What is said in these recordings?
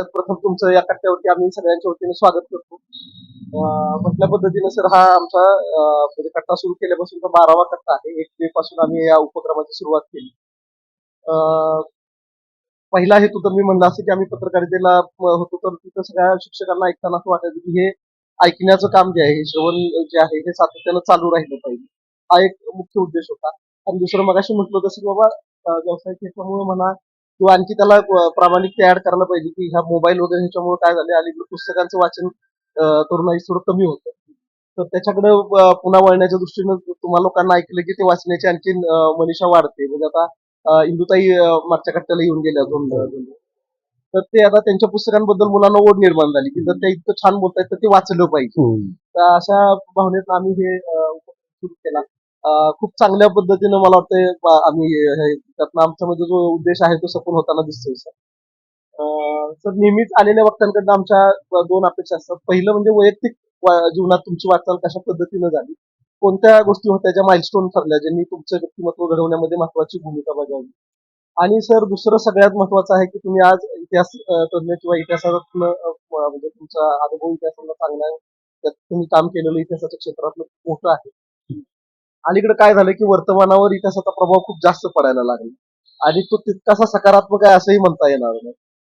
सगळ्यात प्रथम तुमचं या कट्ट्यावरती आम्ही सगळ्यांच्या वतीने स्वागत करतो. म्हटल्या पद्धतीने सर हा आमचा म्हणजे कट्टा सुरू केल्यापासूनचा 12वा कट्टा आहे. 1 मे पासून आम्ही या उपक्रमाची सुरुवात केली. अ, पहिला हेतू तर मी म्हणलं असं की आम्ही पत्रकारितेला होतो तर तिथं सगळ्या शिक्षकांना ऐकताना असं वाटायचं की हे ऐकण्याचं काम जे आहे, हे श्रवण जे आहे हे सातत्यानं चालू राहिलं पाहिजे. हा एक मुख्य उद्देश होता. आणि दुसरं मगाशी म्हटलं तसं की बाबा व्यावसायिक ह्याच्यामुळे म्हणा किंवा आणखी त्याला प्रामाणिकता ऍड करायला पाहिजे की ह्या मोबाईल वगैरे ह्याच्यामुळे काय झालं अलीकडे पुस्तकांचं वाचन तरुणाई थोडं कमी होतं. तर त्याच्याकडे पुन्हा वळण्याच्या दृष्टीनं तुम्हा लोकांना ऐकलं की ते वाचण्याची आणखी मनीषा वाढते. म्हणजे आता इंदुताई मागच्या कट्ट्याला येऊन गेल्या दोन तर ते आता त्यांच्या पुस्तकांबद्दल मुलांना ओढ निर्माण झाली की जर ते इतकं छान बोलतायत तर ते वाचलं पाहिजे. तर अशा भावनेत आम्ही हे उपक्रम सुरू केला. खूप चांगल्या पद्धतीनं मला वाटतंय आम्ही त्यातनं आमचा म्हणजे जो उद्देश आहे तो सफल होताना दिसतोय सर. तर नेहमीच आलेल्या वक्त्यांकडनं आमच्या 2 अपेक्षा असतात. पहिलं म्हणजे वैयक्तिक जीवनात तुमची वाटचाल कशा पद्धतीनं झाली, कोणत्या गोष्टी होत्या ज्या माइलस्टोन ठरल्या ज्यांनी तुमचं व्यक्तिमत्व घडवण्यामध्ये महत्वाची भूमिका बजावली. आणि सर दुसरं सगळ्यात महत्वाचं आहे की तुम्ही आज इतिहास तज्ञ किंवा इतिहासातनं म्हणजे तुमचा अनुभव इतिहासाला चांगला आहे. त्यात तुम्ही काम केलेलं इतिहासाच्या क्षेत्रातलं खूप मोठं आहे. अलीकडे काय झालं की वर्तमानावर इतिहासाचा प्रभाव खूप जास्त पडायला लागला आणि तो तितकासा सकारात्मक आहे असंही म्हणता येणार नाही.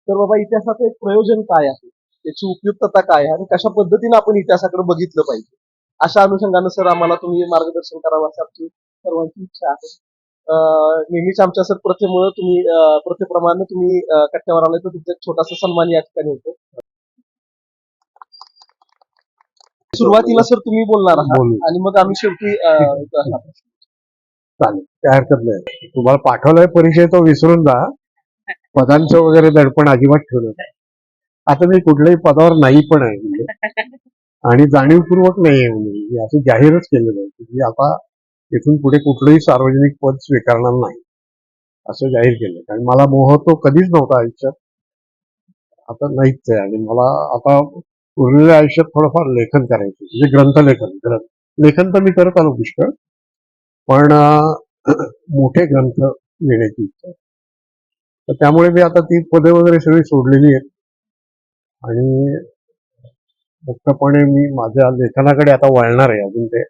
तर बाबा इतिहासाचं एक प्रयोजन काय आहे, त्याची उपयुक्तता काय आहे आणि कशा पद्धतीने आपण इतिहासाकडे बघितलं पाहिजे, अशा अनुषंगानं सर आम्हाला तुम्ही मार्गदर्शन करावं अशी आमची सर्वांची इच्छा आहे. नेहमीच आमच्या सर प्रथेमुळे तुम्ही प्रथेप्रमाणे तुम्ही कट्ट्यावर आले तर तुमचा एक छोटासा सन्मान या ठिकाणी होतो. सुरुवातीला सर तुम्ही बोलणार आहात आणि मग आम्ही शेवटी चालेल, काय हरकत नाही. तुम्हाला पाठवलाय परिचय तो विसरून जा. पदांचं वगैरे दडपण अजिबात ठेवलं नाही. आता मी कुठल्याही पदावर नाही पण आहे म्हणजे आणि जाणीवपूर्वक नाही आहे म्हणजे असं जाहीरच केलेलं आहे की आता इथून पुढे कुठलंही सार्वजनिक पद स्वीकारणार नाही असं जाहीर केलं. कारण मला मोह तो कधीच नव्हता आयुष्यात, आता नाहीच आहे. आणि मला आता उरलेल्या आयुष्यात थोडंफार लेखन करायचं म्हणजे ग्रंथलेखन. लेखन तर मी करत आलो पुष्कळ, पण मोठे ग्रंथ लिहिण्याची इच्छा. तर त्यामुळे मी आता ती पदे वगैरे सगळी सोडलेली आहेत आणि मुक्तपणे मी माझ्या लेखनाकडे आता वळणार आहे. अजून ते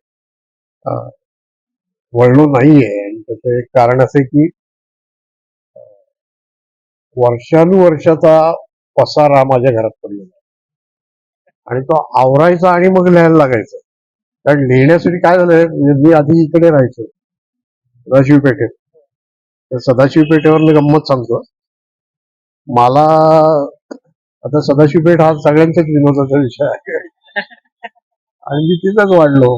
वळलो नाहीये. आणि त्याचं एक कारण असं की वर्षानुवर्षाचा पसारा माझ्या घरात पडलेला आहे आणि तो आवरायचा आणि मग लिहायला लागायचं. कारण लिहिण्यासाठी काय झालंय, मी आधी इकडे राहायचो सदाशिव पेठेत. तर सदाशिव पेठेवर गंमत सांगतो. मला आता सदाशिव पेठ हा सगळ्यांचाच विनोदाचा विषय आहे आणि मी तिथंच वाढलो.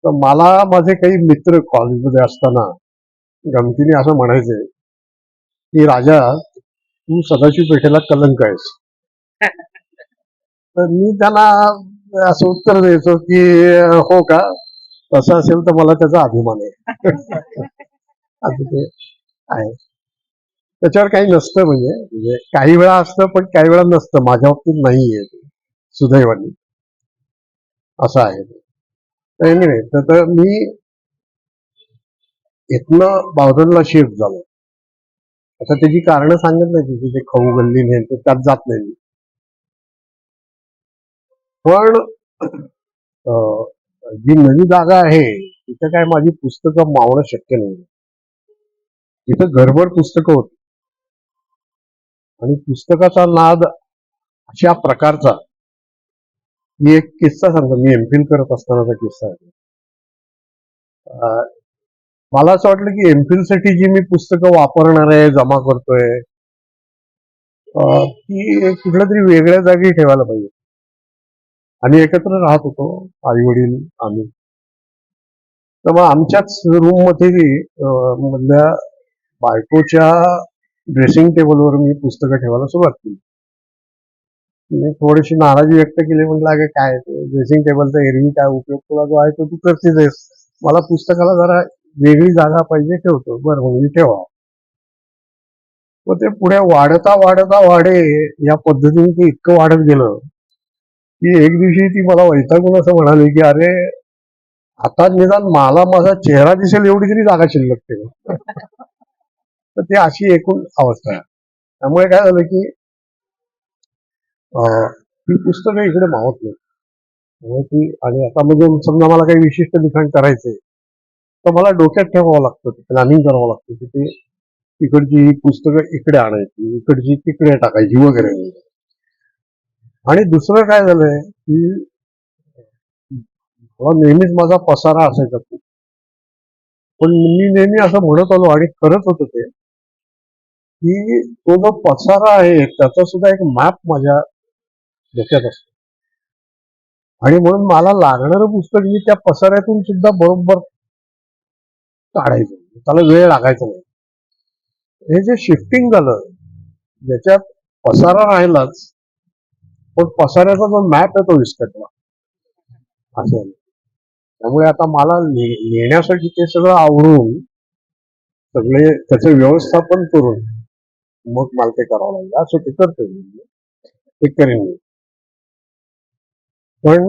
तर मला माझे काही मित्र कॉलेजमध्ये असताना गमतीने असं म्हणायचे की राजा तू सदाशिव पेठेला कलंक आहेस. तर मी त्यांना असं उत्तर द्यायचो की हो का, तसं असेल तर मला त्याचा अभिमान आहे. असं ते आहे. त्याच्यावर काही नसतं म्हणजे काही वेळा असतं पण काही वेळा नसतं. माझ्या बाबतीत नाहीये सुदैवाने, असं आहे. एनिवे, तर मी इथनं बावधनला शिफ्ट झालो. आता त्याची कारणं सांगत नाही की ते खाऊ गल्ली नाही त्यात जात नाही. पण जी नवी जागा आहे तिथं काय माझी पुस्तकं मावणं शक्य नाही. तिथं घरभर पुस्तकं होती आणि पुस्तकाचा नाद अशा प्रकारचा. मी एक किस्सा सांगतो. मी एमफिल करत असतानाचा किस्सा आहे. मला असं वाटलं की एमफिल साठी जी मी पुस्तकं वापरणार आहे, जमा करतोय, ती कुठल्या तरी वेगळ्या जागी ठेवायला पाहिजे. आम्ही एकत्र राहत होतो, आई वडील आम्ही. तर मग आमच्याच रूम मध्ये मधल्या बायकोच्या ड्रेसिंग टेबलवर मी पुस्तकं ठेवायला सुरुवात केली. मी थोडीशी नाराजी व्यक्त केली. म्हटलं अगं काय ड्रेसिंग टेबलचा एरवी काय उपयोग, तुला जो आहे तो तू करतेच आहेस, मला पुस्तकाला जरा वेगळी जागा पाहिजे, ठेवतो. बरं म्हणजे ठेवा. मग ते पुढे वाढता वाढता वाढे या पद्धतीने ते इतकं वाढत गेलं की एक दिवशी ती मला वैतागून असं म्हणाली की अरे आता निदान मला माझा चेहरा दिसेल एवढी तरी जागा शिल्लक ठेव. तर ते अशी एकूण अवस्था आहे. त्यामुळे काय झालं की ती पुस्तकं इकडे मावत नाही. त्यामुळे ती आणि आता म्हणजे समजा मला काही विशिष्ट लिखाण करायचंय तर मला डोक्यात ठेवावं लागतं, प्लॅनिंग करावं लागतं की ते तिकडची पुस्तकं इकडे आणायची, इकडची तिकडे टाकायची वगैरे. आणि दुसरं काय झालंय की मला नेहमीच माझा पसारा असायचा खूप. पण मी नेहमी असं म्हणत आलो आणि करत होतो ते की तो जो पसारा आहे त्याचा सुद्धा एक मॅप माझ्या डोक्यात असतो. आणि म्हणून मला लागणारं पुस्तक मी त्या पसाऱ्यातून सुद्धा बरोबर काढायचं. त्याला वेळ लागायचा नाही. हे जे शिफ्टिंग झालं ज्याच्यात पसारा राहिलाच पण पसाऱ्याचा जो मॅप आहे तो विस्कटला असं झालं. त्यामुळे आता मला लिहिण्यासाठी ते सगळं आवरून सगळे त्याचं व्यवस्थापन करून मग मला ते करावं लागेल. असं ते करतोय मी, ते करेन मी. पण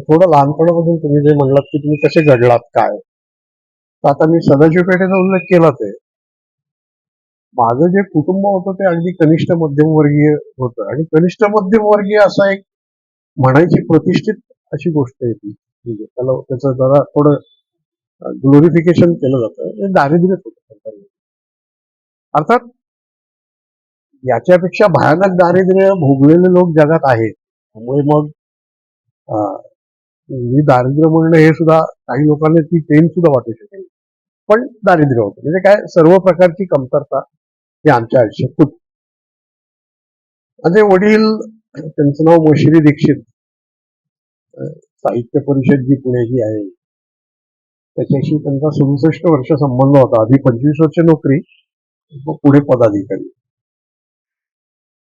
थोडं लहानपणापासून तुम्ही जे म्हणलात की तुम्ही कसे घडलात काय, तर आता मी सदाशिव पेठेचा उल्लेख केलाच आहे. माझं जे कुटुंब होतं ते अगदी कनिष्ठ मध्यमवर्गीय होतं आणि कनिष्ठ मध्यमवर्गीय असा एक म्हणायची प्रतिष्ठित अशी गोष्ट आहे ती. म्हणजे त्याला त्याचं जरा थोडं ग्लोरिफिकेशन केलं जातं. हे दारिद्र्यच होतं. अर्थात याच्यापेक्षा भयानक दारिद्र्य भोगलेले लोक जगात आहेत. त्यामुळे मग अं, मी दारिद्र्य म्हणणं हे सुद्धा काही लोकांना ती पेन सुद्धा वाटू शकेल. पण दारिद्र्य होतं म्हणजे काय सर्व प्रकारची कमतरता ही आमच्या आयुष्यात होती. माझे वडील त्यांचं नाव मशिरी दीक्षित, साहित्य परिषद जी पुण्याची आहे त्याच्याशी त्यांचा 67 वर्ष संबंध होता. आधी 25 वर्ष नोकरी, मग पुढे पदाधिकारी.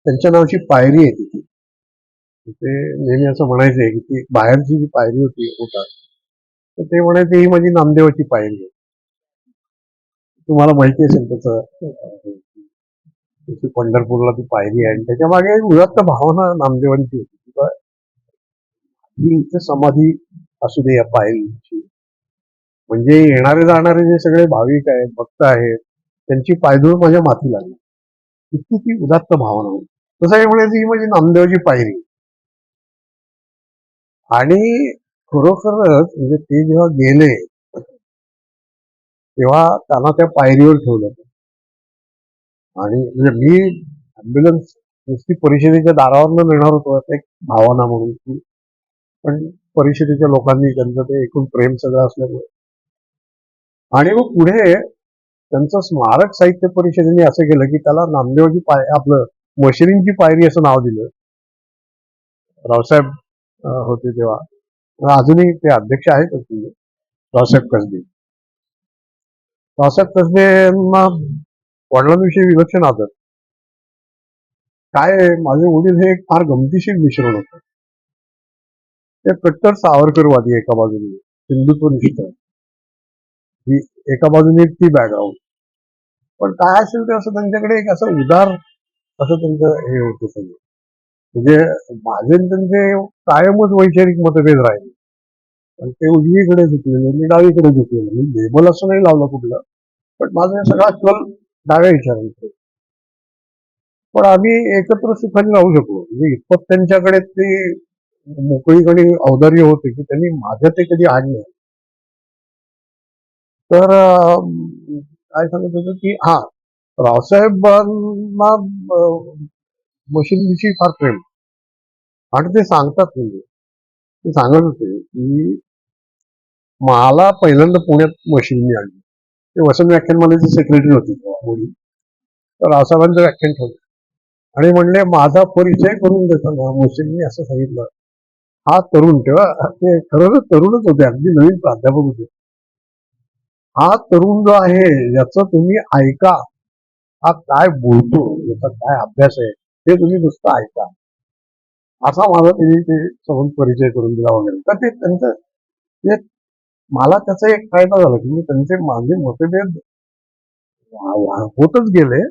त्यांच्या नावाची पायरी आहे तिथे. ते नेहमी असं म्हणायचे की ती बाहेरची जी पायरी होती होतात तर ते म्हणायचे ही माझी नामदेवाची पायरी आहे. तुम्हाला माहिती असेल त्याची पंढरपूरला ती पायरी आहे आणि त्याच्या मागे एक उदात्त भावना नामदेवांची होती. ही इथे समाधी असू दे या पायरीची, म्हणजे येणारे जाणारे जे सगळे भाविक आहेत भक्त आहेत त्यांची पायधूळ माझ्या माथी लागली. इतकी ती उदात्त भावना होती. तसं हे म्हणायची ही माझी नामदेवाची पायरी. आणि खरोखरच म्हणजे ते जेव्हा गेले तेव्हा त्यांना त्या पायरीवर ठेवलं. आणि म्हणजे मी ऍम्ब्युलन्स नुसती परिषदेच्या दारावर नेणार होतो एक भावना म्हणून की, पण परिषदेच्या लोकांनी त्यांचं ते एकूण प्रेम सगळं असल्यामुळे. आणि मग पुढे त्यांचं स्मारक साहित्य परिषदेने असं केलं की त्याला नामदेवची आपलं मशिरींची पायरी असं नाव दिलं. रावसाहेब होते तेव्हा, अजूनही ते अध्यक्ष आहेत रावसाहेब कसबे. रावसाहेब कसबेंना वडिलांविषयी विलक्षण आदर. काय माझे वडील हे एक फार गमतीशीर मिश्रण होतं. ते कट्टर सावरकरवादी एका बाजूने, हिंदुत्वनिष्ठ ही एका बाजूने ती बॅकग्राऊंड. पण काय असेल ते असं त्यांच्याकडे एक असं उदार असं त्यांचं हे होतं सगळं. म्हणजे माझे त्यांचे कायमच वैचारिक मतभेद राहिले. पण ते उजवीकडे झुकलेले, मी डावीकडे झुकलेलो. मी लेबल असं नाही लावलं कुठलं, पण माझा सगळा कल डाव्या विचारांचा. पण आम्ही एकत्र सुखाने राहू शकलो. म्हणजे इतपत त्यांच्याकडे ते मोकळीकडे औदार्य होते की त्यांनी माझ्या ते कधी आणलं. तर काय सांगत होतं की हा रावसाहेबांना मशिनविषयी फार प्रेम. आणि ते सांगतात म्हणजे ते सांगत होते की मला पहिल्यांदा पुण्यात मशीननी आणली. ते वसंत व्याख्यानमालेचे सेक्रेटरी होते वडील. तर रावसाहेबांचं व्याख्यान ठेवलं आणि म्हणले माझा परिचय करून देताना मशीननी असं सांगितलं, हा तरुण तेव्हा ते खरंच तरुणच होते, अगदी नवीन प्राध्यापक होते. हा तरुण जो आहे याचं तुम्ही ऐका, हा काय बोलतो याचा काय अभ्यास आहे ते तुम्ही नुसतं ऐका, असा माझा त्यांनी ते समोर परिचय करून दिला वगैरे. तर ते त्यांचं ते मला त्याचा एक फायदा झाला की मी त्यांचे माझे मतभेद होतच गेले,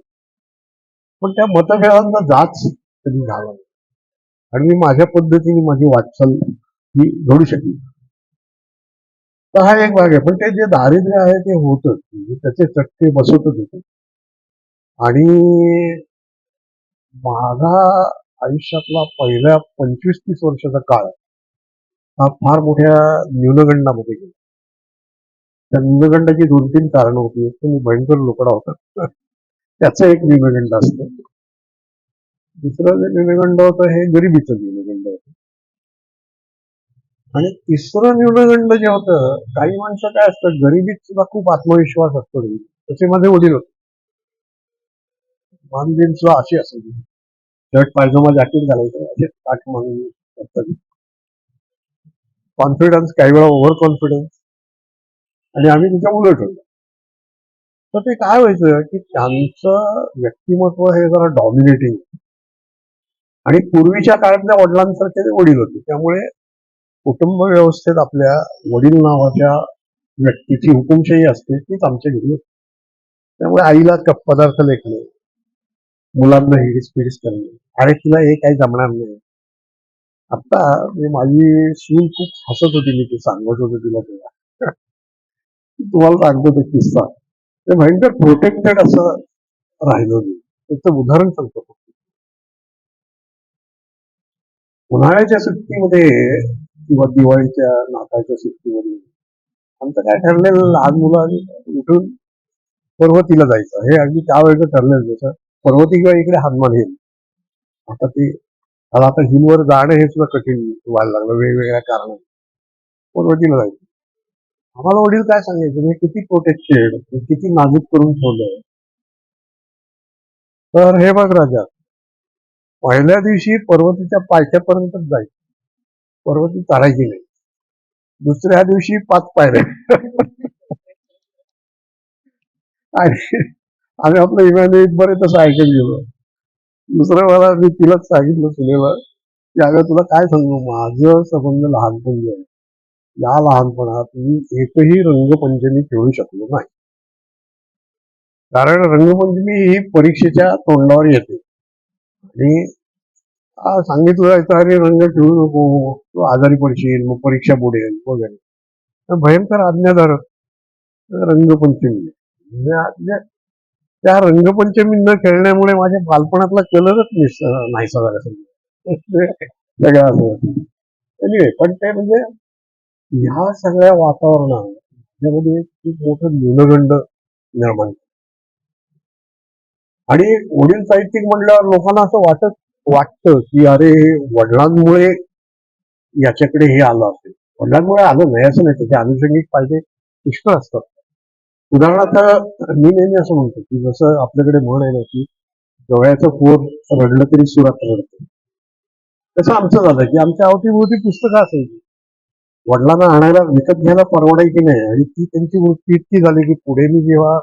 पण त्या मतभेदांचा जाच कधी झाला नाही. आणि मी माझ्या पद्धतीने माझी वाटचाल ही घडू शकली. तर हा एक भाग आहे. पण ते जे दारिद्र्य आहे ते होतच, म्हणजे त्याचे चटके बसतच होते. आणि माझा आयुष्यातला पहिल्या 25-30 वर्षाचा काळ हा फार मोठ्या न्यूनगंडामध्ये गेला. त्या न्यूनगंडाची 2-3 कारणं होती. एक तर मी भयंकर लोकडा होता. त्याचं एक न्यूनगंड असतं. दुसरं जे न्यूनगंड होतं हे गरिबीचं न्यूनगंड होतं. आणि तिसरं न्यूनगंड जे होतं, काही माणसं काय असतं, गरिबीत सुद्धा खूप आत्मविश्वास असतो. तसे माझे वडील होते. मानबीन सुद्धा अशी असायची. शर्ट पायजमा जॅकेट घालायचं, असे ताठ मानून असतात. कॉन्फिडन्स, काही वेळा ओव्हर कॉन्फिडन्स, आणि आम्ही तिच्या उलट होतो. तर ते काय व्हायचं की त्यांचं व्यक्तिमत्व हे जरा डॉमिनेटिंग, आणि पूर्वीच्या काळातल्या वडिलांसारखे ते वडील होते. त्यामुळे कुटुंब व्यवस्थेत आपल्या वडील नावाच्या व्यक्तीची हुकुमशाही असते, तीच आमच्या घरी होती. त्यामुळे आईला पदार्थ लेखणे, मुलांना हिडीस पिडीस करणे, अरे तुला हे काही जमणार नाही. आता माझी सून खूप हसत होती, मी ते सांगत होतो तिला तेव्हा. तुम्हाला सांगतो तो किस्सा. ते भयंकर प्रोटेक्टेड असं राहिलो मी. त्याचं उदाहरण सांगतो. उन्हाळ्याच्या सुट्टीमध्ये किंवा दिवाळीच्या नाताळच्या सुट्टीमध्ये आमचं काय ठरलेलं, लहान मुलं उठून पर्वतीला जायचं. हे अगदी त्यावेळेचं ठरलेलं. जसं पर्वती किंवा इकडे हनुमान हिल. आता ते आता हिलवर जाणं हे सुद्धा कठीण व्हायला लागलं वेगवेगळ्या कारणाने. पर्वतीला जायचं. आम्हाला वडील काय सांगायचे, हे किती प्रोटेक्टेड, किती नाजूक करून ठेवलंय. तर हे बघ राजा, पहिल्या दिवशी पर्वतीच्या पायथ्यापर्यंतच जायचं, पर्वती चढायची नाही. दुसऱ्या दिवशी 5 पायऱ्या. आणि आम्ही आपलं इमॅजिन बरे तसं ऐकत गेलो. दुसरं मला मी तिलाच सांगितलं सुनेला की अगं तुला काय सांगू, माझं संबंध लहानपण आहे, या लहानपणात मी एकही रंगपंचमी खेळू शकलो नाही. कारण रंगपंचमी ही परीक्षेच्या तोंडावर येते, आणि सांगितलं जायचं अरे रंग खेळू नको, तू आजारी पडशील, मग परीक्षा बुडेल वगैरे. तर भयंकर आज्ञाधारक रंगपंचमी. म्हणजे त्या रंगपंचमी न खेळण्यामुळे माझ्या बालपणातला कलरच नाही सगळं सगळं असं. एनिवे, पण ते म्हणजे ह्या सगळ्या वातावरणात त्यामध्ये खूप मोठं न्यूनगंड निर्माण. आणि वडील साहित्यिक म्हणल्यावर लोकांना असं वाटतं की अरे वडिलांमुळे याच्याकडे हे आलं असेल. वडिलांमुळे आलं नाही असं नाही, त्याचे अनुषंगिक फायदे पुष्कळ असतात. उदाहरणार्थ मी नेहमी असं म्हणतो की जसं आपल्याकडे म्हण आहे ना की डोळ्याचं पोर रडलं तरी सुरात रडतं, तसं आमचं झालं की आमच्या अवतीभोवती पुस्तकं असायची. वडिलांना आणायला विकत घ्यायला परवडायची नाही, आणि ती त्यांची वृत्ती इतकी झाली की पुढे मी जेव्हा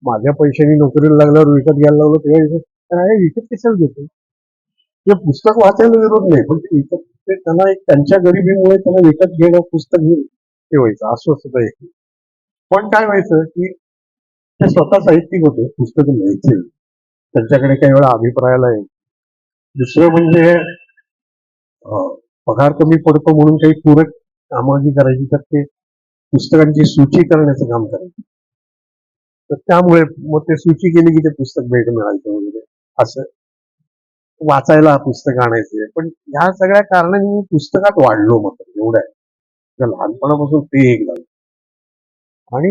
माझ्या पैशांनी नोकरीला लागल्यावर विकत घ्यायला लागलो तेव्हा विकत कशाला घेतो. ते पुस्तक वाचायला विरोध नाही, पण ते विकत, ते त्यांना एक त्यांच्या गरिबीमुळे त्यांना विकत घेणं, पुस्तक घेऊन ते व्हायचं अस्वस्थता एक. पण काय व्हायचं की ते स्वतः साहित्यिक होते, पुस्तकं लिहायचे, त्यांच्याकडे काही वेळा अभिप्रायाला आहे. दुसरं म्हणजे पगार कमी पडतो म्हणून काही पूरक कामं जी करायची तर ते पुस्तकांची सूची करण्याचं काम करायचं. तर त्यामुळे मग ते सूची केली की ते पुस्तक भेट मिळायचं वगैरे असं. वाचायला पुस्तक आणायचे. पण ह्या सगळ्या कारणांनी मी पुस्तकात वाढलो, मात्र एवढं आहे. लहानपणापासून ते एक झालं. आणि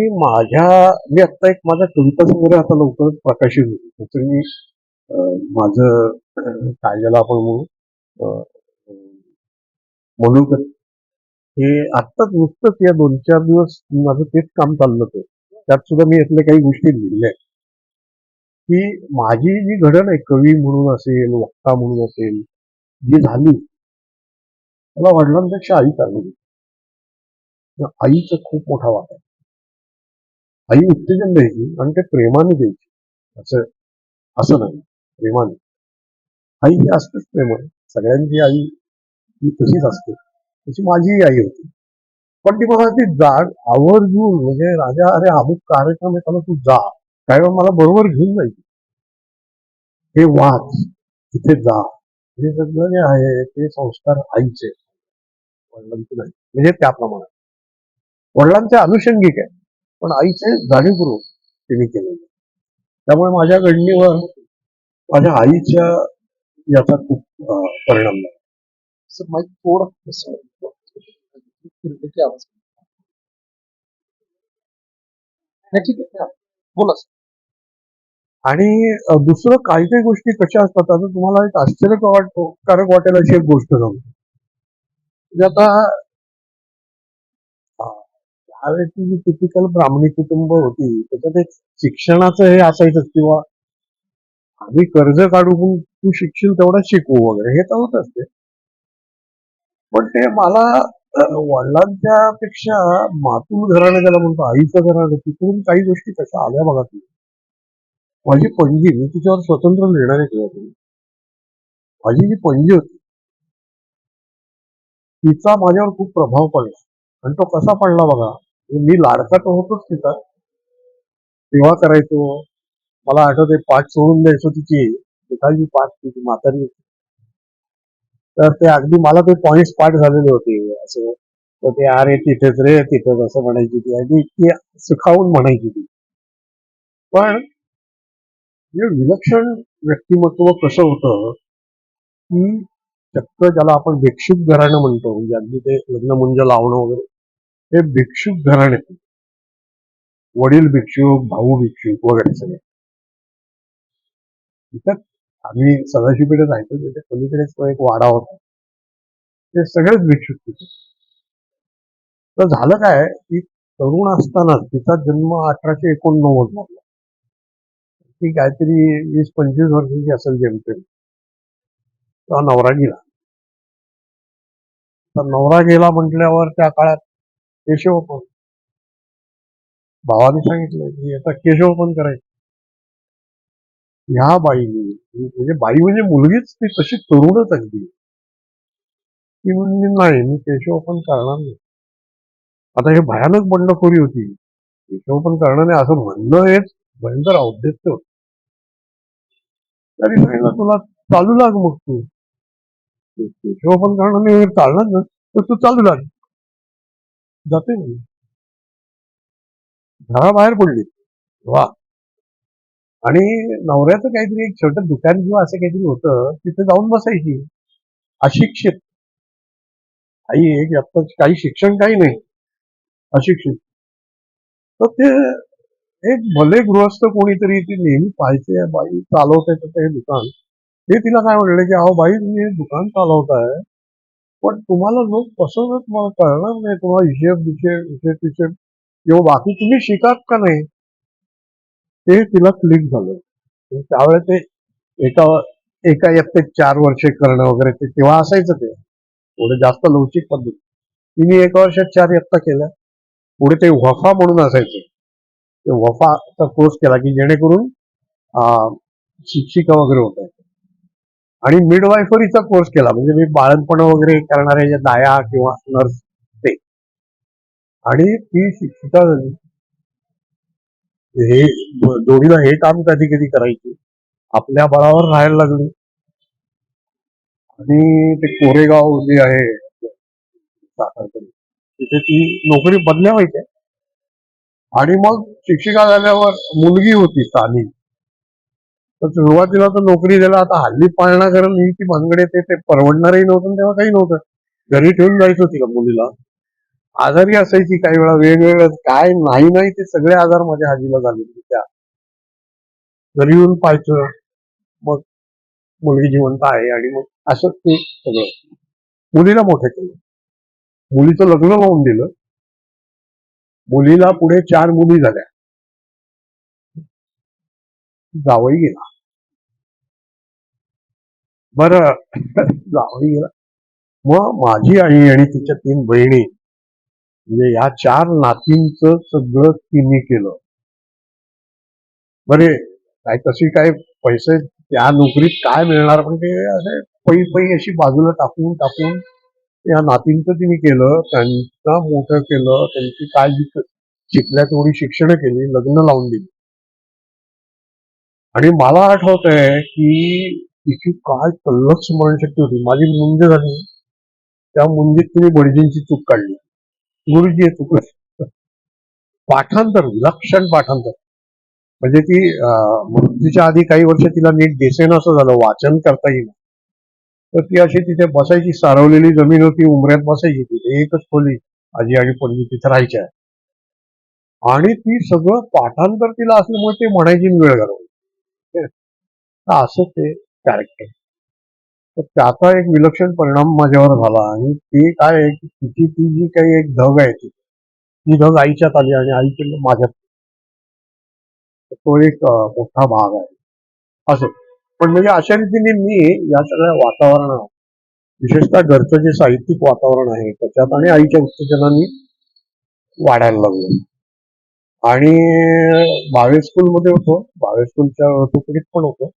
मी आता एक माझा कविता संग्रह आता लवकरच प्रकाशित होतो. त्याचं मी माझं काय ज्याला आपण म्हणू हे आत्ताच नुकतंच या 2-4 दिवस माझं तेच काम चाललं होतं. त्यात सुद्धा मी यातल्या काही गोष्टी लिहिल्या आहेत की माझी जी घडण आहे, कवी म्हणून असेल, वक्ता म्हणून असेल, जी झाली त्याला वडिलांपेक्षा आई कारणीभूत. आईचा खूप मोठा वाटा आहे. आई उत्तेजन द्यायची आणि ते प्रेमाने द्यायची, असं असं नाही, प्रेमाने. आई ही असतेच प्रेमाने. सगळ्यांची आई ही तशीच असते, तशी माझीही आई होती. पण ती मला ती जाग आवर्जून, म्हणजे राजा अरे अमुक कार्यक्रम आहे त्याला तू जा, काय मला बरोबर घेऊन जायची. हे वाच, तिथे जा, हे सगळं जे आहे ते संस्कार आईचे, वडिलांचे नाही. म्हणजे त्याप्रमाणे वडिलांचे अनुषंगिक आहे, पण आईचे जाणीवपूर्वक तिने केलेले. त्यामुळे माझ्या घडणीवर माझ्या आईच्या याचा खूप परिणाम झाला. सर माईक थोडं कसं फिरते आवाज नाही ठीक आहे हा. बोला सर. आणि दुसरं काही काही गोष्टी कशा असतात आता तुम्हाला एक आश्चर्यकारक वाटेल अशी एक गोष्ट सांगतो. म्हणजे आता त्यावेळेची जी टिपिकल ब्राह्मणी कुटुंब होती त्याच्यात एक शिक्षणाचं हे असायचंच किंवा आम्ही कर्ज काढून तू शिकशील तेवढं शिकवू वगैरे हे तर होत असते. पण ते मला वडिलांच्या पेक्षा मातूल घराणे ज्याला म्हणतो आईचं घराणे तिकडून काही गोष्टी कशा आल्या बघा तुम्ही. माझी पणजी मी तिच्यावर स्वतंत्र निर्णय केला तुम्ही. माझी जी पणजी होती तिचा माझ्यावर खूप प्रभाव पडला आणि तो कसा पडला बघा. मी लाडका तर होतोच तिचा सेवा करायचो. मला आठवते पाठ सोडून द्यायचो तिची दुखायची पाठ तिची म्हातारी होती. तर ते अगदी मला ते पॉइंट्स पाठ झालेले होते असं. तर ते अरे तिथेच रे तिथेच असं म्हणायची ती आणि इतकी सुखावून म्हणायची ती. पण हे विलक्षण व्यक्तिमत्व कसं होतं की चक्क ज्याला आपण भिक्षुक घराणं म्हणतो म्हणजे अगदी ते लग्नमुंज लावणं वगैरे हे भिक्षुक घराणे वडील भिक्षुक भाऊ भिक्षुक वगैरे सगळे तिथं आम्ही सदाशिवपेठेत राहायचो त्याच्या पलीकडेच तो एक वाडा होता ते सगळेच भिक्षुक तिथे. तर झालं काय की तरुण असताना तिचा जन्म 1889 झाला. ती काहीतरी 20-25 वर्षाची असेल जेमतेम. तेव्हा नवरा गेला. तर नवरा गेला म्हटल्यावर त्या काळात केशव पण भावाने सांगितलं की आता केशव पण करायचं. ह्या बाईने म्हणजे बाई म्हणजे मुलगीच ती तशी तरुणच अगदी ती म्हणजे नाही मी केशव पण करणार नाही. आता हे भयानक बंडखोरी होती. केशव पण करणार नाही असं म्हणणं हेच भयंकर औद्देश्य होतं. तरी सांगितलं तुला चालू लाग मग तू केशव पण करणार नाही चालणार ना तर तू चालू लाग जाते म्हणजे घराबाहेर पडली वा. आणि नवऱ्याचं काहीतरी एक छोटं दुकान किंवा असं काहीतरी होतं तिथे जाऊन बसायची. अशिक्षित आई एक आता काही शिक्षण काही नाही अशिक्षित. तर ते एक भले गृहस्थ कोणीतरी ती नेहमी पाहायचे बाई चालवते तर हे दुकान हे तिला काय म्हणले की अहो बाई तुम्ही हे दुकान चालवताय पण तुम्हाला लोक पसंतच मला कळणार नाही तुम्हाला हिशेब किंवा बाकी तुम्ही शिकात का नाही ते तिला क्लिक झालं. त्यावेळेस ते एका एका इयत्तेत 4 वर्षे करणं वगैरे ते तेव्हा असायचं ते थोडं जास्त लवचिक पद्धत. तिने 1 वर्षात 4 इयत्ता केल्या. पुढे ते वफा म्हणून असायचं ते वफाचा कोर्स केला की जेणेकरून शिक्षिका वगैरे होत आहेत. आणि मिडवायफरीचा कोर्स केला म्हणजे मी बाळणपण वगैरे करणारे जे दाया किंवा नर्स ते आणि ती शिक्षिका झाली. हे दोघीला हे काम कधी कधी करायची आपल्या बळावर राहायला लागली. आणि ते कोरेगाव जे आहे सातारकडे तिथे ती नोकरी बदल्या व्हायच्या. आणि मग शिक्षिका झाल्यावर मुलगी होती साली तर सुरुवातीला तर नोकरी द्यायला आता हल्ली पाळणा करून ही ती भानगड येते ते परवडणारही नव्हतं तेव्हा काही नव्हतं. घरी ठेवून जायचं तिला मुलीला. आजारी असायची काही वेळा वेगवेगळं काय नाही नाही ते सगळे आजार माझ्या आजीला झाले त्या घरी येऊन पाहायचं मग मुलगी जिवंत आहे आणि मग असं ते सगळं मुलीला मोठं केलं. मुलीचं लग्न लावून दिलं. मुलीला पुढे 4 मुली झाल्या. जावई गेला. बरं जावई गेला. मग माझी आई आणि तिच्या 3 बहिणी म्हणजे या 4 नातींचं सगळं तिने केलं. बरे काय तशी काय पैसे त्या नोकरीत काय मिळणार पण ते असे पै पै अशी बाजूला टाकून टाकून या नातींचं तिने केलं. त्यांचं मोठं केलं. त्यांची काय शिकल्या तेवढी शिक्षण केली लग्न लावून दिली. आणि मला आठवत आहे की तिची काय तल्लख स्मरणशक्ती होती. माझी मुंज झाली त्या मुंजीत तिने बडजींची चूक काढली. गुरुजी हे चुकलं. पाठांतर विलक्षण पाठांतर म्हणजे ती मृत्यूच्या आधी काही वर्ष तिला नीट दिसेन असं झालं वाचन करता येईल तर ती अशी तिथे बसायची, सारवलेली जमीन होती, उमऱ्यात बसायची तिथे, एकच खोली आजी आणि पणजी तिथे राहायच्या. आणि ती सगळं पाठांतर तिला असल्यामुळे ते म्हणायची आणि वेळ घालवायची. असं ते कॅरेक्टर. तर त्याचा एक विलक्षण परिणाम माझ्यावर झाला. आणि ते काय आहे की तिची ती जी काही एक धग आहे ती धग आईच्यात आली आणि आईकडनं माझ्यात. तो एक मोठा भाग आहे असं. पण म्हणजे अशा रीतीने मी या सगळ्या वातावरणात, विशेषतः घरचं जे साहित्यिक वातावरण आहे त्याच्यात आणि आईच्या उत्तेजनाने वाढायला लागलो. आणि भावे स्कूलमध्ये होतो, भावे स्कूलच्या तुकडीत पण होतो.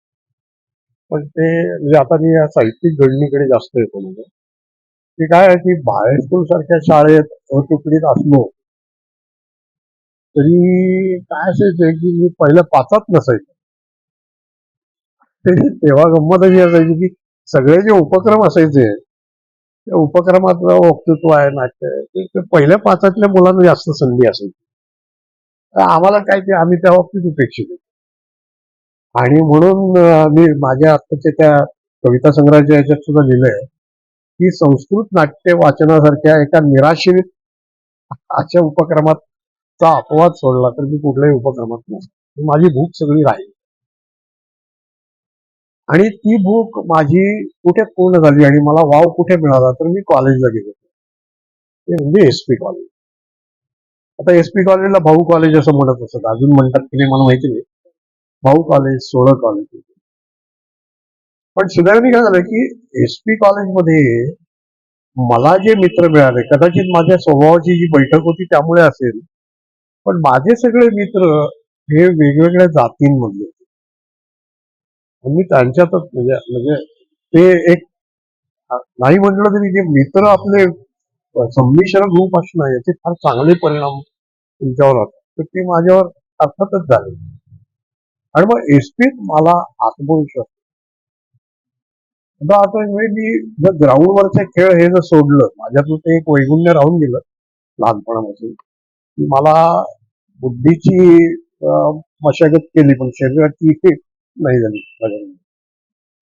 पण ते म्हणजे आता मी या साहित्यिक घडणीकडे जास्त येतो. म्हणजे ते काय आहे की भावे स्कूल सारख्या शाळेत तुकडीत असलो तरी काय असायचं की मी पहिल्या पाचात नसायचो. तेव्हा गंमत अशी असायची की सगळे जे उपक्रम असायचे त्या उपक्रमातलं वक्तृत्व आहे, नाट्य आहे, ते पहिल्या पाचातल्या मुलांना जास्त संधी असायची. तर आम्हाला काय ते आम्ही त्या बाबतीत उपेक्षित होतो. आणि म्हणून मी माझ्या आत्ताच्या त्या कविता संग्रहाच्या याच्यात सुद्धा लिहिलंय की संस्कृत नाट्य वाचनासारख्या एका निराश्रित अशा उपक्रमाचा अपवाद सोडला तर मी कुठल्याही उपक्रमात नसतो. माझी भूक सगळी राहील. आणि ती भूक माझी कुठे पूर्ण झाली आणि मला वाव कुठे मिळाला तर मी कॉलेजला गेलो. ते म्हणजे एसपी कॉलेज. आता एसपी कॉलेजला भाऊ कॉलेज असं म्हणत असत, अजून म्हणतात की नाही मला माहिती नाही. भाऊ कॉलेज, सोळं कॉलेज. पण सुदैवाने काय झालं की एसपी कॉलेजमध्ये मला जे मित्र मिळाले, कदाचित माझ्या स्वभावाची जी बैठक होती त्यामुळे असेल, पण माझे सगळे मित्र हे वेगवेगळ्या जातींमधले होते. मी त्यांच्यातच म्हणजे म्हणजे ते एक नाही म्हटलं तरी जे मित्र आपले संमिश्र ग्रुप असणं याचे फार चांगले परिणाम तुमच्यावर होतात. तर ते माझ्यावर अर्थातच झाले. आणि मग एसपीत मला आत्मविश्वास. आता मी जर ग्राउंडवरचे खेळ हे जर सोडलं, माझ्यातलं ते एक वैगुण्य राहून गेलं लहानपणापासून की मला बुद्धीची मशागत केली पण शरीराची नाही झाली माझ्याकडून.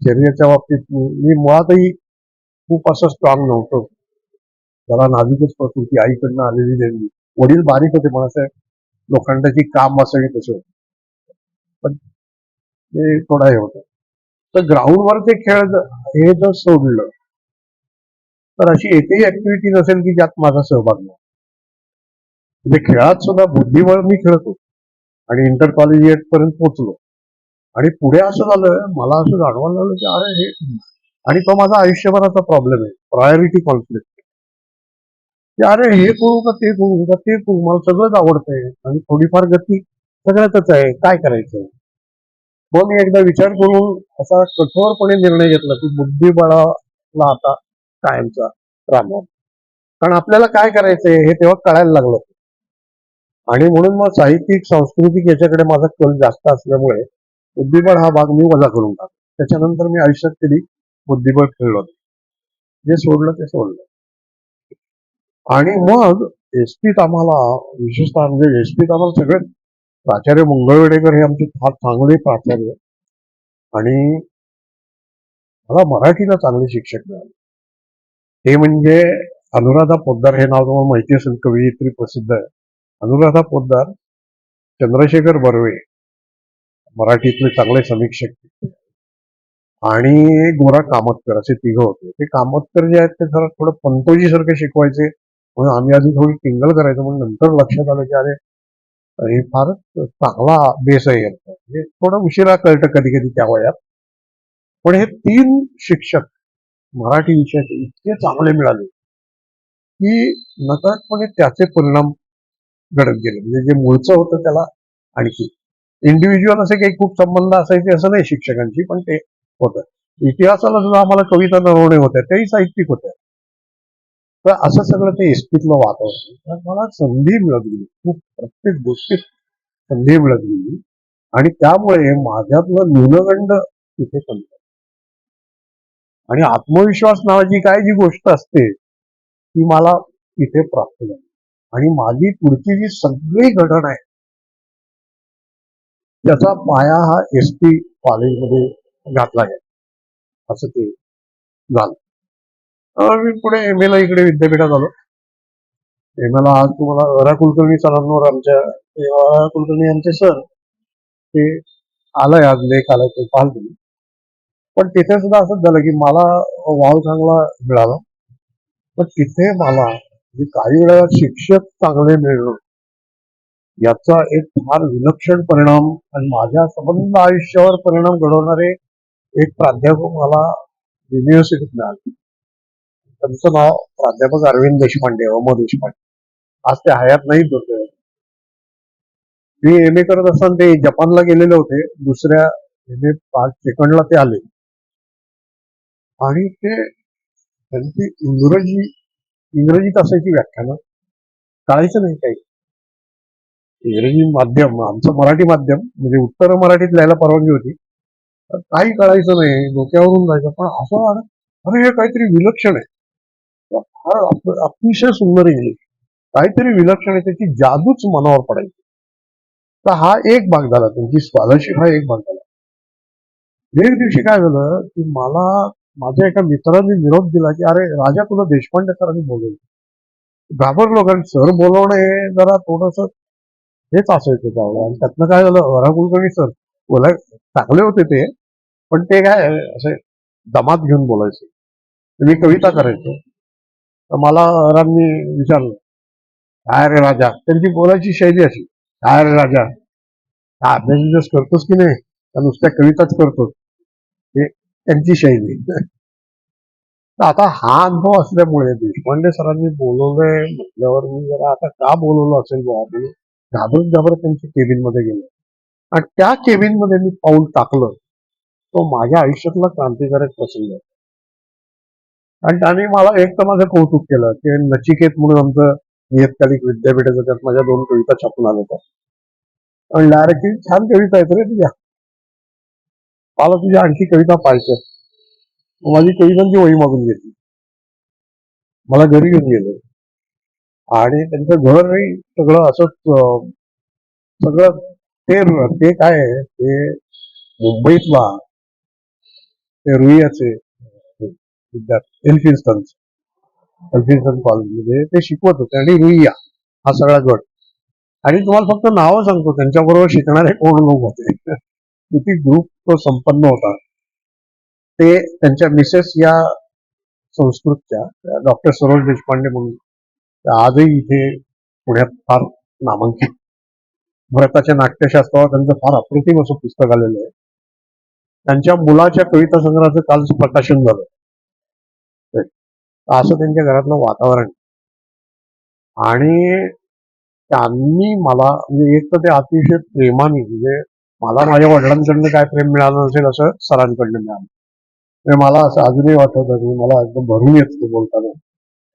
शरीराच्या बाबतीत मी मुळातही खूप असं स्ट्रॉंग नव्हतं. जरा नाजूकच प्रकृती आईकडनं आलेली देणगी. वडील बारीक होते पण असं लोखंडाची काम असं तसं होतं. पण ते थोडा हे होतं. तर ग्राउंडवरचे खेळ हे जर सोडलं तर अशी एकही ऍक्टिव्हिटी नसेल की ज्यात माझा सहभाग नाही. म्हणजे खेळात सुद्धा बुद्धिबळ मी खेळतो आणि इंटर कॉलेजिएट पर्यंत पोहोचलो. आणि पुढे असं झालं, मला असं जाणवायला लागलं की अरे हे, आणि तो माझा आयुष्यभराचा प्रॉब्लेम आहे, प्रायोरिटी कॉन्फ्लिक्ट. की अरे हे करू का ते करू का ते करू, मला सगळंच आवडतंय आणि थोडीफार गती सगळ्यातच आहे, काय करायचं. मग मी एकदा विचार करून असा कठोरपणे निर्णय घेतला की बुद्धिबळाला आता कायमचा रामराम. कारण आपल्याला काय करायचंय हे तेव्हा कळायला लागलं. आणि म्हणून मग साहित्यिक सांस्कृतिक याच्याकडे माझा कल जास्त असल्यामुळे बुद्धिबळ हा भाग मी वजा करून टाकला. त्याच्यानंतर मी आयुष्यात कधी बुद्धिबळ खेळलो नाही. जे सोडलं ते सोडलं. आणि मग एसपीत आम्हाला विशेषतः म्हणजे एसपीत आम्हाला सगळे प्राचार्य मंगळवेडेकर हे आमचे फार चांगले प्राचार्य. आणि मला मराठीला चांगले शिक्षक मिळाले. ते म्हणजे अनुराधा पोद्दार, हे नाव तुम्हाला माहिती असेल, कवयित्री प्रसिद्ध आहे. अनुराधा पोद्दार, चंद्रशेखर बर्वे मराठीतले चांगले समीक्षक, आणि गोरा कामतकर, असे तिघं होते. ते कामतकर जे आहेत ते जरा थोडं पंतोजी सारखे शिकवायचे, म्हणून आम्ही आधी थोडी टिंगल करायचो. पण नंतर लक्षात आलं की अरे हे फारच चांगला बेस आहे यांचा. म्हणजे थोडं उशिरा कळतं कधी कधी त्या वयात. पण हे 3 शिक्षक मराठी विषयाचे इतके चांगले मिळाले की नकळतपणे त्याचे परिणाम घडत गेले. म्हणजे जे मूळचं होतं त्याला आणखी इंडिव्हिज्युअल असे काही खूप संबंध असायचे असं नाही शिक्षकांची, पण ते होतं. इतिहासाला सुद्धा आम्हाला कविता नरवणे होत्या, तेही साहित्यिक होत्या. तर असं सगळं ते एसपीतलं वातावरण मला संधी मिळत गेली, खूप प्रत्येक गोष्टीत संधी मिळत गेली. आणि त्यामुळे माझ्यातलं न्यूनगंड तिथे कमी. आणि आत्मविश्वास नावाची काय जी गोष्ट असते ती मला तिथे प्राप्त झाली. आणि माझी पुढची जी सगळी घडण आहे त्याचा पाया हा एसपी कॉलेजमध्ये घातला गेला असं ते झालं. मी पुढे एम ला इकडे विद्यापीठात आलो. एम ला आज तुम्हाला कुलकर्णी सरांवर आमच्या कुलकर्णी यांचे सर ते आलंय, आज लेख आलाय, ते पाहाल तुम्ही. पण तिथे सुद्धा असंच झालं की मला वाव चांगला मिळाला, पण तिथे मला काही वेळा शिक्षक चांगले मिळणं याचा एक फार विलक्षण परिणाम आणि माझ्या संबंध आयुष्यावर परिणाम घडवणारे एक प्राध्यापक मला युनिव्हर्सिटीत मिळाले. त्यांचं नाव प्राध्यापक अरविंद देशपांडे, देशपांडे. आज ते हयात नाहीत होते. मी एम ए करत असताना ते जपानला गेलेले होते. दुसऱ्या एम ए सेकंडला ते आले आणि ते त्यांची इंग्रजीत असायची व्याख्यानं, कळायचं नाही काही. इंग्रजी माध्यम, आमचं मराठी माध्यम म्हणजे उत्तर मराठीत लिहायला परवानगी होती, तर काही कळायचं नाही, डोक्यावरून जायचं. पण असं अरे हे काहीतरी विलक्षण आहे, फार अतिशय सुंदर इंग्लिश, काहीतरी विलक्षण आहे, त्याची जादूच मनावर पडायची. तर हा एक भाग झाला, त्यांची स्कॉलरशिप हा एक भाग झाला. एक दिवशी काय झालं की मला माझ्या एका मित्राने निरोप दिला की अरे राजा, तुला देशपांडे सरांनी बोलवलं. घाबरलो, कारण सर बोलवणं हे जरा थोडस हेच असायचं त्यावेळेला. आणि त्यातनं काय झालं, कुलकर्णी सर बोलाय चांगले होते ते, पण ते काय असे दमात घेऊन बोलायचे. मी कविता करायचो, तर मला रांनी विचारलं, काय रे राजा, त्यांची बोलायची शैली अशी, काय रे राजा, हा अभ्यास करतोस की नाही, त्या नुसत्या कविताच करतोस, हे त्यांची शैली. आता हा अनुभव असल्यामुळे देशपांडे सरांनी बोलवलंय म्हटल्यावर मी जरा आता का बोलवलं असेल बाबा, घाबरत घाबरत त्यांच्या केबिन मध्ये गेलो. आणि त्या केबिन मध्ये मी पाऊल टाकलं, तो माझ्या आयुष्यातला क्रांतिकारक प्रसंग आहे. आणि त्याने मला एक तर माझं कौतुक केलं की नचिकेत म्हणून आमचं नियतकालिक विद्यापीठाचं, त्यात माझ्या 2 कविता छापून आल्या होत्या. आणि डायरेक्टली छान कविता आहेत रे तुझ्या, मला तुझ्या आणखी कविता पाहिजे. माझी कवितांची वही मागून घेतली, मला घरी घेऊन गेलो. आणि त्यांचं घर सगळं असंच, सगळं ते काय आहे, ते मुंबईतला ते रुईयाचे विद्यार्थी, एल्फिन्स्टन कॉलेजमध्ये ते शिकवत होते. आणि रुईया हा सगळा गट. आणि तुम्हाला फक्त नावं सांगतो, त्यांच्याबरोबर शिकणारे कोण लोक होते, किती ग्रुप तो संपन्न होता. ते त्यांच्या मिसेस या संस्कृतच्या डॉक्टर सरोज देशपांडे म्हणून आजही इथे पुण्यात फार नामांकित. भारताच्या नाट्यशास्त्रावर त्यांचं फार अप्रतिम असं पुस्तक आलेलं आहे. त्यांच्या मुलाच्या कविता संग्रहाचं काल प्रकाशन झालं. असं त्यांच्या घरातलं वातावरण. आणि त्यांनी मला म्हणजे एक तर ते अतिशय प्रेमाने, म्हणजे मला माझ्या वडिलांकडनं काय प्रेम मिळालं नसेल असं सरांकडनं मिळालं. मला असं अजूनही वाटतं की मला एकदम भरून येत ते बोलताना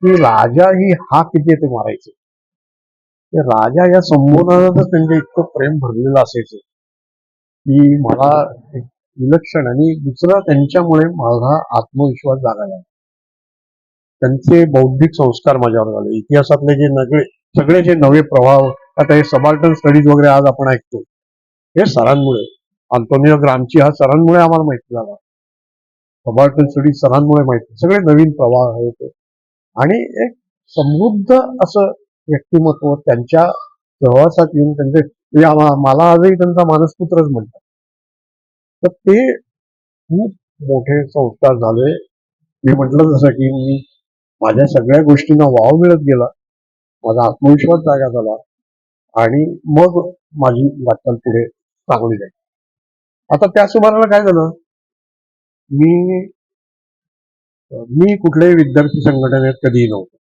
की राजा ही हाक जे ते मारायचे, ते राजा या संबोधनातच त्यांचं इतकं प्रेम भरलेलं असायचं की मला एक विलक्षण. आणि दुसरं, त्यांच्यामुळे माझा आत्मविश्वास जागायला, त्यांचे बौद्धिक संस्कार माझ्यावर झाले. इतिहासातले जे सगळे जे नवे प्रभाव, आता हे सबाल्टन स्टडीज वगैरे आज आपण ऐकतो, हे सरांमुळे. अँटोनियो ग्रामची हा सरांमुळे आम्हाला माहिती झाला, सबाल्टन स्टडीज सरांमुळे माहिती, सगळे नवीन प्रवाह होते. आणि एक समृद्ध असं व्यक्तिमत्व त्यांच्या सहवासात येऊन त्यांचे, मला आजही त्यांचा मानसपुत्रच म्हणतात. तर ते खूप मोठे संस्कार झाले. मी म्हटलं जसं की मी माझ्या सगळ्या गोष्टींना वाव मिळत गेला, माझा आत्मविश्वास जागा झाला, आणि मग माझी वाटचाल पुढे चांगली जाईल. आता त्या सुमाराला काय झालं, मी कुठल्याही विद्यार्थी संघटनेत कधीही नव्हतो.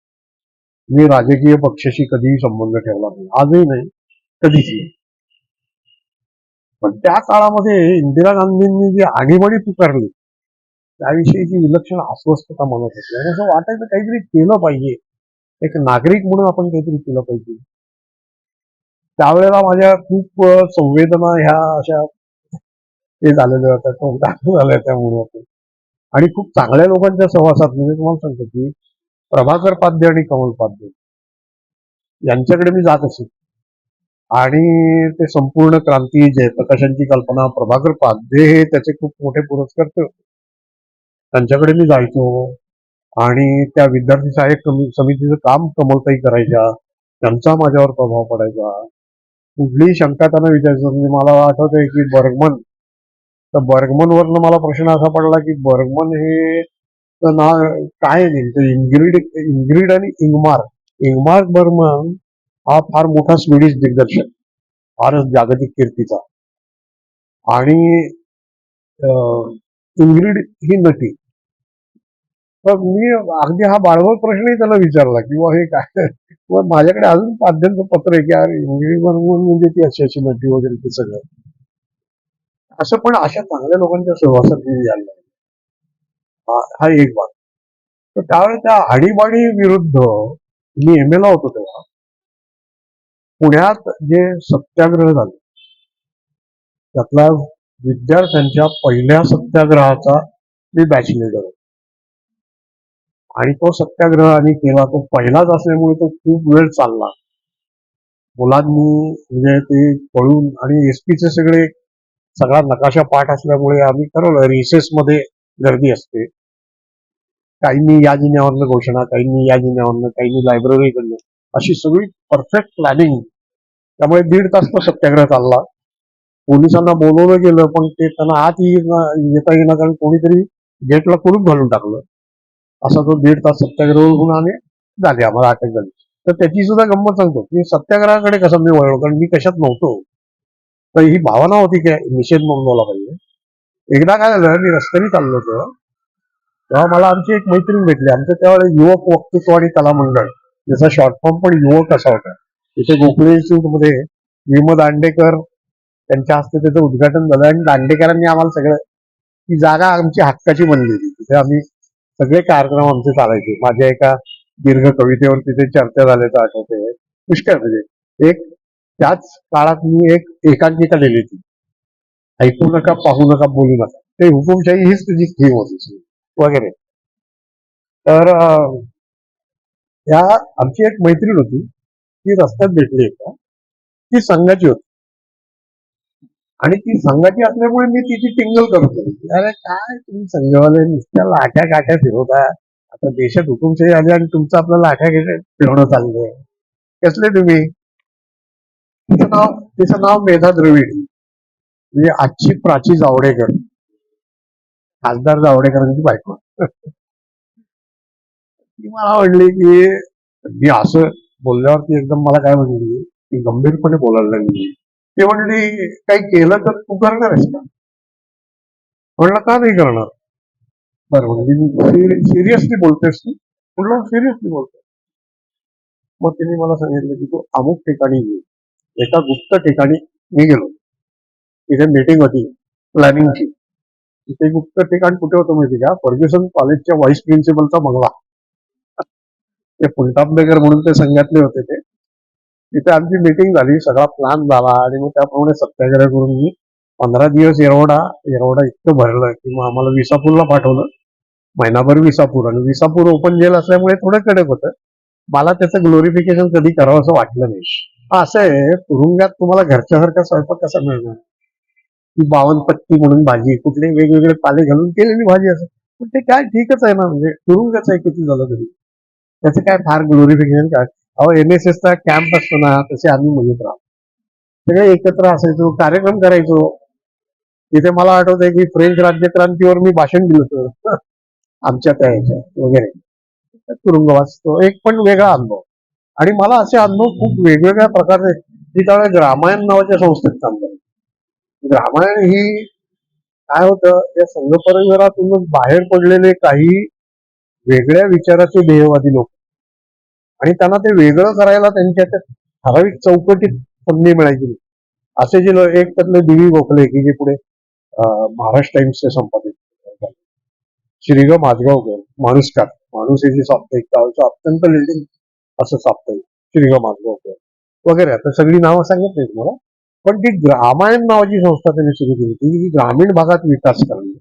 मी राजकीय पक्षाशी कधीही संबंध ठेवला नाही, आजही नाही, कधीच नाही. पण त्या काळामध्ये इंदिरा गांधींनी जी आणीबाणी पुकारली, त्याविषयीची विलक्षण अस्वस्थता मनात होती. आणि असं वाटायचं काहीतरी केलं पाहिजे, एक नागरिक म्हणून आपण काहीतरी केलं पाहिजे. त्यावेळेला माझ्या खूप संवेदना ह्या अशा ते झालेल्या होत्या, झाल्या त्यामुळे. आणि खूप चांगल्या लोकांच्या सहवासात, म्हणजे तुम्हाला सांगतो की प्रभाकर पाध्ये आणि कमल पाध्ये यांच्याकडे मी जात असे. आणि ते संपूर्ण क्रांती, जयप्रकाशांची कल्पना, प्रभाकर पाध्ये हे त्याचे खूप मोठे पुरस्कर्ते होते. त्यांच्याकडे मी जायचो आणि त्या विद्यार्थी सहाय्यक समितीचं काम कमलताई करायच्या. त्यांचा माझ्यावर प्रभाव पडायचा. कुठलीही शंका त्यांना विचारायचं म्हणजे मला आठवतंय की बर्गमन, तर बर्गमनवरनं मला प्रश्न असा पडला की बर्गमन हे नाव काय आहे नेमकं? इंग्रिड आणि इंगमार बर्गमन हा फार मोठा स्वीडिश दिग्दर्शक, फारच जागतिक कीर्तीचा. आणि इंग्रिड ही नटी. तर मी अगदी हा बाळगत प्रश्नही त्याला विचारला की हे काय. मग माझ्याकडे अजून पाद्यांचं पत्र आहे की यार इंग्रिड बर्गमन म्हणजे ती अशी अशी नटी वगैरे ते सगळं. असं पण अशा चांगल्या लोकांच्या सहवासात मी यायला लागलो. हा एक भाग. तर त्यावेळेस त्या आणीबाणी विरुद्ध मी एम ला होतो तेव्हा पुण्यात जे सत्याग्रह झाले त्यातला विद्यार्थ्यांच्या पहिल्या सत्याग्रहाचा मी बॅच लीडर होतो. आणि तो सत्याग्रह आणि केला तो पहिलाच असल्यामुळे तो खूप वेळ चालला. मुलांनी म्हणजे ते पळून आणि एसपीचे सगळा नकाशा पाठ असल्यामुळे आम्ही ठरवलं रिसेसमध्ये गर्दी असते. काहींनी या जिन्यावरनं घोषणा, काहींनी या जिन्यावरनं, काहींनी लायब्ररीकडनं, अशी सगळी परफेक्ट प्लॅनिंग. त्यामुळे 1.5 तास तो सत्याग्रह चालला. पोलिसांना बोलवलं गेलं पण ते त्यांना आत येता येईना कारण कोणीतरी गेटला कुलूप घालून टाकलं. असा तो 1.5 तास सत्याग्रह होऊन आम्ही झाले, आम्हाला अटक झाली. तर त्याची सुद्धा गंमत सांगतो की सत्याग्रहाकडे कसं मी वळलो कारण मी कशात नव्हतो. तर ही भावना होती की निषेध नोंदवला पाहिजे. एकदा काय झालं, मी रस्त्याने चाललो होतो तेव्हा मला आमची एक मैत्रीण भेटली. आमचं त्यावेळेस युवक वक्तृत्व आणि कला मंडळ, ज्याचा शॉर्ट फॉर्म पण युवक असा होता. तिथे गोखले इन्स्टिट्यूटमध्ये विम दांडेकर त्यांच्या हस्ते त्याचं उद्घाटन झालं आणि दांडेकरांनी आम्हाला सगळं, ती जागा आमची हक्काची बनली होती. तिथे आम्ही सगळे कार्यक्रम आमचे चालायचे. माझ्या एका दीर्घ कवितेवर तिथे चर्चा झाल्याचं आठवते. पुष्कळ म्हणजे एक त्याच काळात मी एक एकांकिका लिहिली होती, ऐकू नका, पाहू नका, बोलू नका. ते हुकुमशाही हीच त्याची थीम होती वगैरे. तर या आमची एक मैत्रीण होती, ती रस्त्यात भेटली एकदा. ती संघाची होती आणि ती संघाची असल्यामुळे मी तिची टिंगल करत होती. अरे काय तुम्ही संघवाले नुसत्या लाठ्या काठ्या फिरवता, आता देशात हुकुमशाही आली आणि तुमचं आपलं लाठ्या फिरवणं चाललंय, कसले तुम्ही. तिचं नाव मेधा द्रविड, म्हणजे आजची प्राची जावडेकर, खासदार जावडेकरांची बायको. ती मला म्हणली की मी असं बोलल्यावरती एकदम मला काय म्हणली की गंभीरपणे बोलायला लागली. ते म्हणली काही केलं तर तू करणार आहेस का? म्हणलं का नाही करणार. बरं म्हणजे सिरियसली बोलतेस तू? म्हणलं सिरियसली बोलतोय. मग तिने मला सांगितलं की तू अमुक ठिकाणी ये. एका गुप्त ठिकाणी मी गेलो, तिथे मीटिंग होती प्लॅनिंगची. तिथे गुप्त ठिकाण कुठे होतं माहिती का? फर्ग्युसन कॉलेजच्या व्हाईस प्रिन्सिपलचा बंगला. ते फुलटापनगर म्हणून ते संघातले होते ते. तिथे आमची मीटिंग झाली, सगळा प्लॅन झाला आणि मग त्याप्रमाणे सत्याग्रह करून मी 15 दिवस येरवडा इतकं भरलं की मग आम्हाला विसापूरला पाठवलं. महिनाभर विसापूर, आणि विसापूर ओपन जेल असल्यामुळे थोडं कडक होतं. मला त्याचं ग्लोरिफिकेशन कधी करावं असं वाटलं नाही. असं आहे, तुरुंगात तुम्हाला घरच्यासारखा स्वयंपाक कसा मिळणार? ती 52 पत्ती म्हणून भाजी, कुठले वेगवेगळे पाले घालून केलेली भाजी असं. पण ते काय ठीकच आहे ना, म्हणजे तुरुंगच आहे किती झालं तरी. त्याचं काय फार ग्लोरिफिकेशन काय. अहो NSSचा कॅम्प असतो ना, तसे आम्ही मजेत राहतो. सगळे एकत्र असायचो, कार्यक्रम करायचो. तिथे मला आठवतंय की फ्रेंच राज्यक्रांतीवर मी भाषण दिलं होतं आमच्या त्या ह्याच्या वगैरे. तुरुंगवास तो एक पण वेगळा अनुभव. आणि मला असे अनुभव खूप वेगवेगळ्या प्रकारचे. मी त्यावेळेस ग्रामायण नावाच्या संस्थेत काम करायचो. ग्रामायण ही काय होतं, या संघ परिवारातून बाहेर पडलेले काही वेगळ्या विचाराचे ध्येयवादी लोक, आणि त्यांना ते वेगळं करायला त्यांच्या त्या ठराविक चौकटीत संधी मिळायची. असे जे एक त्यातले दिवी गोखले की जे पुढे महाराष्ट्र टाइम्सचे संपादित, श्रीग माझगावकर, माणूसकार, माणूस हे जे साप्ताहिक गावचं अत्यंत लिडिंग असं साप्ताहिक श्रीग माझगावकर वगैरे. आता सगळी नावं सांगत नाही तुम्हाला, पण ती ग्रामायण नावाची संस्था त्यांनी सुरू केली ती ग्रामीण भागात विकास करणे.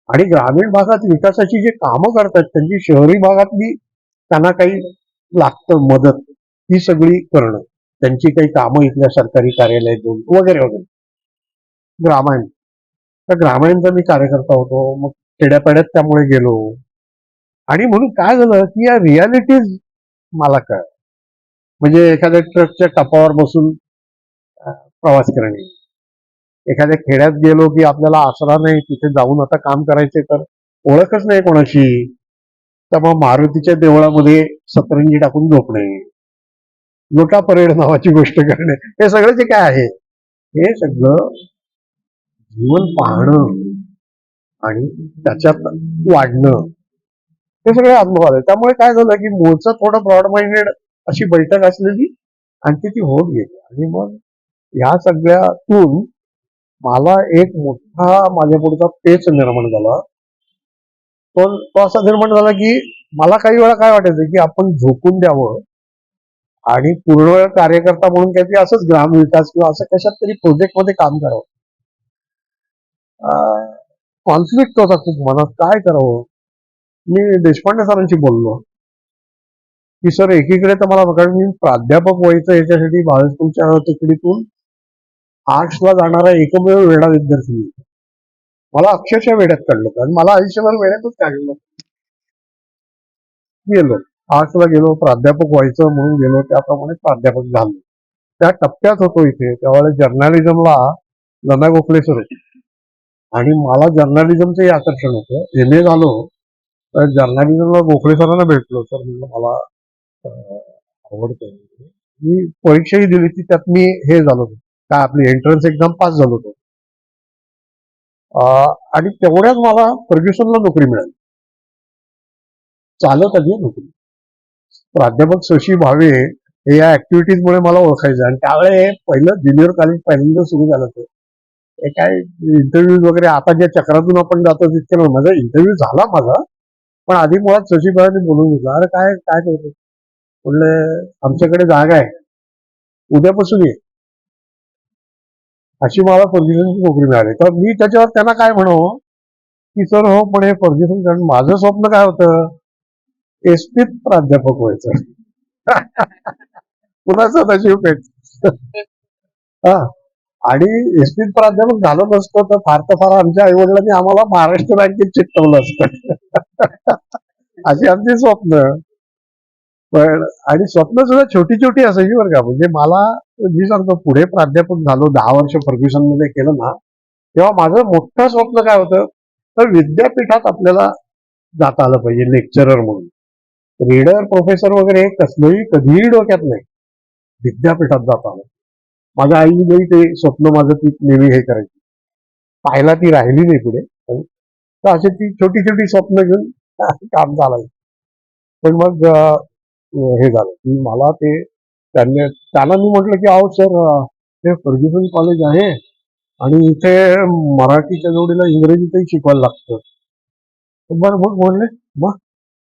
आणि ग्रामीण भागात विकासाची जे कामं करतात त्यांची शहरी भागातली त्यांना काही लागतं मदत, ही सगळी करणं. त्यांची काही कामं इथल्या सरकारी कार्यालयात देऊन वगैरे वगैरे. ग्रामायण, तर ग्रामायणचा मी कार्यकर्ता होतो. मग खेड्यापाड्यात त्यामुळे गेलो. आणि म्हणून काय झालं की या रियालिटीज मला कळ, म्हणजे एखाद्या ट्रकच्या टपावर बसून प्रवास करणे, एखाद्या खेड्यात गेलो की आपल्याला आसरा नाही, तिथे जाऊन आता काम करायचे तर ओळखच नाही कोणाशी, तर मग मारुतीच्या देवळामध्ये सतरंजी टाकून झोपणे, लोटा परेड नावाची गोष्ट करणे, हे सगळं जे काय आहे हे सगळं जीवन पाहणं आणि त्याच्यात वाढणं, हे सगळे अनुभव आले. त्यामुळे काय झालं की मूळचं थोडं ब्रॉड माइंडेड अशी बैठक असलेली आणखी ती होत गेली. आणि मग ह्या सगळ्यातून मला एक मोठा माझ्या पुढचा पेच निर्माण झाला. तो असा निर्माण झाला की मला काही वेळा काय वाटायचं की आपण झोपून द्यावं आणि पूर्णवेळ कार्यकर्ता म्हणून काहीतरी असंच ग्रामविकास किंवा असं कशात तरी प्रोजेक्टमध्ये काम करावं. कॉन्फ्लिक्ट होता खूप मनात, काय करावं. मी देशपांडे सरांशी बोललो की सर एकीकडे तर मला, कारण मी प्राध्यापक व्हायचं याच्यासाठी महाराष्ट्राच्या तुकडीतून आर्ट्सला जाणारा एकमेव वेडा विद्यार्थी मी. मला अक्षरशः वेड्यात काढलं होतं आणि मला आयुष्यभर वेड्यातच काढलं. गेलो आर्ट्सला, गेलो प्राध्यापक व्हायचं म्हणून गेलो, त्याप्रमाणे प्राध्यापक झालो. त्या टप्प्यात होतो इथे, त्यावेळेला जर्नलिझमला लना गोखले सर होते आणि मला जर्नलिझमचंही आकर्षण होतं. एम ए झालो तर जर्नलिझमला गोखले सरांना भेटलो. सर म्हणलं मला आवडतं. मी परीक्षाही दिली ती, त्यात मी हे झालो होतो, काय आपली एंट्रन्स एक्झाम पास झालो होतो. आणि तेवढ्याच मला फर्ग्युसनला नोकरी मिळाली, चालत आली नोकरी. प्राध्यापक शशी भावे हे या ऍक्टिव्हिटीजमुळे मला ओळखायचं. आणि त्यावेळे पहिलं ज्युनियर कॉलेज पहिल्यांदा सुरू झालं होतं. हे काय इंटरव्ह्यू वगैरे, आता ज्या चक्रातून आपण जातो तितके माझा इंटरव्ह्यू झाला माझा, पण आधी मुळात शशी भावेने बोलून घेतलं. अरे काय काय करतो म्हणले, आमच्याकडे जागा आहे, उद्यापासून ये. अशी मला फर्ग्युसनची नोकरी मिळाली. तर मी त्याच्यावर त्यांना काय म्हणावं की सर हो, पण हे फर्ग्युसन, कारण माझं स्वप्न काय होतं, एसटीत प्राध्यापक व्हायचं. कुणाचं नशीब पेट. हा, आणि एसटीत प्राध्यापक झालो नसतो तर फार आमच्या आईवडिलांनी आम्हाला महाराष्ट्र बँकेत चिकटवलं असतं. अशी आमची स्वप्न. पण आणि स्वप्न सुद्धा छोटी छोटी असायची बरं का. म्हणजे मला, मी सांगतो, पुढे प्राध्यापक झालो, 10 वर्ष फर्ग्युसन मध्ये केलं ना, तेव्हा माझं मोठं स्वप्न काय होतं, तर विद्यापीठात आपल्याला जाता आलं पाहिजे लेक्चरर म्हणून. रीडर प्रोफेसर वगैरे कसलंही कधीही डोक्यात नाही, विद्यापीठात जाता आलं. माझ्या आईने ते स्वप्न माझं ती नेहमी हे करायची. पाहायला ती राहिली नाही पुढे, तर अशी ती छोटी छोटी स्वप्न घेऊन काम चालायचं. पण मग हे झालं की मला ते, त्यांना मी म्हटलं की अहो सर, हे फर्ग्युसन कॉलेज आहे आणि इथे मराठीच्या जोडीला इंग्रजीतही शिकवायला लागतं. बरं मग म्हणले, मग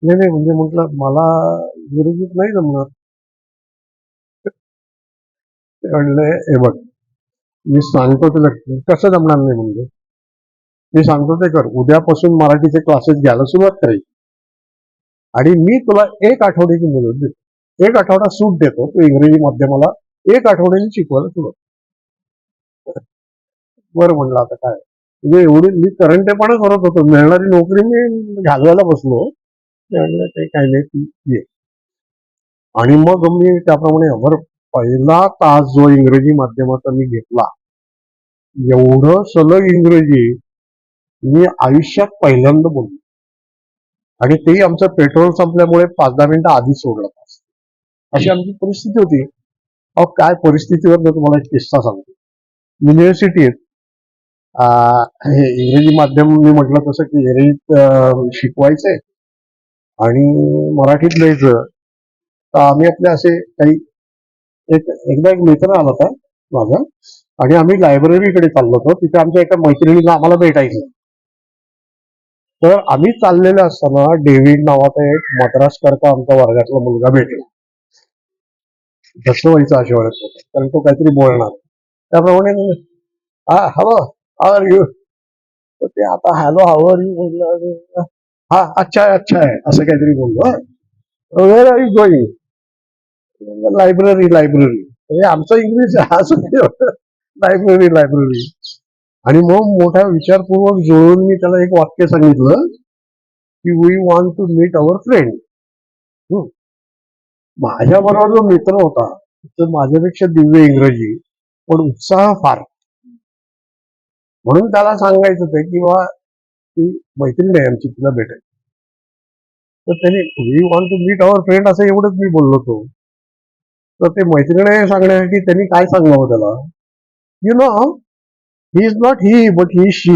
नाही नाही, म्हणजे म्हटलं मला इंग्रजीत नाही जमणार. ते म्हणले हे बघ, मी सांगतो तुला कसं जमणार नाही, म्हणजे मी सांगतो ते कर, उद्यापासून मराठीचे क्लासेस घ्यायला सुरुवात करायची आणि मी तुला 1 आठवड्याची मुदत देतो, 1 आठवडा सूट देतो, तू इंग्रजी माध्यमाला 1 आठवड्याने शिकवायला सुरुवात. बरं म्हणलं आता काय, म्हणजे एवढी मी करंटेपणा करत होतो, मिळणारी नोकरी मी घालवायला बसलो. म्हणलं ते काही नाही, ती ये. आणि मग मी त्याप्रमाणे पहिला तास जो इंग्रजी माध्यमाचा मी घेतला, एवढं सलग इंग्रजी मी आयुष्यात पहिल्यांदा बोललो. आणि तेही आमचं पेट्रोल संपल्यामुळे 5-10 मिनिटं आधी सोडलं तास. अशी आमची परिस्थिती होती. अहो काय परिस्थितीवर मी तुम्हाला एक किस्सा सांगतो. युनिव्हर्सिटीत हे इंग्रजी माध्यम मी म्हटलं तसं की इंग्रजीत शिकवायचंय आणि मराठीत लिहायचं. तर आम्ही आपले असे काही, एकदा एक मित्र आला होता माझा आणि आम्ही लायब्ररीकडे चाललो होतो. तिथे आमच्या एका मैत्रिणीला आम्हाला भेटायचं. तर आम्ही चाललेले असताना डेव्हिड नावाचा एक मद्रासकरता आमच्या वर्गातला मुलगा भेटला. जसं व्हायचं अशा वेळेस होतं, कारण तो काहीतरी बोलणार. त्याप्रमाणे हॅलो हाव आर यू, तर ते आता हॅलो हाव आर यू बोललं, हा अच्छा आहे अच्छा आहे असं काहीतरी बोललो. Where are you going, library library, म्हणजे आमचं इंग्लिश असं लायब्ररी लायब्ररी. आणि मग मोठ्या विचारपूर्वक जुळवून मी त्याला एक वाक्य सांगितलं की we want to meet our friend. माझ्या बरोबर जो मित्र होता तो माझ्यापेक्षा दिव्य इंग्रजी पण उत्साह फार, म्हणून त्याला सांगायचं होतं की बा ती मैत्रीण आहे आमची, तुला भेटेल. तर त्याने we want to meet our friend असं एवढंच मी बोललो होतो. तर ते मैत्रिणी सांगण्यासाठी त्यांनी काय सांगावं त्याला, you know he is not he but he she.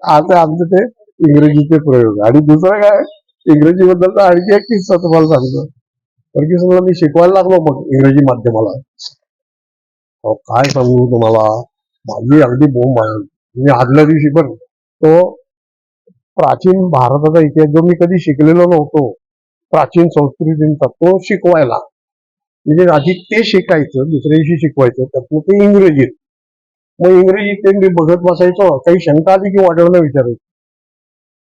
आता आमचे ते इंग्रजीचे प्रयोग. आणि दुसरं काय, इंग्रजी बद्दलचा आणखी एक किस्सा तुम्हाला सांगतो. फर्ग्युसनला मी शिकवायला लागलो मग इंग्रजी माध्यमाला. अहो, काय सांगू तुम्हाला, माझी अगदी बोंब आहे. मी आदल्या दिवशी पण तो प्राचीन भारताचा इतिहास जो मी कधी शिकलेलो नव्हतो, प्राचीन संस्कृतींचा, तो शिकवायला. म्हणजे आधी ते शिकायचं, दुसऱ्या दिवशी शिकवायचं, त्यातनं ते इंग्रजीत. मग इंग्रजीत ते मी बघत बसायचो, काही शंका आली की वडिलांना विचारायचो.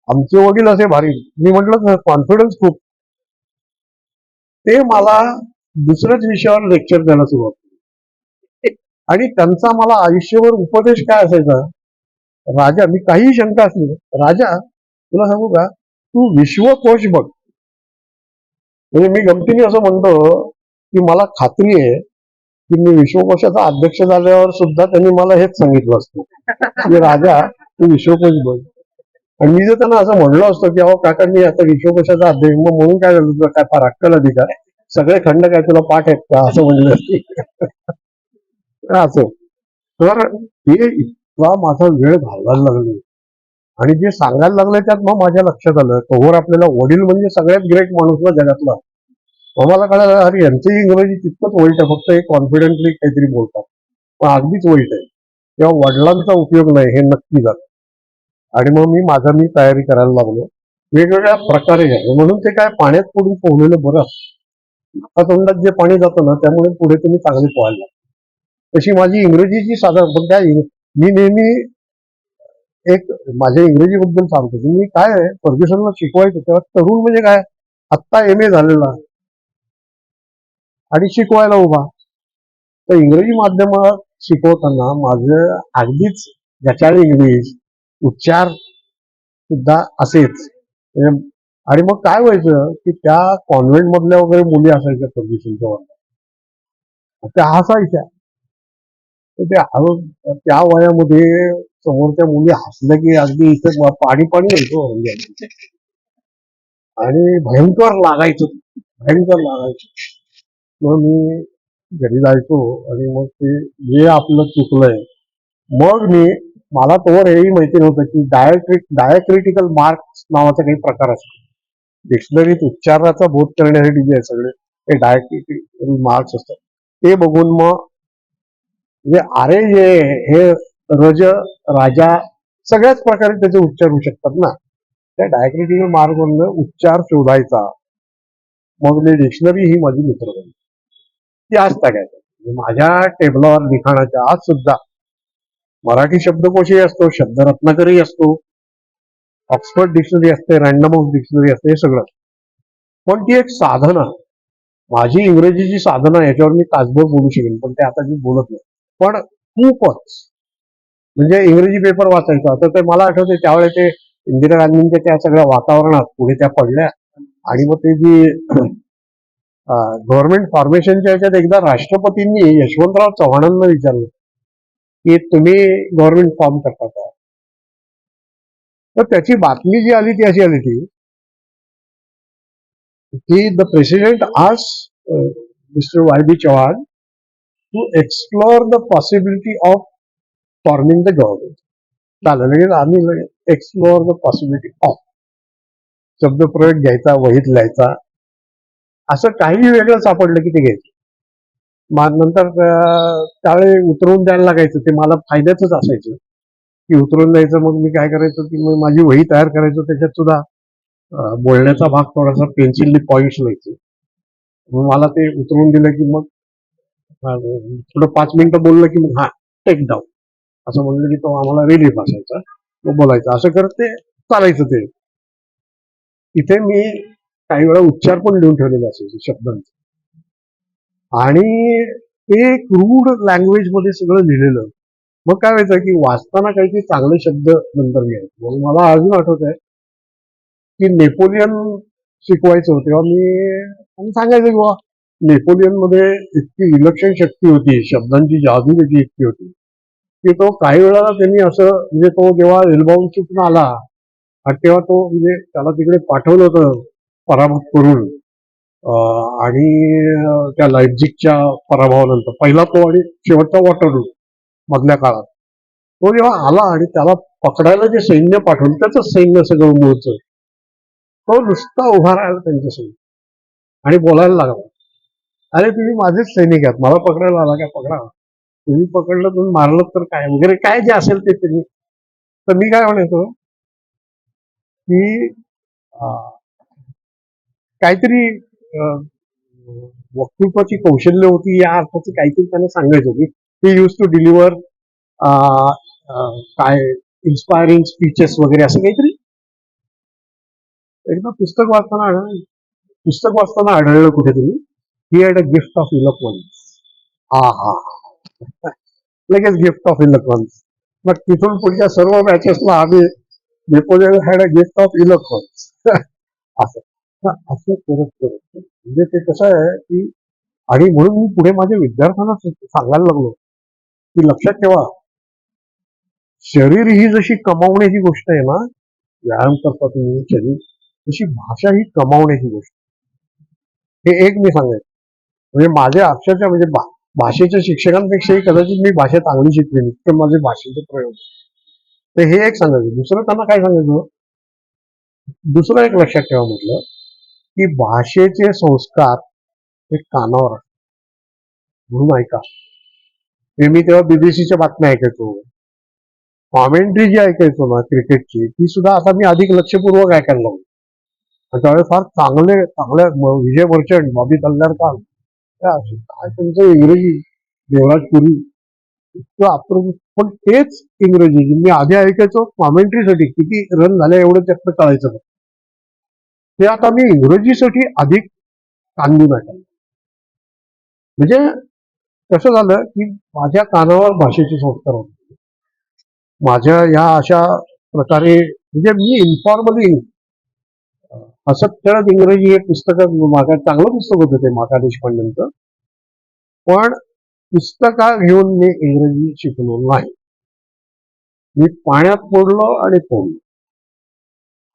आमचे वडील असे भारी, मी म्हटलं कॉन्फिडन्स खूप. ते मला दुसऱ्याच विषयावर लेक्चर द्यायला सुरुवात केली. आणि त्यांचा मला आयुष्यभर उपदेश काय असायचा, राजा, मी काही शंका असली, राजा तुला सांगू का, तू विश्वकोश बघ. म्हणजे मी गमतीने असं म्हणतो की मला खात्री आहे की मी विश्वकोशाचा अध्यक्ष झाल्यावर सुद्धा त्यांनी मला हेच सांगितलं असतं की राजा तू विश्वकोश बघ. आणि मी जर त्यांना असं म्हणलं असतं की अहो काका मी आता विश्वकोशाचा अध्यक्ष, मग म्हणून काय झालं, तुला काय फार अक्कल आली का, सगळे खंड काय तुला पाठ आहेत का, असं म्हणलं. असं. तर हे इतका माझा वेळ घालवायला लागले. आणि जे सांगायला लागलं त्यात मग माझ्या लक्षात आलं, तोवर आपल्याला वडील म्हणजे सगळ्यात ग्रेट माणूस ना जगातला. मला कळालं अरे यांचंही इंग्रजी तितकंच वाईट आहे, फक्त हे कॉन्फिडेंटली काहीतरी बोलतात, पण अगदीच वाईट आहे. तेव्हा वडिलांचा उपयोग नाही हे नक्की झालं. आणि मग मी तयारी करायला लागलो वेगवेगळ्या प्रकारे आहे. म्हणून ते काय पाण्यात पडून पोहलेलं बरं असतं. हातातोंडात जे पाणी जातं ना त्यामुळे पुढे तुम्ही चांगले पोहायला लागता. तशी माझी इंग्रजीची साधारण, पण काय मी नेहमी एक माझ्या इंग्रजी बद्दल सांगतो की मी काय फर्ग्युसनला शिकवायचो तेव्हा तरुण म्हणजे काय, आत्ता MA झालेला आणि शिकवायला उभा. तर इंग्रजी माध्यमात शिकवताना माझं अगदीच गचाळ इंग्लिश, उच्चार सुद्धा असेच. आणि मग काय व्हायचं की त्या कॉन्व्हेंट मधल्या वगैरे मुली असायच्या फर्ग्युसनच्या वर्गात, त्या हसायच्या. तर त्या वयामध्ये समोरच्या मुली हसल्या की अगदी इथं पाणी पाणी व्हायचं आणि भयंकर लागायचं, भयंकर लागायचं. मग मी घरी जायचो आणि मग ते जे आपलं चुकलंय, मग मला तोवर हेही माहिती नव्हतं की डायक्रिटिकल मार्क्स नावाचा काही प्रकार असतो. डिक्शनरीत उच्चाराचा बोध करण्यासाठी जे सगळे हे डायक्रिटिकल मार्क्स असतात, ते बघून मग म्हणजे अरे हे रज, राजा सगळ्याच प्रकारे त्याचे उच्चार होऊ शकतात ना. त्या डायक्रिटिकल मार्क मधनं उच्चार शोधायचा. मग मी डिक्शनरी ही माझी मित्र बनली, ती आज टाकायचं माझ्या टेबलावर लिखाणाच्या. आज सुद्धा मराठी शब्दकोशही असतो, शब्द रत्नाकरही असतो, ऑक्सफर्ड डिक्शनरी असते, रँडम हाऊस डिक्शनरी असते, हे सगळं. पण ती एक साधना, माझी इंग्रजीची साधना, याच्यावर मी तासभर बोलू शकेन पण ते आता मी बोलत नाही. पण खूपच म्हणजे इंग्रजी पेपर वाचायचा तर ते मला आठवते त्यावेळेस ते इंदिरा गांधींच्या त्या सगळ्या वातावरणात पुढे त्या पडल्या. आणि मग ते जी गव्हर्नमेंट फॉर्मेशनच्या याच्यात एकदा राष्ट्रपतींनी यशवंतराव चव्हाणांना विचारलं की तुम्ही गव्हर्नमेंट फॉर्म करता का. तर त्याची बातमी जी आली ती अशी आली की the president asked mister Y D. Chavan to explore the possibility of forming the government. चालेल, लगेच आम्ही एक्सप्लोर द पॉसिबिलिटी ऑफ शब्दप्रयोग घ्यायचा, वहीत लिहायचा, असं काही वेगळं सापडलं की ते घ्यायचं. मग नंतर त्यावेळी उतरवून द्यायला लागायचं, ते मला फायद्याचंच असायचं की उतरवून द्यायचं. मग मी काय करायचो की मग माझी वही तयार करायचो, त्याच्यात सुद्धा बोलण्याचा भाग थोडासा पेन्सिलने पॉइंट्स लिहायचे. मग मला ते उतरवून दिलं की मग थोडं 5 मिनिटं बोललं की मग टेक डाऊन असं म्हणलं की तो आम्हाला रिलीफ असायचा, मग बोलायचं. असं करत ते चालायचं. ते इथे मी काही वेळा उच्चार पण लिहून ठेवलेले असायचे शब्दांचे. आणि ते क्रूड लँग्वेज मध्ये सगळं लिहिलेलं. मग काय व्हायचं की वाचताना काहीतरी चांगले शब्द नंतर मिळायचे. मग मला अजून आठवत आहे की नेपोलियन शिकवायचं तेव्हा मी सांगायचं की नेपोलियन मध्ये इतकी विलक्षण शक्ती होती, शब्दांची जादू त्याची इतकी होती की तो काही वेळा त्यांनी असं म्हणजे तो जेव्हा एल्बाउन चुकून आला आणि तेव्हा तो म्हणजे त्याला तिकडे पाठवलं होतं पराभूत करून आणि त्या लाइप्झिगच्या पराभवानंतर पहिला तो आणि शेवटचा वॉटरलू मधल्या काळात तो जेव्हा आला आणि त्याला पकडायला जे सैन्य पाठवलं त्याच सैन्य सगळं मूळचं तो नुसता उभा राहिला त्यांच्यासमोर आणि बोलायला लागला, अरे तुम्ही माझेच सैनिक आहात, मला पकडायला आला काय, पकडा, तुम्ही पकडलं तुम्ही मारलं तर काय वगैरे काय जे असेल ते त्यांनी. तर मी काय म्हणायचो की अं, काहीतरी अं, वक्तृत्वाची कौशल्य होती या अर्थाचं काहीतरी त्यांना सांगायचं की ही यूज टू डिलिव्हर काय इन्स्पायरिंग स्पीचेस वगैरे असं काहीतरी. एकदा पुस्तक वाचताना आढळलं कुठेतरी, he had a gift of eloquence. हा हा लगेच गिफ्ट ऑफ इलोक्वन्स. मग तिथून पुढच्या सर्व मॅचेसला आम्ही Napoleon had a gift of eloquence असं. असं करत करत म्हणजे ते कसं आहे की आणि म्हणून मी पुढे माझ्या विद्यार्थ्यांना सांगायला लागलो की लक्षात ठेवा, शरीर ही जशी कमावण्याची गोष्ट आहे ना, व्यायाम करता तुम्ही शरीर, तशी भाषा ही कमावण्याची गोष्ट. हे एक मी सांगायचं म्हणजे माझ्या अक्षरशः म्हणजे भाषेच्या शिक्षकांपेक्षाही कदाचित मी भाषा चांगली शिकली इतकं माझे भाषेचे प्रयोग. तर हे एक सांगायचं. दुसरं त्यांना काय सांगायचं, दुसरं एक लक्षात ठेवा म्हटलं की भाषेचे संस्कार हे कानावर असतात. म्हणून ऐका. हे मी तेव्हा बीबीसीच्या बातम्या ऐकायचो, कॉमेंट्री जी ऐकायचो ना क्रिकेटची, ती सुद्धा आता मी अधिक लक्षपूर्वक ऐकायला लागलो. आणि त्यावेळेस फार चांगल्या विजय मर्चंट, बॉबी कल्याणकर, काय त्यांचं इंग्रजी, देवराज पुरी, इतकं अप्रतिम. पण तेच इंग्रजी मी आधी ऐकायचो कॉमेंट्रीसाठी किती रन झाले एवढं त्यात कळायचं, ते आता मी इंग्रजीसाठी अधिक कान देऊन ऐकायला. म्हणजे कसं झालं की माझ्या कानावर भाषेचे संस्कार होते. माझ्या या अशा प्रकारे म्हणजे मी इन्फॉर्मली हसत खेळत इंग्रजी हे पुस्तक चांगलं पुस्तक होतं ते माका देशपांडेंचं, पण पुस्तका घेऊन मी इंग्रजी शिकलो नाही. मी पाण्यात पडलो आणि पोहलो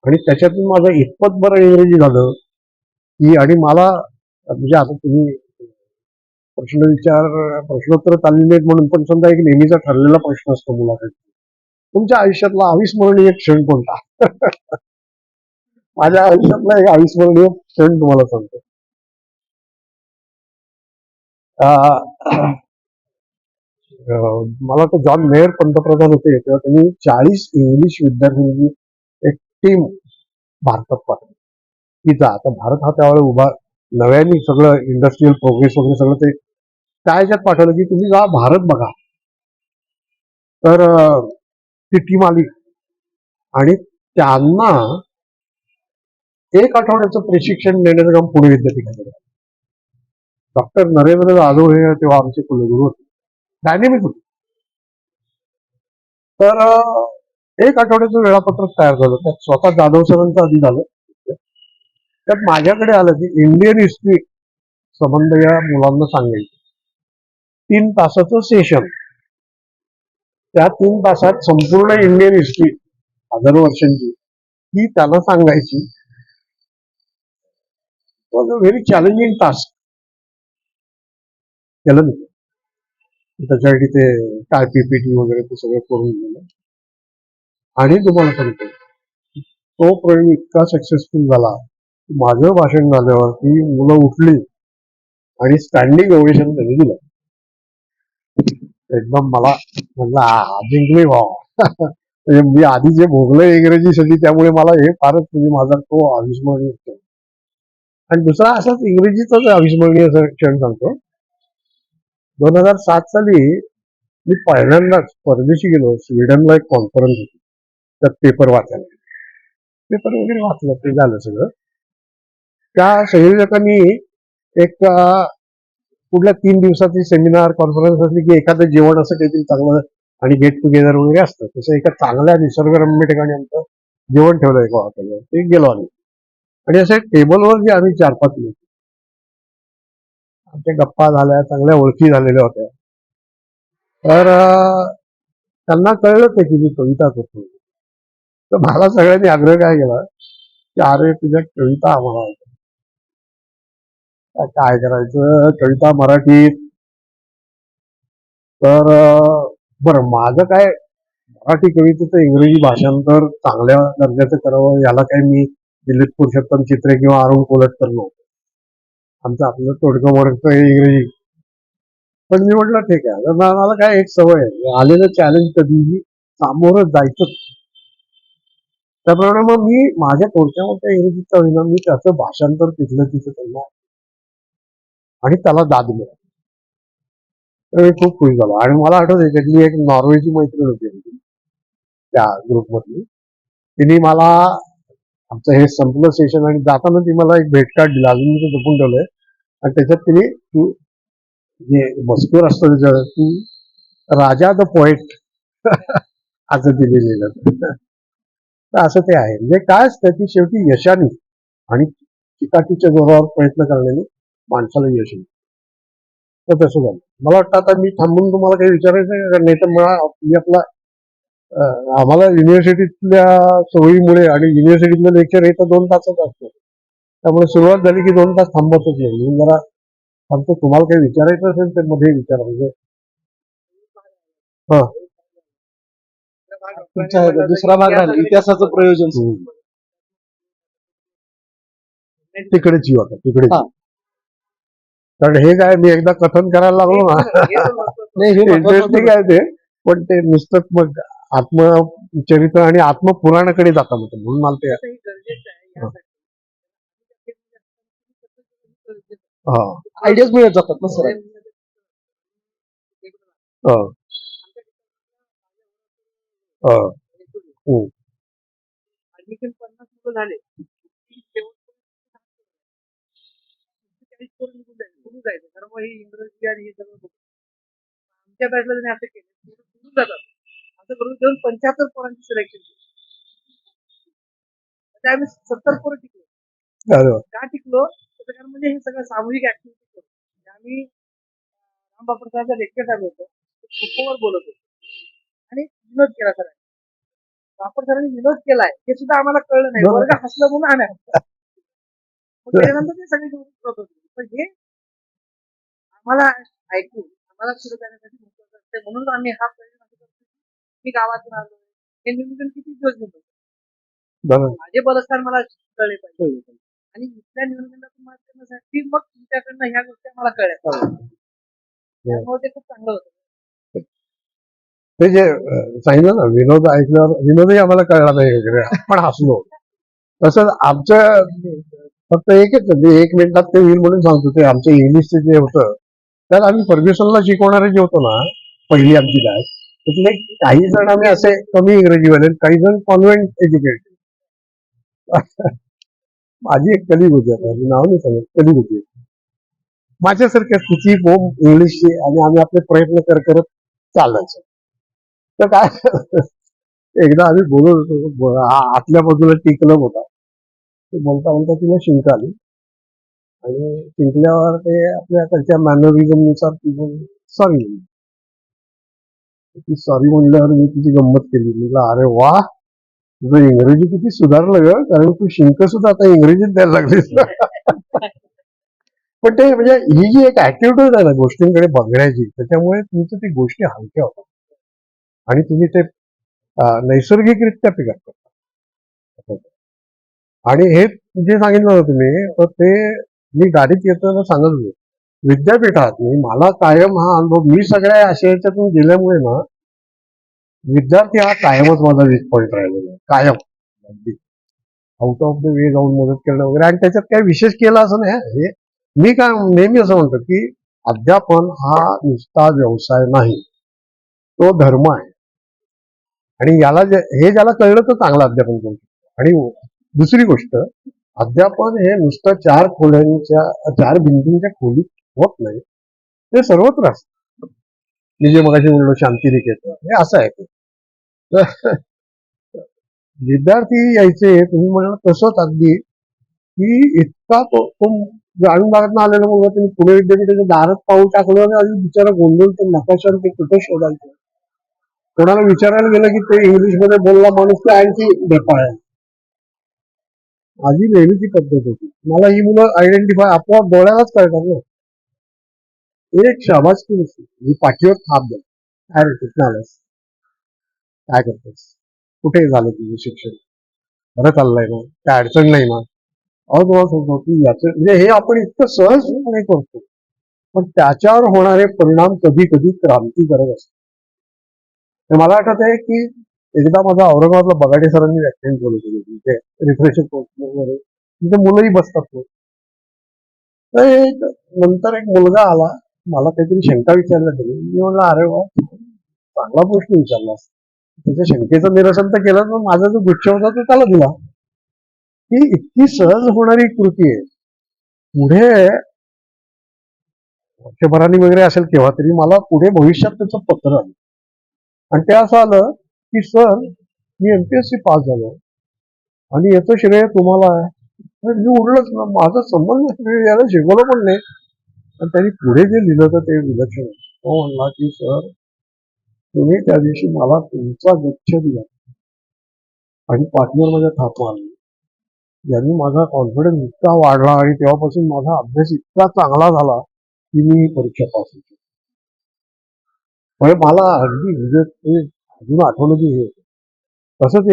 आणि त्याच्यातून माझं इतपत बरं इंग्रजी झालं की आणि मला म्हणजे आता तुम्ही प्रश्नोत्तर चाललेले आहेत म्हणून, पण समजा एक नेहमीचा ठरलेला प्रश्न असतो मुलाखत, तुमच्या आयुष्यातला अविस्मरणीय क्षण कोणता? माझ्या आयुष्यातला एक अविस्मरणीय क्षण तुम्हाला सांगतो. मला तर जॉन मेयर पंतप्रधान होते तेव्हा त्यांनी 40 इंग्लिश विद्यार्थ्यांची एक टीम भारतात पाठवली की जा आता भारत हा त्यावेळेला उभा नव्याने सगळं इंडस्ट्रियल प्रोग्रेस वगैरे सगळं ते त्या ह्याच्यात पाठवलं की तुम्ही जा भारत बघा. तर ती टीम आली आणि त्यांना एक आठवड्याचं प्रशिक्षण देण्याचं काम पुणे विद्यापीठाकडे. डॉक्टर नरेंद्र जाधव हे तेव्हा आमचे कुलगुरू होते, डायनेमिक होते. तर एक आठवड्याचं वेळापत्रक तयार झालं, त्यात स्वतः जाधव सरांचं आधी झालं. त्यात माझ्याकडे आलं की इंडियन हिस्ट्री संबंध या मुलांना सांगायचं 3 तासाचं सेशन. त्या 3 तासात संपूर्ण इंडियन हिस्ट्री हजारो वर्षांची ही त्यांना सांगायची. Was a very challenging task. केलं मी त्याच्यासाठी ते काय पीपीटी वगैरे ते सगळं करून गेलं आणि तुम्हाला सांगतो तो प्रयोग इतका सक्सेसफुल झाला की माझं भाषण झाल्यावर ती मुलं उठली आणि स्टँडिंग ओवेशन त्यांनी दिलं. एकदम मला म्हटलं जिंकली भाव. म्हणजे मी आधी जे भोगलं इंग्रजीसाठी त्यामुळे मला हे फारच म्हणजे माझा तो अविस्मरणीय क्षण. आणि दुसरा असाच इंग्रजीचाच अविस्मरणीय क्षण सांगतो. 2007 साली मी पहिल्यांदाच परदेशी गेलो. स्वीडनला एक कॉन्फरन्स होती, त्यात पेपर वाचायला. पेपर वगैरे वाचलं, ते झालं सगळं. त्या संयोजकांनी एक कुठल्या 3 दिवसाची सेमिनार कॉन्फरन्स असली की एखादं जेवण असं काहीतरी चांगलं आणि गेट टुगेदर वगैरे असतं. तसं एका चांगल्या निसर्गरम्य ठिकाणी आमचं जेवण ठेवलं एका हॉटेलवर, ते गेलो आम्ही. आणि असे टेबलवर जे आम्ही 4-5 लोक आमच्या गप्पा झाल्या, चांगल्या ओळखी झालेल्या होत्या. तर त्यांना कळलं ते की मी कविता करतो. तर मला सगळ्यांनी आग्रह काय केला की अरे तुझ्या कविता आम्हाला ऐकायच्या. काय करायचं कविता मराठीत. तर बरं माझं काय मराठी कवितेचं इंग्रजी भाषांतर चांगल्या दर्जाचं करावं याला काही मी दिलीप पुरुषोत्तम चित्रे किंवा अरुण कोलटकर नव्हतो. आमचं आपलं तोडकं मोडकं इंग्रजी. पण मी म्हटलं ठीक आहे. तर मला काय एक सवय आहे, आलेलं चॅलेंज कधीही सामोरं जायचं. त्याप्रमाणे मग मी माझ्या थोडक्या मोठ्या इंग्रजीचा होईना मी त्याचं भाषांतर तिथलं तिथं केलं आणि त्याला दाद मिळाली. तर मी खूप खुश झालो. आणि मला आठवतंय त्यातली एक नॉर्वेची मैत्रीण होती त्या ग्रुपमधली. तिने मला आमचं हे संपलं सेशन आणि जाताना ती मला एक भेट कार्ड दिला, अजून मी ते जपून ठेवलंय. आणि त्याच्यात तिने तू जे मजकूर असतं त्याच्यात तू राजा द पोएट असं तिने लिहिलं. तर असं ते आहे. म्हणजे काय असतं की शेवटी यशाने आणि चिकाटीच्या जोरावर प्रयत्न करण्याने माणसाला यश येईल. तर तसं झालं. मला वाटतं आता मी थांबून तुम्हाला काही विचारायचं आहे का? नाही तर मला मी आपला आम्हाला युनिव्हर्सिटीतल्या सवयीमुळे आणि युनिव्हर्सिटीतलं लेक्चर हे तर 2 तासच असतं. त्यामुळे सुरुवात झाली की 2 तास थांबतच नाही. म्हणून जरा फक्त तुम्हाला काही विचारायचं असेल तर मध्ये विचारा. म्हणजे हा तुमचा दुसरा भाग राहिला इतिहासाचं प्रयोजन. तिकडेच येऊ आता तिकडे. हा. कारण हे काय मी एकदा कथन करायला लागलो ना नाही हे महत्वाचं इंटरेस्टिंग आहे ते. पण ते नुसतं मग आत्मचरित्र आणि आत्मपुराणाकडे जाता मग म्हणून मला ते हा आयडियाज मिळत जातात ना सर. हा हा हम्म. ऍडमिशन 50 मुलं झाले निघून जायचं कारण मग हे इंग्रजी आणि हे सगळं आमच्या बॅचला त्यांनी असं केलं निघून जातात असं करून घेऊन 75 पोरांची सिलेक्शन केली. आम्ही 70 पोरं टिकलो. अरे वा. का टिकलो त्याचं कारण म्हणजे हे सगळं सामूहिक ऍक्टिव्हिटी करून आम्ही रामबापू साहेबचं लेक्चर चालू होतं फुटबॉलवर बोलत होतो आणि विनोद केला सर. बापर सरांनी विनोद केलाय हे सुद्धा आम्हाला कळलं नाही. वर्ग हसलं म्हणून आम्ही हसलो. मग त्याच्यानंतर ते सगळे करत होते. पण हे आम्हाला ऐकून आम्हाला सुरू करण्यासाठी महत्वाचं असते म्हणून आम्ही हा प्रयत्न करतो. मी गावातून आलो हे नियोजन किती दिवस घेतो. माझे बलस्थान मला कळले पाहिजे आणि इथल्या नियोजनातून मात करण्यासाठी मग तुमच्याकडनं ह्या गोष्टी आम्हाला कळल्या. त्यामुळे ते खूप चांगलं होतं. ते जे सांगितलं ना विनोद ऐकल्यावर विनोदही आम्हाला कळला नाही वगैरे आपण हसलो. तसंच आमचं फक्त एकच म्हणजे 1 मिनिटात ते होईल म्हणून सांगतो. ते आमचं इंग्लिशचं जे होतं तर आम्ही फर्ग्युसनला शिकवणारे जे होतो ना पहिली आमची बॅच त्यातले काही जण आम्ही असे कमी इंग्रजीवाले काही जण कॉन्व्हेंट एज्युकेटेड. माझी एक कलिग होती आता नाव नाही सांगत कलिग होती माझ्यासारख्या तिची होम इंग्लिशची आणि आम्ही आपले प्रयत्न करत चालायचो. तर काय एकदा आम्ही बोलत होतो आतल्या बाजूला टी क्लब होता. ते बोलता बोलता तिला शिंक आली आणि शिंकल्यावर ते आपल्या त्यांच्या मॅनरिझमनुसार ती सॉरी ती सॉरी म्हणल्यावर मी तिची गंमत केली. म्हटलं अरे वा तुझं इंग्रजी किती सुधारलं ग कारण तू शिंक सुद्धा आता इंग्रजीत द्यायला लागलीस. पण ते म्हणजे ही जी एक ऍटिट्यूड आहे ना गोष्टींकडे बघण्याची त्याच्यामुळे तुमचं ती गोष्टी हलक्या होतात आणि तुम्ही ते नैसर्गिकरित्या पिकअप करता. आणि हे जे सांगितलं होतं तुम्ही तर ते मी गाडीत येताना सांगत होतो विद्यापीठात मला कायम हा अनुभव मी सगळ्या अशा याच्यातून गेल्यामुळे ना विद्यार्थी हा कायमच माझा वीक पॉईंट राहिलेला आहे. कायम आउट ऑफ द वे जाऊन मदत करणं वगैरे आणि त्याच्यात काही विशेष केलं असं नाही. हे मी काय नेहमी असं म्हणतो की अध्यापन हा नुसता व्यवसाय नाही तो धर्म आहे आणि याला हे ज्याला कळलं तर चांगलं अध्यापन करू शकतो. आणि दुसरी गोष्ट अध्यापन हे नुसतं 4 भिंतींच्या खोलीत होत नाही ते सर्वत्र असतं. मी जे मगाशी म्हणलो शांतिनिकेतन हे असं आहे ते. तर विद्यार्थी यायचे तुम्ही म्हणाल तसंच अगदी की इतका तो ग्रामीण भागातून आलेला मुलगा त्यांनी पुणे विद्यापीठाच्या दारात पाऊल टाकलं आणि आधी बिचारा गोंधळ ते नकाशावर ते कुठे शोधायचं. कोणाला विचारायला गेलं की ते इंग्लिशमध्ये बोलला माणूस ते आणखी ढेपाळ आहे. माझी नेहमीची पद्धत होती. मला ही मुलं आयडेंटिफाय आपोआप डोळ्यालाच कळतात ना. एक शाबासकी नसते. मी पाठीवर थाप द्या. काय रे कुठं आलास? काय करतोस? कुठे झालं तुझं शिक्षण? बरं चाललंय ना? काय अडचण नाही ना? अहो तुम्हाला सांगतो की याचं म्हणजे हे आपण इतकं सहजपणे करतो. पण त्याच्यावर होणारे परिणाम कधी कधी क्रांतिकारक असतात. तर मला आठवत आहे की एकदा माझा औरंगाबादला बगाडे सरांनी व्याख्यान केलं होतं तिथे रिफ्रेशर वगैरे तिथे मुलंही बसतात ना. तर नंतर एक मुलगा आला मला काहीतरी शंका विचारला तरी मी म्हणलं अरे वा चांगला प्रश्न विचारला. त्याच्या शंकेचं निरसन तर केलं पण माझा जो गुच्छ होता तो त्याला दिला. ही इतकी सहज होणारी कृती आहे. पुढे वर्षभराने वगैरे असेल केव्हा तरी मला पुढे भविष्यात त्याचं पत्र आलं आणि ते असं आलं की सर मी एमपीएससी पास झालो आणि याचं श्रेय तुम्हाला आहे. मी उडलंच ना माझा संबंध नाही, याला शिकवलं पण नाही. आणि त्यांनी पुढे जे लिहिलं होतं ते विलक्षण. तो म्हणला की सर तुम्ही त्या दिवशी मला तुमचा गुच्छ दिला आणि पाठीवर माझ्या थाप मारली. यांनी माझा कॉन्फिडन्स इतका वाढला आणि तेव्हापासून माझा अभ्यास इतका चांगला झाला की मी ही परीक्षा पास होतो. म्हणजे मला अगदी म्हणजे ते अजून आठवलं की हे तसंच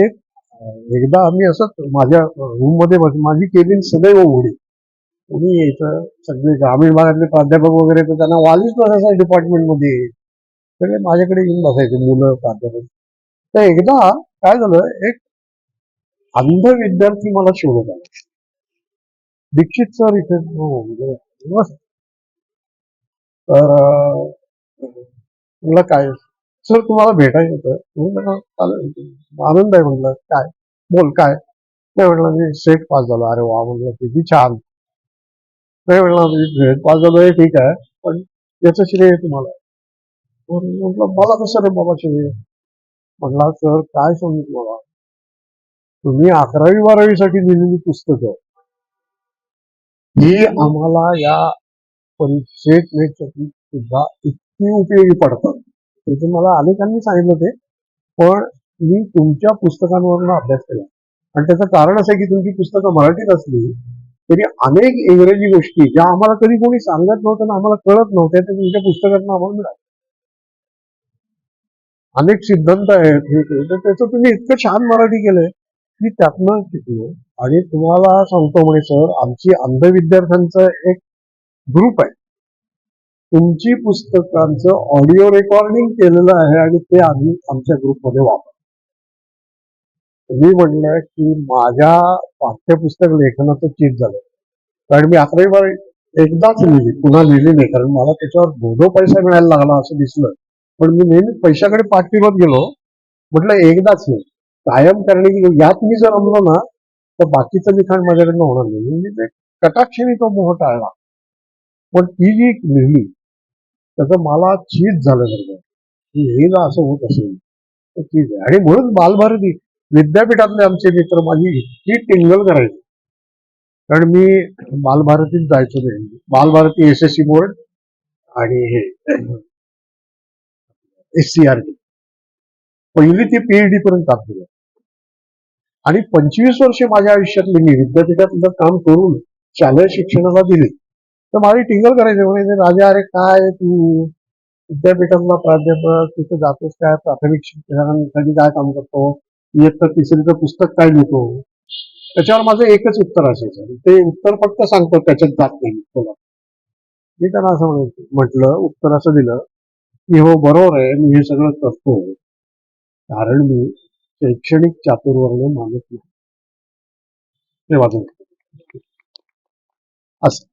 एकदा आम्ही असंच माझ्या रूममध्ये माझी केबिन सदैव उघडी. कोणी यायचं सगळे ग्रामीण भागातले प्राध्यापक वगैरे तर त्यांना वालीच नसायचा डिपार्टमेंटमध्ये. सगळे माझ्याकडे येऊन बसायचे मुलं प्राध्यापक. तर एकदा काय झालं एक अंध विद्यार्थी मला शोधत आला. दीक्षित सर इथे म्हणजे मस्त. तर म्हटलं काय सर तुम्हाला भेटायचं होतं. म्हटलं चालेल आनंद आहे म्हटलं काय बोल काय नाही म्हटलं मी सेट पास झालो. अरे वा म्हटलं किती छान. नाही म्हटलं मी सेट पास झालो हे ठीक आहे पण याचं श्रेय तुम्हाला. म्हटलं मला कसं रे बाबा श्रेय. म्हटलं सर काय सांगू तुम्हाला तुम्ही 11वी-12वी लिहिलेली पुस्तकं ही आम्हाला या परीक्षेत सुद्धा इतकी उपयोगी पडतात. ते मला अनेकांनी सांगितलं ते पण मी तुमच्या पुस्तकांवरून अभ्यास केला आणि त्याचं कारण असं आहे की तुमची पुस्तकं मराठीत असली तरी अनेक इंग्रजी गोष्टी ज्या आम्हाला कधी कोणी सांगत नव्हतं ना आम्हाला कळत नव्हत्या त्या तुमच्या पुस्तकातून आम्हाला मिळाल्या. अनेक सिद्धांत आहेत तर त्याचं तुम्ही इतकं छान मराठी केलंय की त्यातनं शिकलो. आणि तुम्हाला सांगतो म्हणे सर आमची अंध विद्यार्थ्यांचं एक ग्रुप आहे. तुमची पुस्तकांचं ऑडिओ रेकॉर्डिंग केलेलं आहे आणि ते आम्ही आमच्या ग्रुपमध्ये वापरतो. मी म्हणलं की माझ्या पाठ्यपुस्तक लेखनाचं चीज झालं. कारण मी 11वी-12वी एकदाच लिहिली पुन्हा लिहिली नाही कारण मला त्याच्यावर धोधो पैसा मिळायला लागला असं दिसलं. पण मी नेहमी पैशाकडे पाठ फिरत गेलो. म्हटलं एकदाच नाही कायम करण्याची यात मी जर रमलो ना तर बाकीचं लिखाण माझ्याकडनं होणार नाही. म्हणजे ते कटाक्षणी तो मोह टाळला. पण ती जी लिहिली त्याचं मला चीज झालं सगळं की हे जर असं होत असेल तर चीज आहे. आणि म्हणून बालभारती विद्यापीठातले आमचे मित्र माझी इतकी टिंगल करायची. कारण मी बालभारतीत जायचो नाही. बालभारती एसएससी बोर्ड आणि हे SCRT पहिली ते PhD पर्यंत काम केलं. आणि 25 वर्ष माझ्या आयुष्यातले मी विद्यापीठातलं काम करून शालेय शिक्षणाला दिले. तर माझी टिंगल करायचे म्हणजे राजा अरे काय तू विद्यापीठातला प्राध्यापक तिथे जातोस काय प्राथमिक शिक्षणासाठी काय काम करतो इयत्ता तिसरीचं पुस्तक काय लिहितो. त्याच्यावर माझं एकच उत्तर असायचं ते उत्तर फक्त सांगतो त्याच्यात जात नाही तुला. मी त्यांना असं म्हटलं उत्तर असं दिलं की हो बरोबर आहे मी हे सगळं करतो कारण मी शैक्षणिक चातुर्वर्ण मानत नाही. ते वाचून असं.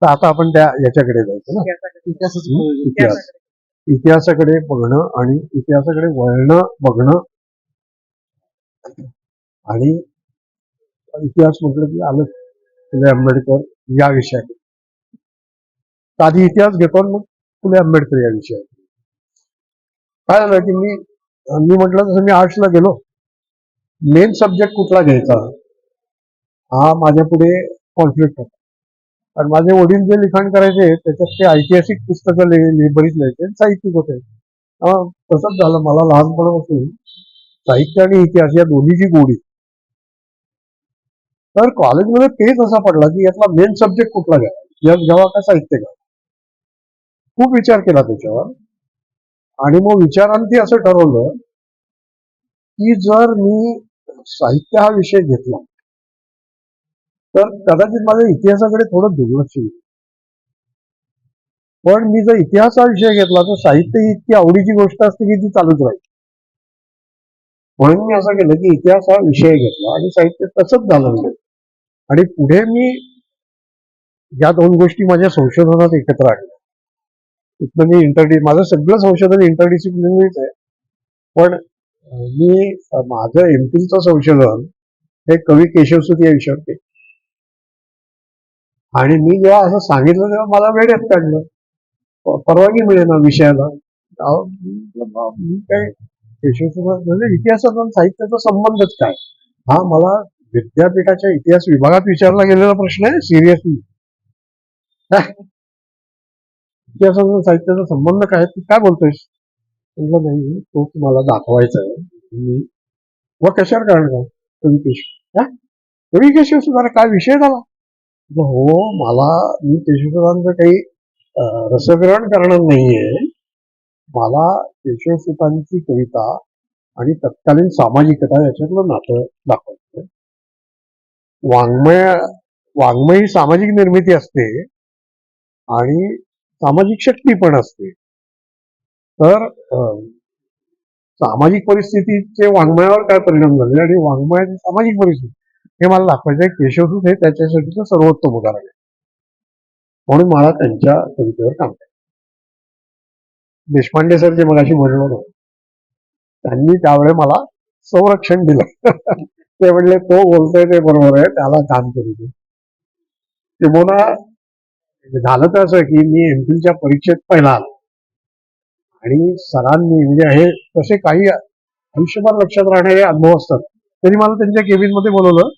तर आता आपण त्या याच्याकडे जायचं ना इतिहास. इतिहासाकडे बघणं आणि इतिहासाकडे वळणं बघणं आणि इतिहास म्हटलं की आलं फुले आंबेडकर या विषयाकडे. आधी इतिहास घेतो आणि मग फुले आंबेडकर या विषयात. काय झालं की मी मी म्हटलं तसं मी आर्ट्सला गेलो. मेन सब्जेक्ट कुठला घ्यायचा हा माझ्या पुढे कॉन्फ्लिक्ट होता. कारण माझे वडील जे लिखाण करायचे त्याच्यात ते ऐतिहासिक पुस्तकं बरीच लिहायचे, साहित्यिक होते. तसंच झालं मला लहानपणापासून साहित्य आणि इतिहास या दोन्हीची गोडी. तर कॉलेजमध्ये तेच असा पडला की यातला मेन सब्जेक्ट कुठला घ्यावा, इतिहास घ्यावा का साहित्य घ्यावा. खूप विचार केला त्याच्यावर आणि मग विचारांती असं ठरवलं की जर मी साहित्य हा विषय घेतला तर कदाचित माझ्या इतिहासाकडे थोडं दुर्लक्ष होईल. पण मी जर इतिहास हा विषय घेतला तर साहित्य ही इतकी आवडीची गोष्ट असते की ती चालूच राहील. म्हणून मी असं केलं की इतिहास हा विषय घेतला आणि साहित्य तसंच झालं म्हणजे. आणि पुढे मी या दोन गोष्टी माझ्या संशोधनात एकत्र आणल्या. तिथनं मी माझं सगळं संशोधन इंटरडिसिप्लिनरीच आहे. पण मी माझं एमफिलचं संशोधन हे कवी केशवसूत या विषयावर केलं. आणि मी जेव्हा असं सांगितलं तेव्हा मला वेड्यात काढलं, परवानगी मिळेना विषयाला. मी काय केशवसूत म्हणजे इतिहासाचा आणि साहित्याचा संबंधच काय हा मला विद्यापीठाच्या इतिहास विभागात विचारला गेलेला प्रश्न आहे. सिरियसली इतिहासाचा साहित्याचा संबंध काय, तू काय बोलतोयस? म्हटलं नाही, तो तुम्हाला दाखवायचा आहे. मी व कशावर काढणार कवी केशव, कवी केशवसुधारा काय विषय झाला? हो, मला मी केशवसुधांचं काही रसग्रहण करणार नाहीये. मला केशवसुतांची कविता आणि तत्कालीन सामाजिकता याच्यातलं नातं दाखवायचं. वाङ्मय ही सामाजिक निर्मिती असते आणि सामाजिक शक्ती पण असते. तर सामाजिक परिस्थितीचे वाङ्मयावर काय परिणाम झाले आणि वाङ्मयाची सामाजिक परिस्थिती हे मला दाखवायचं आहे. केशवसूत हे त्याच्यासाठीचं सर्वोत्तम उदाहरण आहे. म्हणून मला त्यांच्या कवितेवर काम करायचं. देशपांडे सर जे मगाशी म्हणलो ना, त्यांनी त्यावेळेस मला संरक्षण दिलं. ते म्हणले तो बोलतोय ते बरोबर आहे, त्याला काम करू दे. किंबहुना झालं तर असं की मी एमफिलच्या परीक्षेत पहिला आलो आणि सरांनी म्हणजे हे तसे काही आयुष्यभर लक्षात राहणारे अनुभव असतात. तरी मला त्यांच्या केबिन मध्ये बोलवलं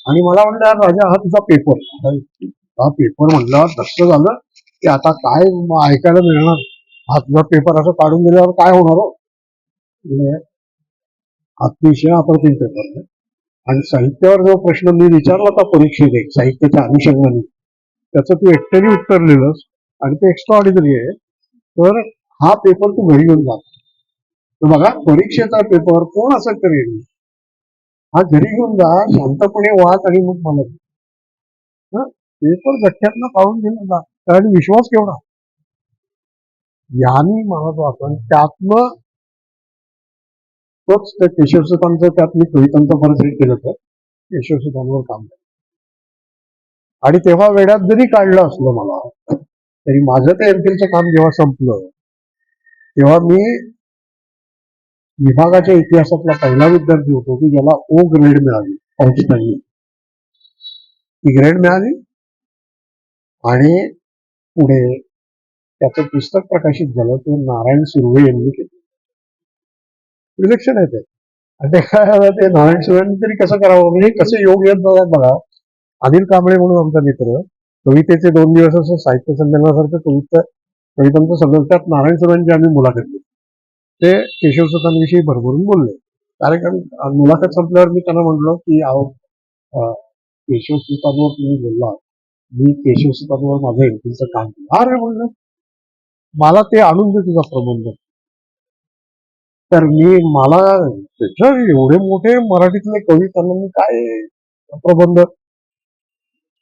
आणि मला म्हणलं, राजा हा तुझा पेपर. हा पेपर म्हणलं तसं झालं की आता काय ऐकायला मिळणार, हा तुझा पेपर असं काढून दिल्यावर काय होणार हो. अतिशय अप्रतिम पेपर आहे. आणि साहित्यावर जो प्रश्न मी विचारला होता परीक्षेत एक साहित्याच्या अनुषंगाने, त्याचं तू एकट्याने उत्तर लिहिलंस आणि ते एक्स्ट्रा ऑर्डिनरी आहे. तर हा पेपर तू घरी घेऊन जा. तर बघा, परीक्षेचा पेपर कोण असं करेल? हा घरी घेऊन जा, शांतपणे वाच आणि मग मला पेपर गठ्ठ्यातनं काढून दिला जा. कारण विश्वास केवढा यानी मला तो आपण त्यातनं तोच त्या केशवसुतांचं त्यात मी कवितांचं परत केलं होतं. केशवसुतांवर काम केलं आणि तेव्हा वेळात जरी काढलं असलं मला तरी माझं ते एमफिलचं काम जेव्हा संपलं तेव्हा मी विभागाच्या इतिहासातला पहिला विद्यार्थी होतो की ज्याला ओ ग्रेड मिळाली औचित्याने. ती ग्रेड मिळाली आणि पुढे त्याचं पुस्तक प्रकाशित झालं. ते नारायण सुर्वे यांनी केलं. विलक्षण आहे ते. आणि ते काय झालं, ते नारायण सुर्वेंनी तरी कसं करावं म्हणजे कसं योग येत जातात बघा. अनिल कांबळे म्हणून आमचा मित्र, कवितेचे 2 दिवस असं साहित्य संमेलनासारखं कवितांचं संमेलन, त्यात नारायण सुर्वेंची आम्ही मुलाखत घेतली. ते केशवसुतांविषयी भरभरून बोलले. कारण मुलाखत संपल्यावर मी त्यांना म्हटलं की केशवसुतांवर तुम्ही बोलला, मी केशवसुतांवर माझं एमफिलचं काम केलं. अरे म्हणलं, मला ते आणून दे तुझा प्रबंध. तर मला त्याच्या एवढे मोठे मराठीतले कवी, त्यांना मी काय प्रबंध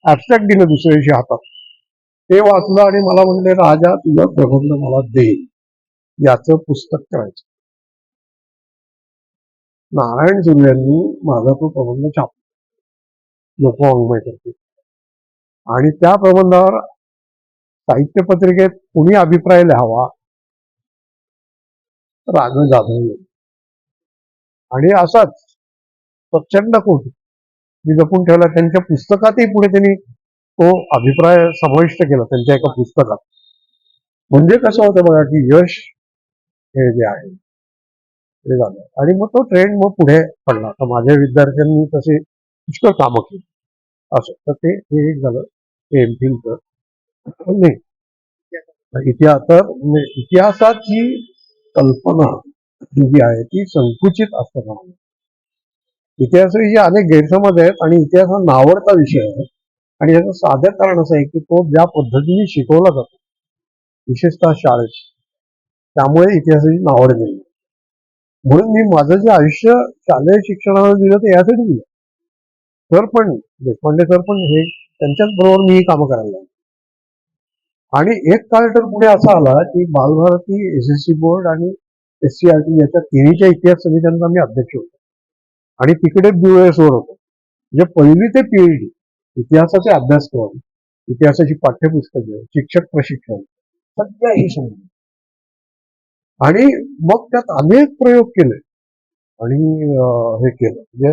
ऍबस्ट्रॅक्ट दिलं दुसऱ्या दिवशी हातात. ते वाचलं आणि मला म्हणले, राजा तुझा प्रबंध मला दे, याचं पुस्तक करायचं. नारायण सुर्वे यांनी माझा तो प्रबंध छापला, लोकवाङ्मय करते. आणि त्या प्रबंधावर साहित्य पत्रिकेत कुणी अभिप्राय लिहावा, राजा जाधव. आणि असाच प्रचंड कोट मी जपून ठेवला. त्यांच्या पुस्तकातही पुढे त्यांनी तो अभिप्राय समाविष्ट केला त्यांच्या एका पुस्तकात. म्हणजे कसं होतं बघा की यश हे जे आहे ते झालं आणि मग तो ट्रेंड मग पुढे पडला. आता माझ्या विद्यार्थ्यांनी तसे पुष्कळ कामं केली असं. तर ते एक झालं ते एमफिलचं. पण नाही इतिहासाची कल्पना जी आहे ती संकुचित असते का? इतिहासाचे अनेक गैरसमज आहेत आणि इतिहास हा नावडता विषय आहे आणि याचं साधं कारण असं आहे की तो ज्या पद्धतीने शिकवला जातो विशेषतः शाळेत त्यामुळे इतिहासाची नावड नाही. म्हणून मी माझं जे आयुष्य शालेय शिक्षणाला दिलं ते यासाठी दिलं. सर पण देशपांडे सर पण हे त्यांच्याच बरोबर मी ही कामं करायला लागलो. आणि एक काळ तर पुढे असा आला की बालभारती एसएससी बोर्ड आणि SCRT याच्या तिन्हीच्या इतिहास समित्यांचा मी अध्यक्ष होतो आणि तिकडे BOS वर होतो. म्हणजे पहिली ते PhD इतिहासाचे अभ्यासक्रम, इतिहासाची पाठ्यपुस्तकं, शिक्षक प्रशिक्षण सगळ्याही समजलं आणि मग त्यात अनेक प्रयोग केले आणि हे केलं म्हणजे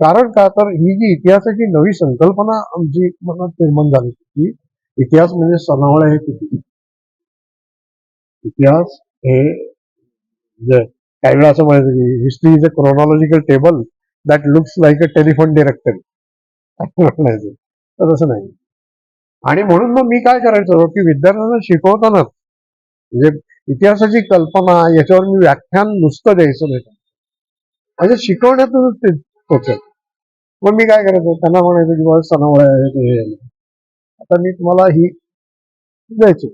कारण का तर ही जी इतिहासाची नवी संकल्पना आमची मनात निर्माण झाली की इतिहास म्हणजे सनावळ आहे किती. इतिहास हे म्हणजे काही वेळा असं म्हणायचं की history is a chronological table that looks like a telephone directory म्हणायचं. तर तसं नाही. आणि म्हणून मग मी काय करायचो की विद्यार्थ्यांना शिकवताना म्हणजे इतिहासाची कल्पना याच्यावर मी व्याख्यान नुसतं द्यायचं नाही. म्हणजे शिकवण्यातूनच ते होतं. मग मी काय करायचो त्यांना म्हणायचं की बाबा सनावळ आहे. आता मी तुम्हाला ही द्यायचो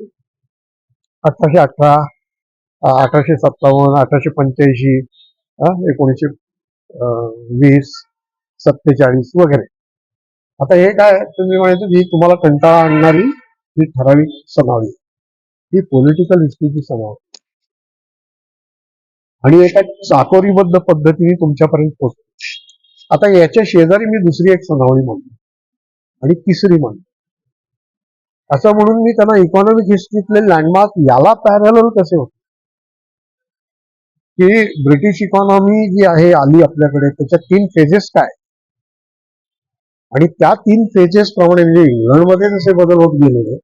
1818 1857 1885 1920 47 वगैरे. आता हे काय तुम्ही म्हणायचं ही तुम्हाला कंटाळा आणणारी ही ठराविक सनावली ही पॉलिटिकल हिस्ट्रीची सनावली आणि एका चाकोरीबद्ध पद्धतीने तुमच्यापर्यंत पोहोचतो. आता याच्या शेजारी मी दुसरी एक सनावली म्हणतो आणि तिसरी म्हणतो. असं म्हणून मी त्यांना इकॉनॉमिक हिस्ट्रीतले लँडमार्क याला पॅरलल कसे होते की ब्रिटिश इकॉनॉमी जी आहे आली आपल्याकडे त्याच्या 3 फेजेस काय आणि त्या 3 फेजेस प्रमाणे म्हणजे इंग्लंडमध्ये जसे बदल होत गेले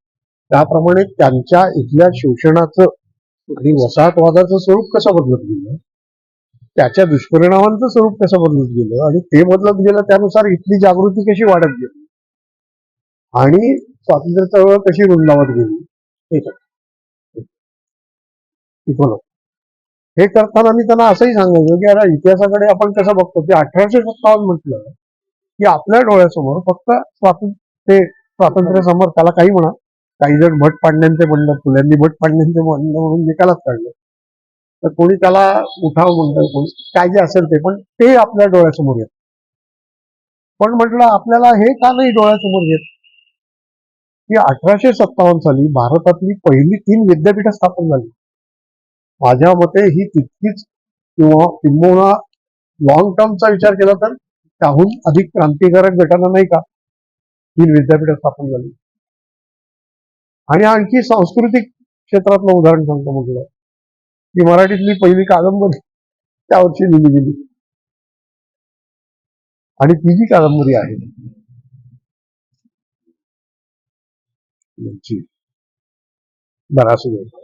त्याप्रमाणे त्यांच्या इथल्या शोषणाचं आणि वसाहतवादाचं स्वरूप कसं बदलत गेलं त्याच्या दुष्परिणामांचं स्वरूप कसं बदलत गेलं आणि ते बदलत गेलं त्यानुसार इथली जागृती कशी वाढत गेली आणि स्वातंत्र्य चळवळ कशी रुंदावत गेली हे शिकवलं. हे करताना मी त्यांना असंही सांगायचो की अरे इतिहासाकडे आपण कसं बघतो की 1857 म्हटलं की आपल्या डोळ्यासमोर फक्त स्वातंत्र्य समर त्याला काही म्हणा काही जण भट पाडण्यांचे बंड फुल्यांनी भट पाडण्यांचे बंड म्हणून निकालात काढलं तर कोणी त्याला उठाव म्हणतं कोणी काय जे असेल ते पण ते आपल्या डोळ्यासमोर येत. पण म्हटलं आपल्याला हे का नाही डोळ्यासमोर येत की 1857 साली भारतातली पहिली 3 विद्यापीठं स्थापन झाली. माझ्या मते ही तितकीच किंवा लॉंग टर्मचा विचार केला तर त्याहून अधिक क्रांतिकारक घटना नाही का 3 विद्यापीठं स्थापन झाली. आणि आणखी सांस्कृतिक क्षेत्रातलं उदाहरण सांगतो म्हटलं की मराठीतली पहिली कादंबरी त्या वर्षी लिहिली गेली आणि ती जी कादंबरी आहे यांची बराच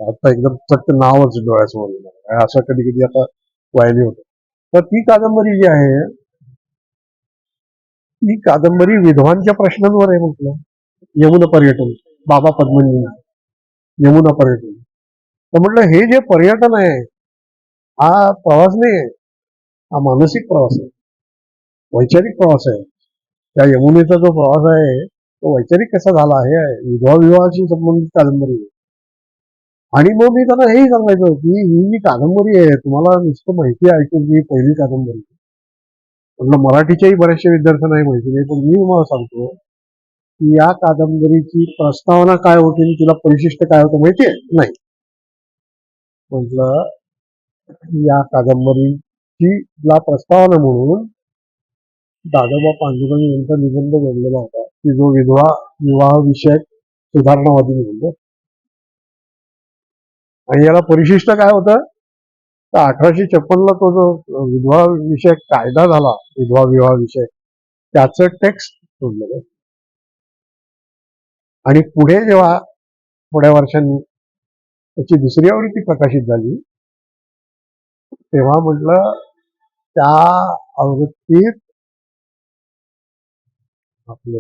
आता एकदम चक्क नावच डोळ्यासमोर येणार असं कधी कधी आता व्हायला होतं. तर ती कादंबरी जी आहे ती कादंबरी विधवांच्या प्रश्नांवर आहे म्हटलं. यमुना पर्यटन बाबा पद्मनी यमुना पर्यटन. तर म्हटलं हे जे पर्यटन आहे हा प्रवास नाही आहे हा मानसिक प्रवास आहे वैचारिक प्रवास आहे. त्या यमुनेचा जो प्रवास आहे तो वैचारिक कसा झाला आहे विधवा विवाहाशी संबंधित कादंबरी आहे. आणि मग मी त्यांना हेही सांगायचो की ही जी कादंबरी आहे तुम्हाला नुसतं माहिती ऐकून ही पहिली कादंबरी म्हटलं मराठीच्याही बऱ्याचशा विद्यार्थ्यांनाही माहिती नाही पण मी तुम्हाला सांगतो की या कादंबरीची प्रस्तावना काय होती आणि तिला परिशिष्ट काय होतं माहितीये नाही. म्हटलं या कादंबरीची प्रस्तावना म्हणून दादोबा पांडुरंग यांचा निबंध बनलेला होता की जो विधवा विवाह विषयक सुधारणावादी निबंध आणि याला परिशिष्ट काय होतं तर 1856ला तो जो विधवा विषयक कायदा झाला विधवा विवाह विषयक त्याचं टेक्स्ट शोधलेलं आणि पुढे जेव्हा थोड्या वर्षांनी त्याची दुसरी आवृत्ती प्रकाशित झाली तेव्हा म्हटलं त्या आवृत्तीत आपले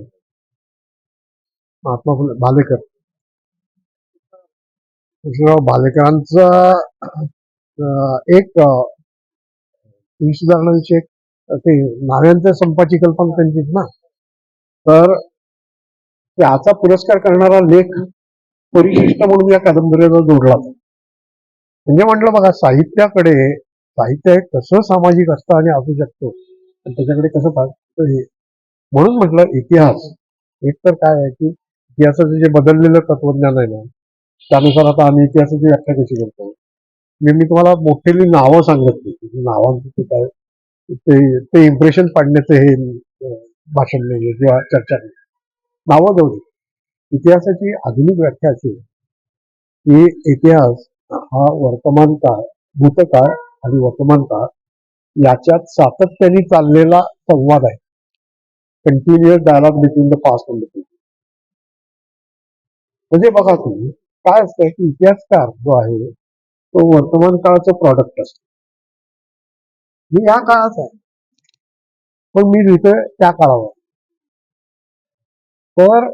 महात्मा फुले भालेकर कृष्णराव भालेकरांचा एक ही सुधारणांची एक ते नाव्यांच्या संपाची कल्पना त्यांचीच ना. तर त्याचा पुरस्कार करणारा लेख परिशिष्ट म्हणून या कादंबरीला जोडला. म्हणजे म्हटलं बघा साहित्याकडे साहित्य हे कसं सामाजिक असतं आणि असू शकतो आणि त्याच्याकडे कसं पाहतं हे. म्हणून म्हटलं इतिहास एक तर काय आहे की इतिहासाचं जे बदललेलं तत्वज्ञान आहे ना त्यानुसार आता आम्ही इतिहासाची व्याख्या कशी करतो. मी तुम्हाला मोठेली नावं सांगितली नावांचं ते काय ते इम्प्रेशन पाडण्याचं हे भाषण नाही किंवा चर्चा नाही. नावं जाऊ दे. इतिहासाची आधुनिक व्याख्या अशी की इतिहास हा वर्तमान काळ भूतकाळ आणि वर्तमान काळ याच्यात सातत्याने चाललेला संवाद आहे. Continuous dialogue between the past and the future. म्हणजे बघा तुम्ही काय असतं की इतिहासकार जो आहे तो वर्तमान काळाचं प्रॉडक्ट असतो. मी या काळाचा आहे पण मी लिहितोय त्या काळावर. तर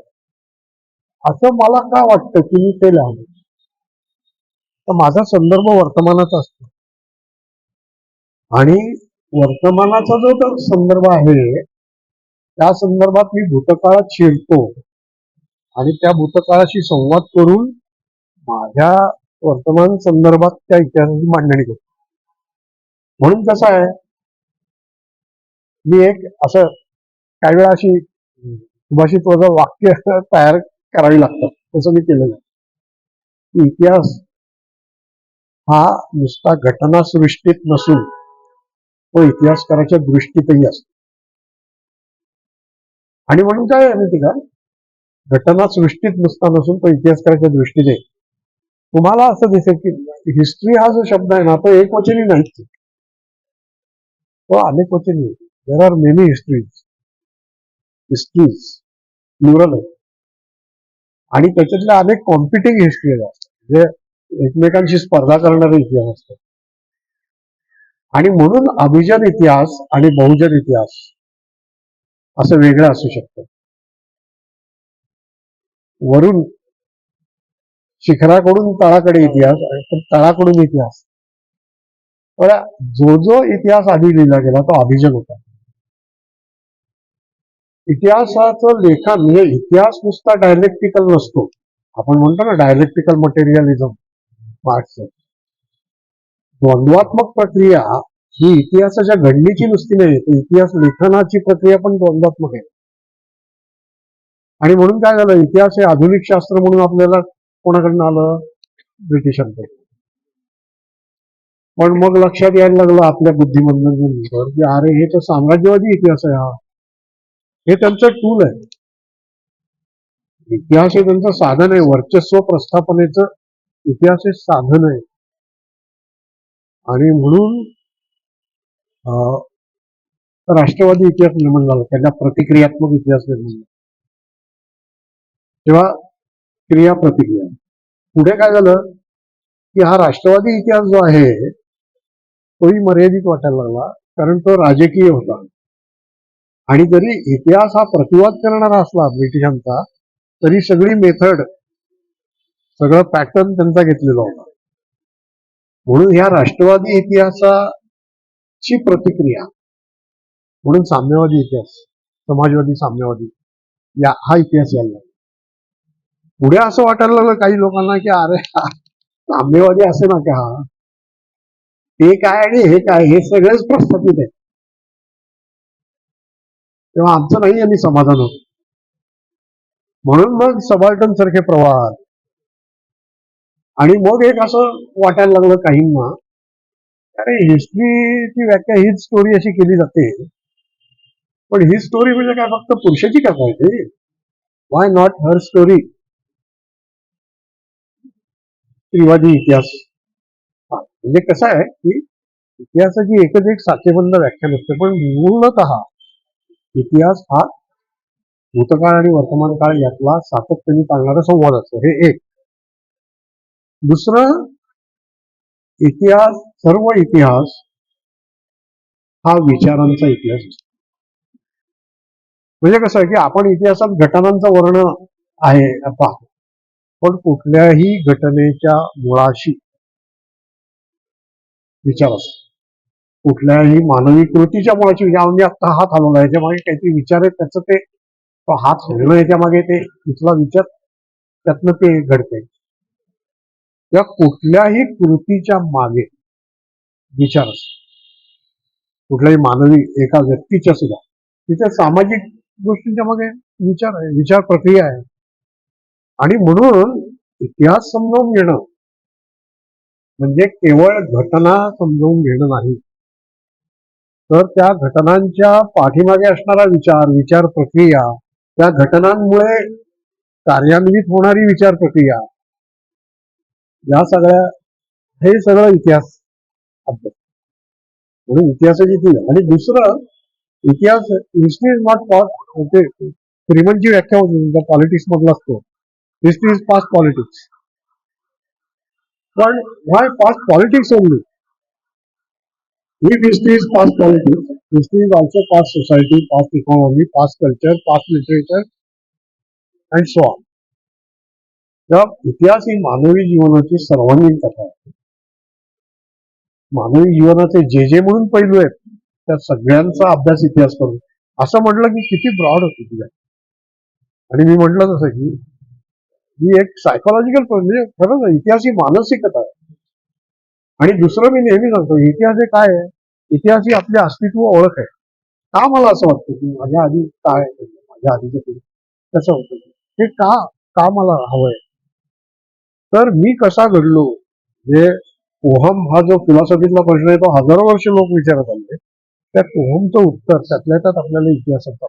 असं मला का वाटतं की मी ते लिहावं तर माझा संदर्भ वर्तमानाचा असतो आणि वर्तमानाचा जो तो संदर्भ आहे त्या संदर्भात मी भूतकाळात शिरतो आणि त्या भूतकाळाशी संवाद करून माझ्या वर्तमान संदर्भात त्या इतिहासाची मांडणी करतो. म्हणून कसं आहे मी एक असं काही वेळा अशी सुभाषित वजा वाक्य तयार करावी लागतात तसं मी केलेलं आहे. इतिहास हा नुसता घटनासृष्टीत नसून तो इतिहासकाराच्या दृष्टीतही असतो. आणि म्हणून काय आहे माहिती का घटनासृष्टीत नुसता नसून तो इतिहासकाराच्या दृष्टीने तुम्हाला असं दिसेल की हिस्ट्री हा जो शब्द आहे ना तो एक वचनी नाहीच तो अनेक वचनी. There are many histories plural आहे आणि त्याच्यातल्या अनेक कॉम्पिटिंग हिस्ट्री असतात जे एकमेकांशी स्पर्धा करणारे इतिहास असतात. आणि म्हणून अभिजन इतिहास आणि बहुजन इतिहास असं वेगळं असू शकतं. वरून शिखराकडून तळाकडे इतिहास पण तळाकडून इतिहास. पण जो जो इतिहास आधी लिहिला गेला तो अभिजन होता. इतिहासाचं लेखन म्हणजे इतिहास नुसता डायलेक्टिकल नसतो. आपण म्हणतो ना डायलेक्टिकल मटेरियलिझम मार्क्स. द्वंद्वात्मक प्रक्रिया ही इतिहासाच्या घडणीची नुसती नाही तर इतिहास लेखनाची प्रक्रिया पण द्वंद्वात्मक आहे. आणि म्हणून काय झालं इतिहास हे आधुनिक शास्त्र म्हणून आपल्याला कोणाकडनं आलं ब्रिटिशांकडे. पण मग लक्षात यायला लागलं आपल्या बुद्धिमत्तेनंतर की अरे हे तर साम्राज्यवादी इतिहास आहे हा. हे त्यांचं टूल आहे. इतिहास हे त्यांचं साधन आहे. वर्चस्व प्रस्थापनेचं इतिहास हे साधन आहे. आणि म्हणून राष्ट्रवादी इतिहास निर्माण झाला त्याला प्रतिक्रियात्मक इतिहास निर्माण झाला. तेव्हा क्रिया प्रतिक्रिया पुढे काय झालं की हा राष्ट्रवादी इतिहास जो आहे तोही मर्यादित वाटायला लागला कारण तो राजकीय होता. आणि जरी इतिहास हा प्रतिवाद करणारा असला ब्रिटिशांचा तरी सगळी मेथड सगळं पॅटर्न त्यांचा घेतलेला होता. म्हणून ह्या राष्ट्रवादी इतिहासाची प्रतिक्रिया म्हणून साम्यवादी इतिहास समाजवादी साम्यवादी हा इतिहास यायला. पुढे असं वाटायला लागलं काही लोकांना की अरे साम्यवादी असे ना का ते काय आणि हे काय हे सगळेच प्रस्थापित आहे. तेव्हा आमचं नाही यांनी समाधान होत. म्हणून मग सबाल्टन सारखे प्रवाह आणि मग एक असं वाटायला लागलं काहींना अरे हिस्ट्रीची व्याख्या हीच स्टोरी अशी केली जाते पण ही स्टोरी म्हणजे काय फक्त पुरुषाची कथा आहे ते. Why not her story. स्त्रीवादी इतिहास म्हणजे कसं आहे की इतिहासाची एकच एक साचेबंद व्याख्या नसते पण मूलतः इतिहास हा भूतकाळ आणि वर्तमान काळ यातला सातत्याने चालणारा संवाद असतो. हे एक दुसरं, इतिहास, सर्व इतिहास हा विचारांचा इतिहास असतो. म्हणजे कसं आहे की आपण इतिहासात घटनांचं वर्णन आहे पाहतो, पण कुठल्याही घटनेच्या मुळाशी विचार असतो. कुठल्याही मानवी कृतीच्या मुळाशी विचार, म्हणजे आता हात हलवला याच्या मागे काहीतरी विचार आहे, त्याचं ते तो हात हलवणं याच्या मागे ते इथला विचार, त्यातनं ते घडते. त्या कुठल्याही कृतीच्या मागे विचार असतो. कुठल्याही मानवी एका व्यक्तीच्या सुद्धा तिथे सामाजिक गोष्टींच्या मागे विचार आहे, विचार प्रक्रिया आहे. आणि म्हणून इतिहास समजावून घेणं म्हणजे केवळ घटना समजावून घेणं नाही, तर त्या घटनांच्या पाठीमागे असणारा विचार, विचार प्रक्रिया, त्या घटनांमुळे कार्यान्वित होणारी विचार प्रक्रिया, या सगळ्या, हे सगळं इतिहास अभ्यास. म्हणून इतिहासाची ती. आणि दुसरं, इतिहास, हिस्ट्री इज नॉट पास्ट, ते फ्रीमनची व्याख्या होती पॉलिटिक्स मधला असतो, हिस्ट्री इज पास्ट पॉलिटिक्स. पण why past politics only? If history is past politics, history is also past society, past economy, past culture, past literature, and so on. तर इतिहास ही मानवी जीवनाची सर्वांगीण कथा आहे. मानवी जीवनाचे जे जे म्हणून पैलू आहेत त्या सगळ्यांचा अभ्यास इतिहास करून, असं म्हटलं की किती ब्रॉड होती तुझ्या. आणि मी म्हटलं तसं की ही एक सायकोलॉजिकल, म्हणजे खरंच इतिहास ही मानसिकता आहे. आणि दुसरं, मी नेहमी सांगतो, इतिहास हे काय आहे? इतिहास ही आपले अस्तित्व, ओळख आहे. का मला असं वाटतं की माझ्या आधी काय, माझ्या आधीच्या पिढी कसं होतं, हे का का मला हवंय? तर मी कसा घडलो, जे ओहम हा जो फिलॉसॉफीतला प्रश्न आहे तो हजारो वर्ष लोक विचारत आले, त्या ओहमचं उत्तर त्यातल्या त्यात आपल्याला इतिहासात.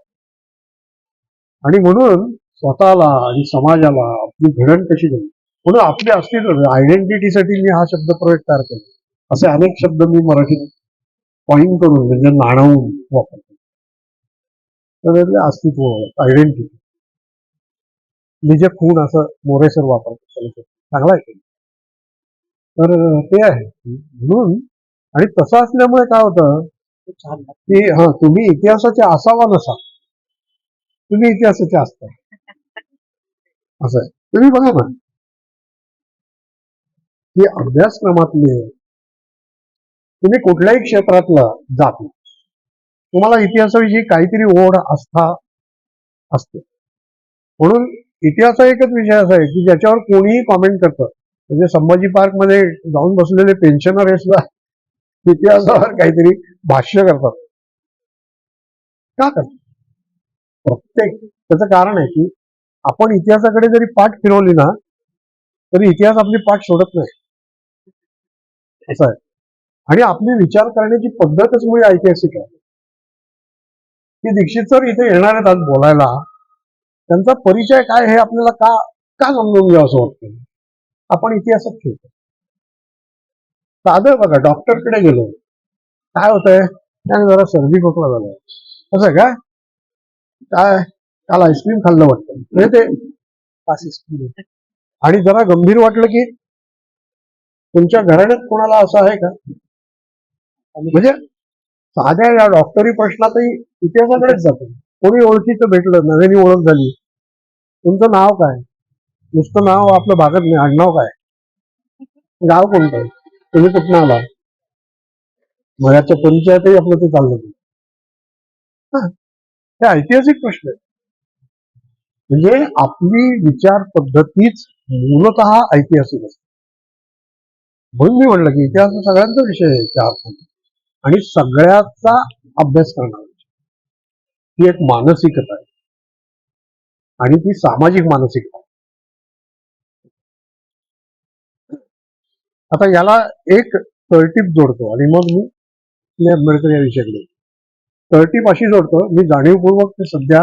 आणि म्हणून स्वतःला आणि समाजाला आपली घडण कशी झाली, म्हणून आपले अस्तित्व, आयडेंटिटीसाठी मी हा शब्द प्रयोग तयार केला. असे अनेक शब्द मी मराठीत कॉइन करून, म्हणजे नाणवून वापरतो. तर अस्तित्व, आयडेंटिटी, निज खूण असं मोरेसर वापरतो, चांगला आहे. तर ते आहे म्हणून. आणि तसं असल्यामुळे काय होतं की तुम्ही इतिहासाचे असावा नसा, तुम्ही इतिहासाचे असता, असं आहे. तुम्ही बघा ना की अभ्यासक्रमातले तुम्ही कुठल्याही क्षेत्रातला जात नाही, तुम्हाला इतिहासाविषयी काहीतरी ओढ, आस्था असते. म्हणून इतिहास एकच विषय असा आहे की ज्याच्यावर कोणीही कॉमेंट करतं. म्हणजे संभाजी पार्क मध्ये जाऊन बसलेले पेन्शनर हे सुद्धा इतिहासावर काहीतरी भाष्य करतात. का करतात? प्रत्येक, त्याचं कारण आहे की आपण इतिहासाकडे जरी पाठ फिरवली ना तरी इतिहास आपली पाठ सोडत नाही, असं आहे. आणि आपली विचार करण्याची पद्धतच मुळे ऐतिहासिक आहे. की दीक्षित सर इथे येणार आहेत आज बोलायला, त्यांचा परिचय काय हे आपल्याला का का समजून घ्यावं असं वाटतं. आपण इतिहासात ठेवतो. साधं बघा, डॉक्टरकडे गेलो, काय होतंय, त्याने जरा सर्दी खोकला झालाय, असं काय, काय काल आईस्क्रीम खाल्लं वाटतं, म्हणजे ते, आणि जरा गंभीर वाटलं की तुमच्या घराण्यात कोणाला असं आहे का, म्हणजे साध्या या डॉक्टरी प्रश्नातही इतिहासाकडेच जातो. कोणी ओळखीचं भेटलं, नव्याने ओळख झाली, तुमचं नाव काय, नुसतं नाव आपलं भागत नाही, आडनाव काय, गाव कोणतं, तुम्ही कुठनं आला, मयाच्या परिचयातही आपलं ते चाललं नाही. हे ऐतिहासिक प्रश्न आहे. म्हणजे आपली विचार पद्धतीच मूलतः ऐतिहासिक असते. म्हणून मी म्हणलं की इतिहास सगळ्यांचा विषय आहे त्या अर्थाने, आणि सगळ्याचा अभ्यास करणार. ही एक मानसिकता आहे आणि ती सामाजिक मानसिकता. आता याला एक तळटीप जोडतो आणि मग मी आंबेडकर या विषयाकडे तळटीप अशी जोडतो. मी जाणीवपूर्वक ते सध्या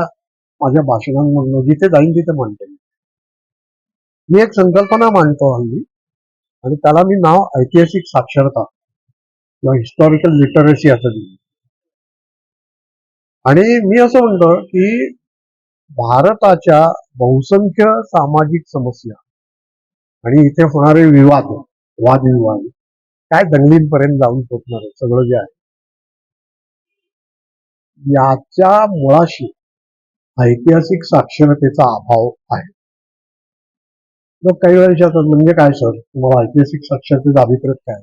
माझ्या भाषणांमधून जिथे जाईन तिथे मांडते. मी एक संकल्पना मांडतो हल्ली, आणि त्याला मी नाव ऐतिहासिक साक्षरता किंवा हिस्टॉरिकल लिटरसी असं दिलं. आणि मी असं म्हणतो की भारताच्या बहुसंख्य सामाजिक समस्या आणि इथे होणारे विवाद, वादविवाद काय दंगलींपर्यंत जाऊन पोचणार आहे सगळं जे आहे, याच्या मुळाशी ऐतिहासिक साक्षरतेचा अभाव आहे. लोक काही वेळा विचारतात म्हणजे काय सर, तुम्हाला ऐतिहासिक साक्षरतेचा अभिप्रेत काय?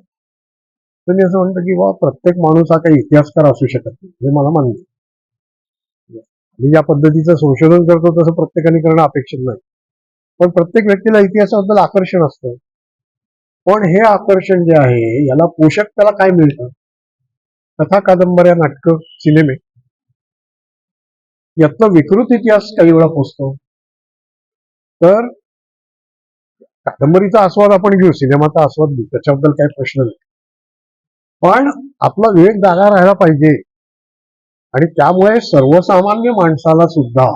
तर मी असं म्हणतो की बाबा प्रत्येक माणूस हा काही इतिहासकार असू शकत नाही, हे मला मान्य आहे. मी ज्या पद्धतीचं संशोधन करतो तसं प्रत्येकाने करणं अपेक्षित नाही, पण प्रत्येक व्यक्तीला इतिहासाबद्दल आकर्षण असतं. पण हे आकर्षण जे आहे याला पोषक त्याला काय मिळतं? कथा, कादंबऱ्या, नाटकं, सिनेमे यातला विकृत इतिहास काही वेळा पोचतो. तर कादंबरीचा आस्वाद आपण घेऊ, सिनेमाचा आस्वाद घेऊ, त्याच्याबद्दल काही प्रश्न नाही, पण आपला विवेक जागा राहायला पाहिजे. आणि त्यामुळे सर्वसामान्य माणसाला सुद्धा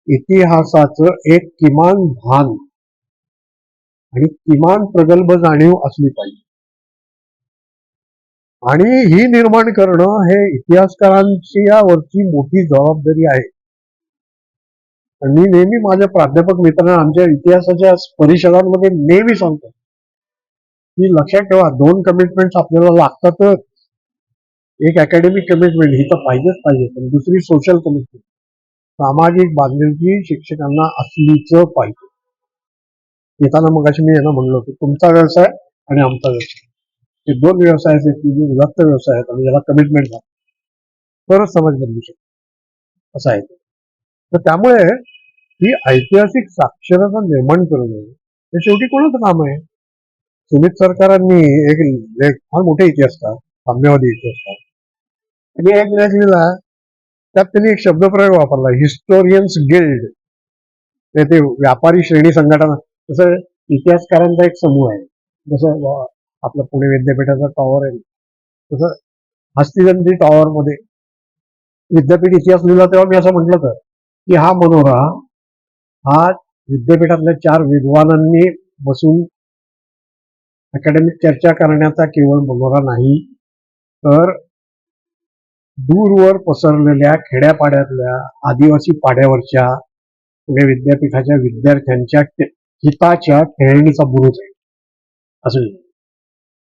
इतिहासाचं एक किमान भान आणि किमान प्रगल्भ जाणीव असली पाहिजे. आणि ही निर्माण करणं हे इतिहासकारांची यावरची मोठी जबाबदारी आहे. मी नेहमी माझ्या प्राध्यापक मित्रांना आमच्या इतिहासाच्या परिषदांमध्ये नेहमी सांगतो की लक्षात ठेवा, 2 कमिटमेंट्स आपल्याला लागतातच. एक अकॅडमिक कमिटमेंट ही तर पाहिजेच पाहिजे, पण दुसरी सोशल कमिटमेंट, सामाजिक बांधिलकी शिक्षकांना असलीच पाहिजे. येताना मग अशी मी यांना म्हणलो की तुमचा व्यवसाय आणि आमचा व्यवसाय हे 2 व्यवसाय आहेत की जे उदात्त व्यवसाय आहेत आणि याला कमिटमेंट झालं तरच समाज बदलू शकतो, असं आहे. तर त्यामुळे ही ऐतिहासिक साक्षरता निर्माण करणं हे शेवटी कोणाचं काम आहे? सुमित सरकारांनी एक फार मोठे इतिहासकार, साम्यवादी इतिहासकार, त्यांनी एक लेख लिहिला, त्यात त्यांनी एक शब्दप्रयोग वापरला, हिस्टोरियन्स गिल्ड. ते व्यापारी श्रेणी संघटना, तसं इतिहासकारांचा एक समूह आहे. जसं आपलं पुणे विद्यापीठाचा टॉवर आहे, तसं हस्तिदंती टॉवर मध्ये विद्यापीठ इतिहास लिहिला तेव्हा मी असं म्हटलं तर की हा मनोरा हा विद्यापीठातल्या 4 विद्वानांनी बसून अकॅडमिक चर्चा करण्याचा केवळ मनोरा नाही, तर दूरवर पसरलेल्या खेड्यापाड्यातल्या आदिवासी पाड्यावरच्या पुणे विद्यापीठाच्या विद्यार्थ्यांच्या हिताच्या खेळणीचा बुरुज आहे असं.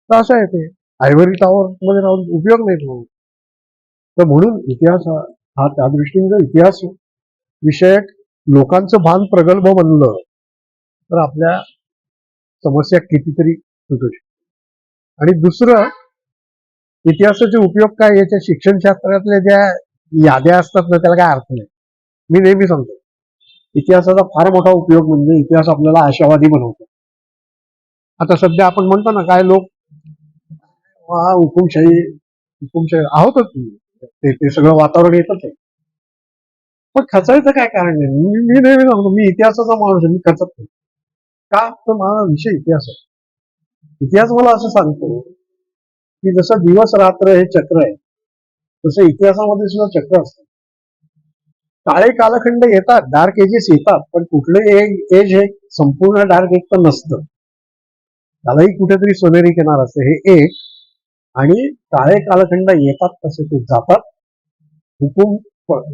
तर असं आहे, ते आयव्हरी टॉवर मध्ये राहून उपयोग नाही तुम्हाला. तर म्हणून इतिहास हा त्या दृष्टीने जर इतिहास विषयक लोकांचं भान प्रगल्भ बनलं तर आपल्या समस्या कितीतरी सुटू शकतात. आणि दुसरं, इतिहासाचे उपयोग काय, याच्या शिक्षणशास्त्रातल्या ज्या याद्या असतात ना त्याला काय अर्थ नाही. मी नेहमी सांगतो इतिहासाचा फार मोठा उपयोग म्हणजे इतिहास आपल्याला आशावादी बनवतो. आता सध्या आपण म्हणतो ना, काय लोक हुकुमशाही आहोतच, ते सगळं वातावरण येतच आहे, पण खचायचं काय कारण नाही. मी नेहमी सांगतो मी इतिहासाचा माणूस आहे, मी खचत नाही. का? तर माझा विषय इतिहास आहे. इतिहास मला असं सांगतो की जसं दिवस रात्र हे चक्र आहे तसं इतिहासामध्ये सुद्धा चक्र असतं. काळे कालखंड येतात, डार्क एजेस येतात, पण कुठलं एज हे संपूर्ण डार्क एज तर नसतं, त्यालाही कुठेतरी सोनेरी किनार असते, हे एक. आणि काळे कालखंड येतात तसे ते जातात.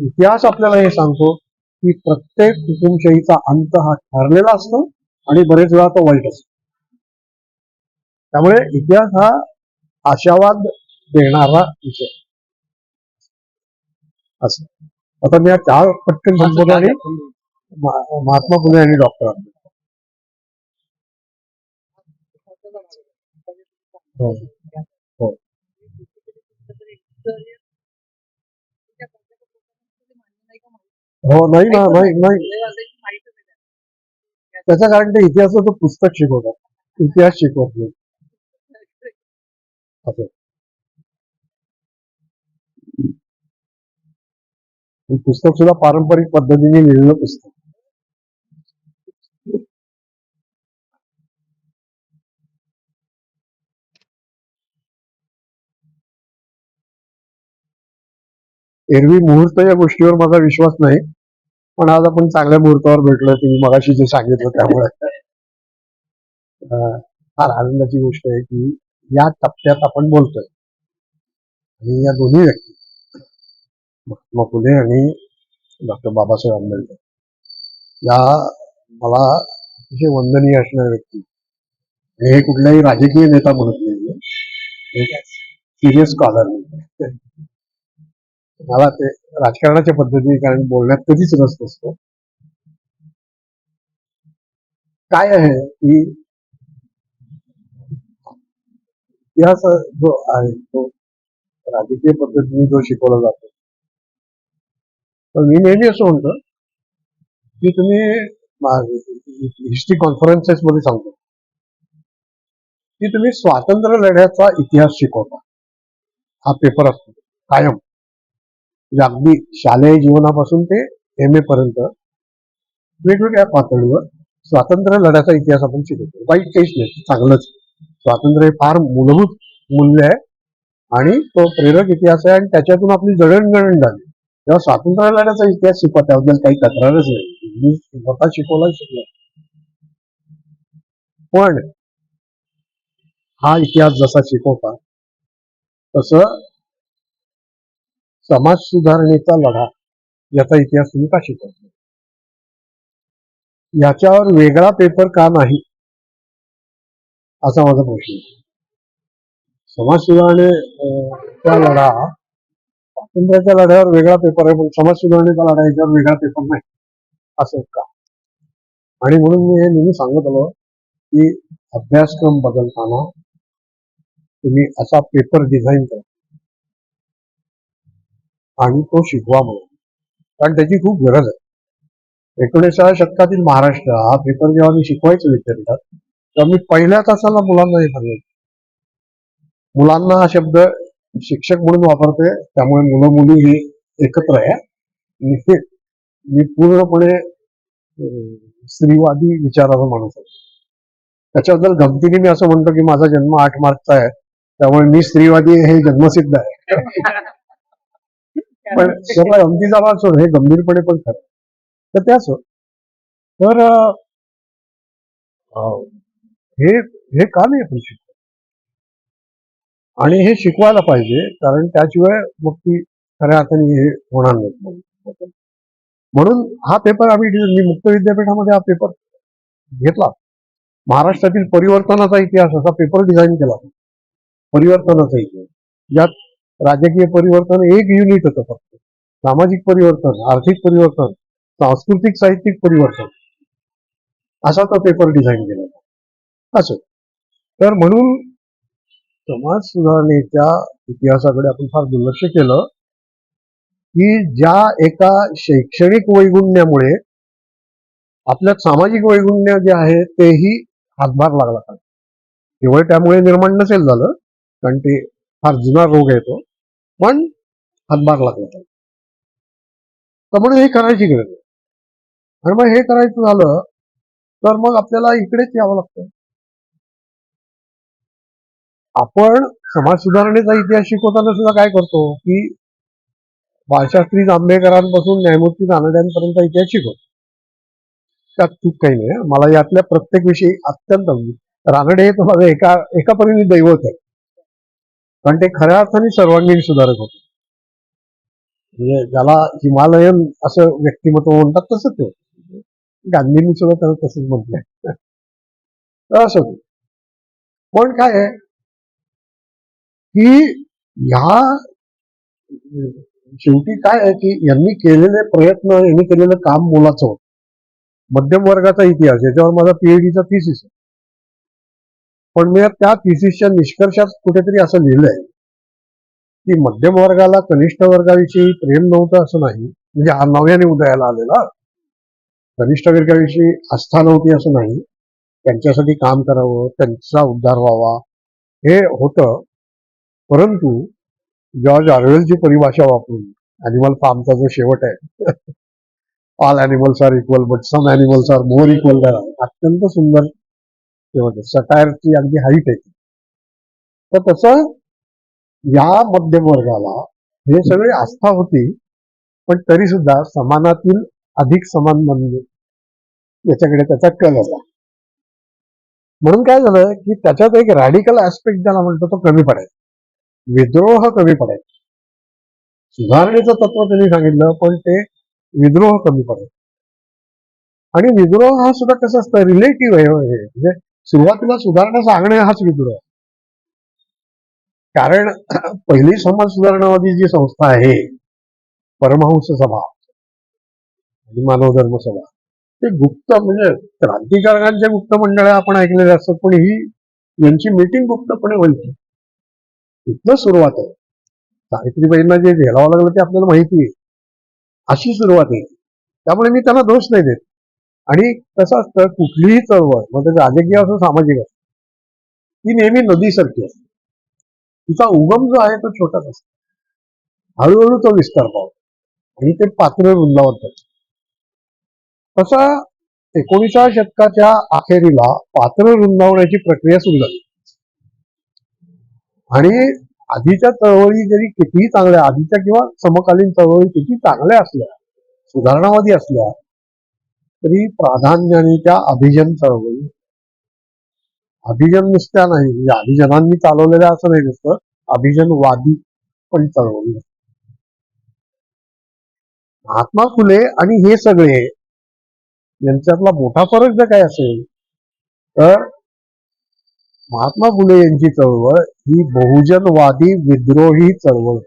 इतिहास आपल्याला हे सांगतो की प्रत्येक हुकुमशाहीचा अंत हा ठरलेला असतो आणि बरेच वेळा तो वाईट असतो. त्यामुळे इतिहास हा आशावाद देणारा विषय असं. आता मी 4 पटकन संबोधन आणि महात्मा फुले आणि डॉक्टर आंबेडकर. हो हो हो, नाही ना, नाही. त्याचं कारण ते इतिहासाचं पुस्तक शिकवतात, इतिहास शिकवत नाही असं. हे पुस्तक सुद्धा पारंपरिक पद्धतीने लिहिलेलं पुस्तक. एरवी मुहूर्त या गोष्टीवर माझा विश्वास नाही, पण आज आपण चांगल्या मुहूर्तावर भेटलोय, तुम्ही मगाशी जे सांगितलं त्यामुळे फार आनंदाची गोष्ट आहे की या टप्प्यात आपण बोलतोय. आणि या दोन्ही व्यक्ती, महात्मा फुले आणि डॉक्टर बाबासाहेब आंबेडकर, या मला अतिशय वंदनीय असणारे व्यक्ती. हे कुठलाही राजकीय नेता म्हणत नाही, एक सिरियस स्कॉलर. मला ते राजकारणाच्या पद्धतीने, कारण बोलण्यात कधीच रस नसतो. काय आहे की इतिहास जो आहे तो राजकीय पद्धतीने जो शिकवला जातो, तर मी नेहमी असं म्हणतो की तुम्ही हिस्ट्री कॉन्फरन्सेस मध्ये सांगतो की तुम्ही स्वातंत्र्य लढ्याचा इतिहास शिकवता. हा पेपर असतो कायम, म्हणजे अगदी शालेय जीवनापासून ते MA पर्यंत वेगवेगळ्या पातळीवर स्वातंत्र्य लढ्याचा इतिहास आपण शिकवतो. वाईट काहीच नाही, चांगलंच. स्वातंत्र्य हे फार मूलभूत मूल्य आहे आणि तो प्रेरक इतिहास आहे, आणि त्याच्यातून आपली जडणघडण झाली. तेव्हा स्वातंत्र्य लढ्याचा इतिहास शिकवा, त्याबद्दल काही तक्रारच नाही. मी स्वतः शिकवला शिकलो. पण हा इतिहास जसा शिकवता तसं समाज सुधारणेचा लढा याचा इतिहास तुम्ही का शिकवता, याच्यावर वेगळा पेपर का नाही, असा माझा प्रश्न आहे. समाज सुधारणेचा लढा, स्वातंत्र्याच्या लढ्यावर वेगळा पेपर आहे, पण समाज सुधारणेचा लढा याच्यावर वेगळा पेपर नाही, असं का? आणि म्हणून मी हे नेहमी सांगत आलो की अभ्यासक्रम बदलताना तुम्ही असा पेपर डिझाईन करा आणि तो शिकवा म्हणून, कारण त्याची खूप गरज आहे. 19व्या शतकातील महाराष्ट्र हा पेपर जेव्हा मी शिकवायचो विद्यापीठात, तेव्हा मी पहिल्या तासाला मुलांना हे सांगायचो. मुलांना हा शब्द शिक्षक म्हणून वापरते, त्यामुळे मुलं मुली हे एकत्र आहे. मी पूर्णपणे स्त्रीवादी विचाराचा माणूस आहे. त्याच्याबद्दल गमतीने मी असं म्हणतो की माझा जन्म 8 मार्चचा आहे, त्यामुळे मी स्त्रीवादी हे जन्मसिद्ध आहे. पण सगळं गमतीचा भाग सोड, हे गंभीरपणे पण खरं. तर त्याच तर हे का नाही आपण शिकतो, आणि हे शिकवायला पाहिजे, कारण त्याशिवाय मग ती खऱ्या अर्थाने हे होणार नाही. म्हणून हा पेपर मी मुक्त विद्यापीठामध्ये हा पेपर घेतला. महाराष्ट्रातील परिवर्तनाचा इतिहास असा पेपर डिझाईन केला. परिवर्तनाचा इतिहास, ज्यात राजकीय परिवर्तन एक युनिट होतं फक्त, सामाजिक परिवर्तन, आर्थिक परिवर्तन, सांस्कृतिक साहित्यिक परिवर्तन, असा तो पेपर डिझाईन केला. असं तर म्हणून समाज सुधारणेच्या इतिहासाकडे आपण फार दुर्लक्ष केलं की ज्या एका शैक्षणिक वैगुण्यामुळे आपल्यात सामाजिक वैगुण्य जे आहे तेही हातभार लागला का, केवळ त्यामुळे निर्माण नसेल झालं, कारण ते फार जुना रोग आहे तो, पण हातभार लागला का. तर म्हणून हे करायची गरज आहे. आणि मग हे करायचं झालं तर मग आपल्याला इकडेच यावं लागतं. आपण समाज सुधारणेचा इतिहास शिकवताना सुद्धा काय करतो की बाळशास्त्री जांभेकरांपासून न्यायमूर्ती रानड्यांपर्यंत इतिहास शिकवतो. त्यात चूक काही नाही. मला यातल्या प्रत्येक विषयी अत्यंत रानडे हे तुम्हाला एका परीने दैवत आहे, कारण ते खऱ्या अर्थाने सर्वांगीण सुधारक होते. म्हणजे ज्याला हिमालयन असं व्यक्तिमत्व म्हणतात तसं ते गांधींनी सुद्धा त्याला तसंच म्हटलंय. तर असं पण काय आहे की ह्या शेवटी काय आहे की यांनी केलेले प्रयत्न, यांनी केलेलं काम मोलाचं होतं. मध्यम वर्गाचा इतिहास याच्यावर माझा PhDचा थिसिस आहे. पण मी त्या थिसिसच्या निष्कर्षात कुठेतरी असं लिहिलंय की मध्यम वर्गाला कनिष्ठ वर्गाविषयी प्रेम नव्हतं असं नाही, म्हणजे हा नव्याने उदयाला आलेला. कनिष्ठ वर्गाविषयी आस्था नव्हती असं नाही, त्यांच्यासाठी काम करावं, त्यांचा उद्धार व्हावा हे होतं. परंतु जॉर्ज ऑरवेलची परिभाषा वापरून ॲनिमल फार्मचा जो शेवट आहे, all animals are equal but some animals are more equal, अत्यंत सुंदर शेवट आहे. सटायरची अगदी हाईट आहे. तर तसं या मध्यम वर्गाला हे सगळे आस्था होती, पण तरी सुद्धा समानातील अधिक समान म्हणजे याच्याकडे त्याचा कल होता. म्हणून काय झालं की त्याच्यात एक रॅडिकल ऍस्पेक्ट ज्याला म्हणतो तो कमी पडायचा, विद्रोह कमी पडायचा. सुधारणेचं तत्व त्यांनी सांगितलं, पण ते विद्रोह कमी पडायचं. आणि विद्रोह हा सुद्धा कसं असतं, रिलेटिव्ह आहे म्हणजे सुरुवातीला सुधारणा सांगणे हाच विद्रोह. कारण पहिली समाज सुधारणावादी जी संस्था आहे, परमहंस सभा आणि मानव धर्म सभा, ते गुप्त म्हणजे क्रांतिकारकांच्या गुप्त मंडळ्या आपण ऐकलेल्या असतात, पण ही यांची मीटिंग गुप्तपणे व्हायची. इथनं सुरुवात आहे. सावित्रीबाईंना जे झेलावं लागलं ते आपल्याला माहिती आहे. अशी सुरुवात आहे. त्यामुळे मी त्याला दोष नाही देत. आणि कसं असतं, कुठलीही चळवळ म्हणजे राजकीय असो सामाजिक असो, ती नेहमी नदीसारखी असते. तिचा उगम जो आहे तो छोटाच असतो, हळूहळू तो विस्तार पावतो आणि ते पात्र वृंदावत जातं. तसा 19व्या शतकाच्या अखेरीला पात्र रुंदावण्याची प्रक्रिया सुरू झाली. आणि आधीच्या चळवळी जरी कितीही चांगल्या, आधीच्या किंवा समकालीन चळवळी किती चांगल्या असल्या, सुधारणावादी असल्या, तरी प्राधान्याने त्या अभिजन चळवळी, अभिजन नुसत्या नाही म्हणजे अभिजनांनी चालवलेल्या असं नाही नुसतं, अभिजनवादी पण चळवळी. महात्मा फुले आणि हे सगळे यांच्यातला मोठा फरक जर काय असेल तर महात्मा फुले यांची चळवळ ही बहुजनवादी विद्रोही चळवळ,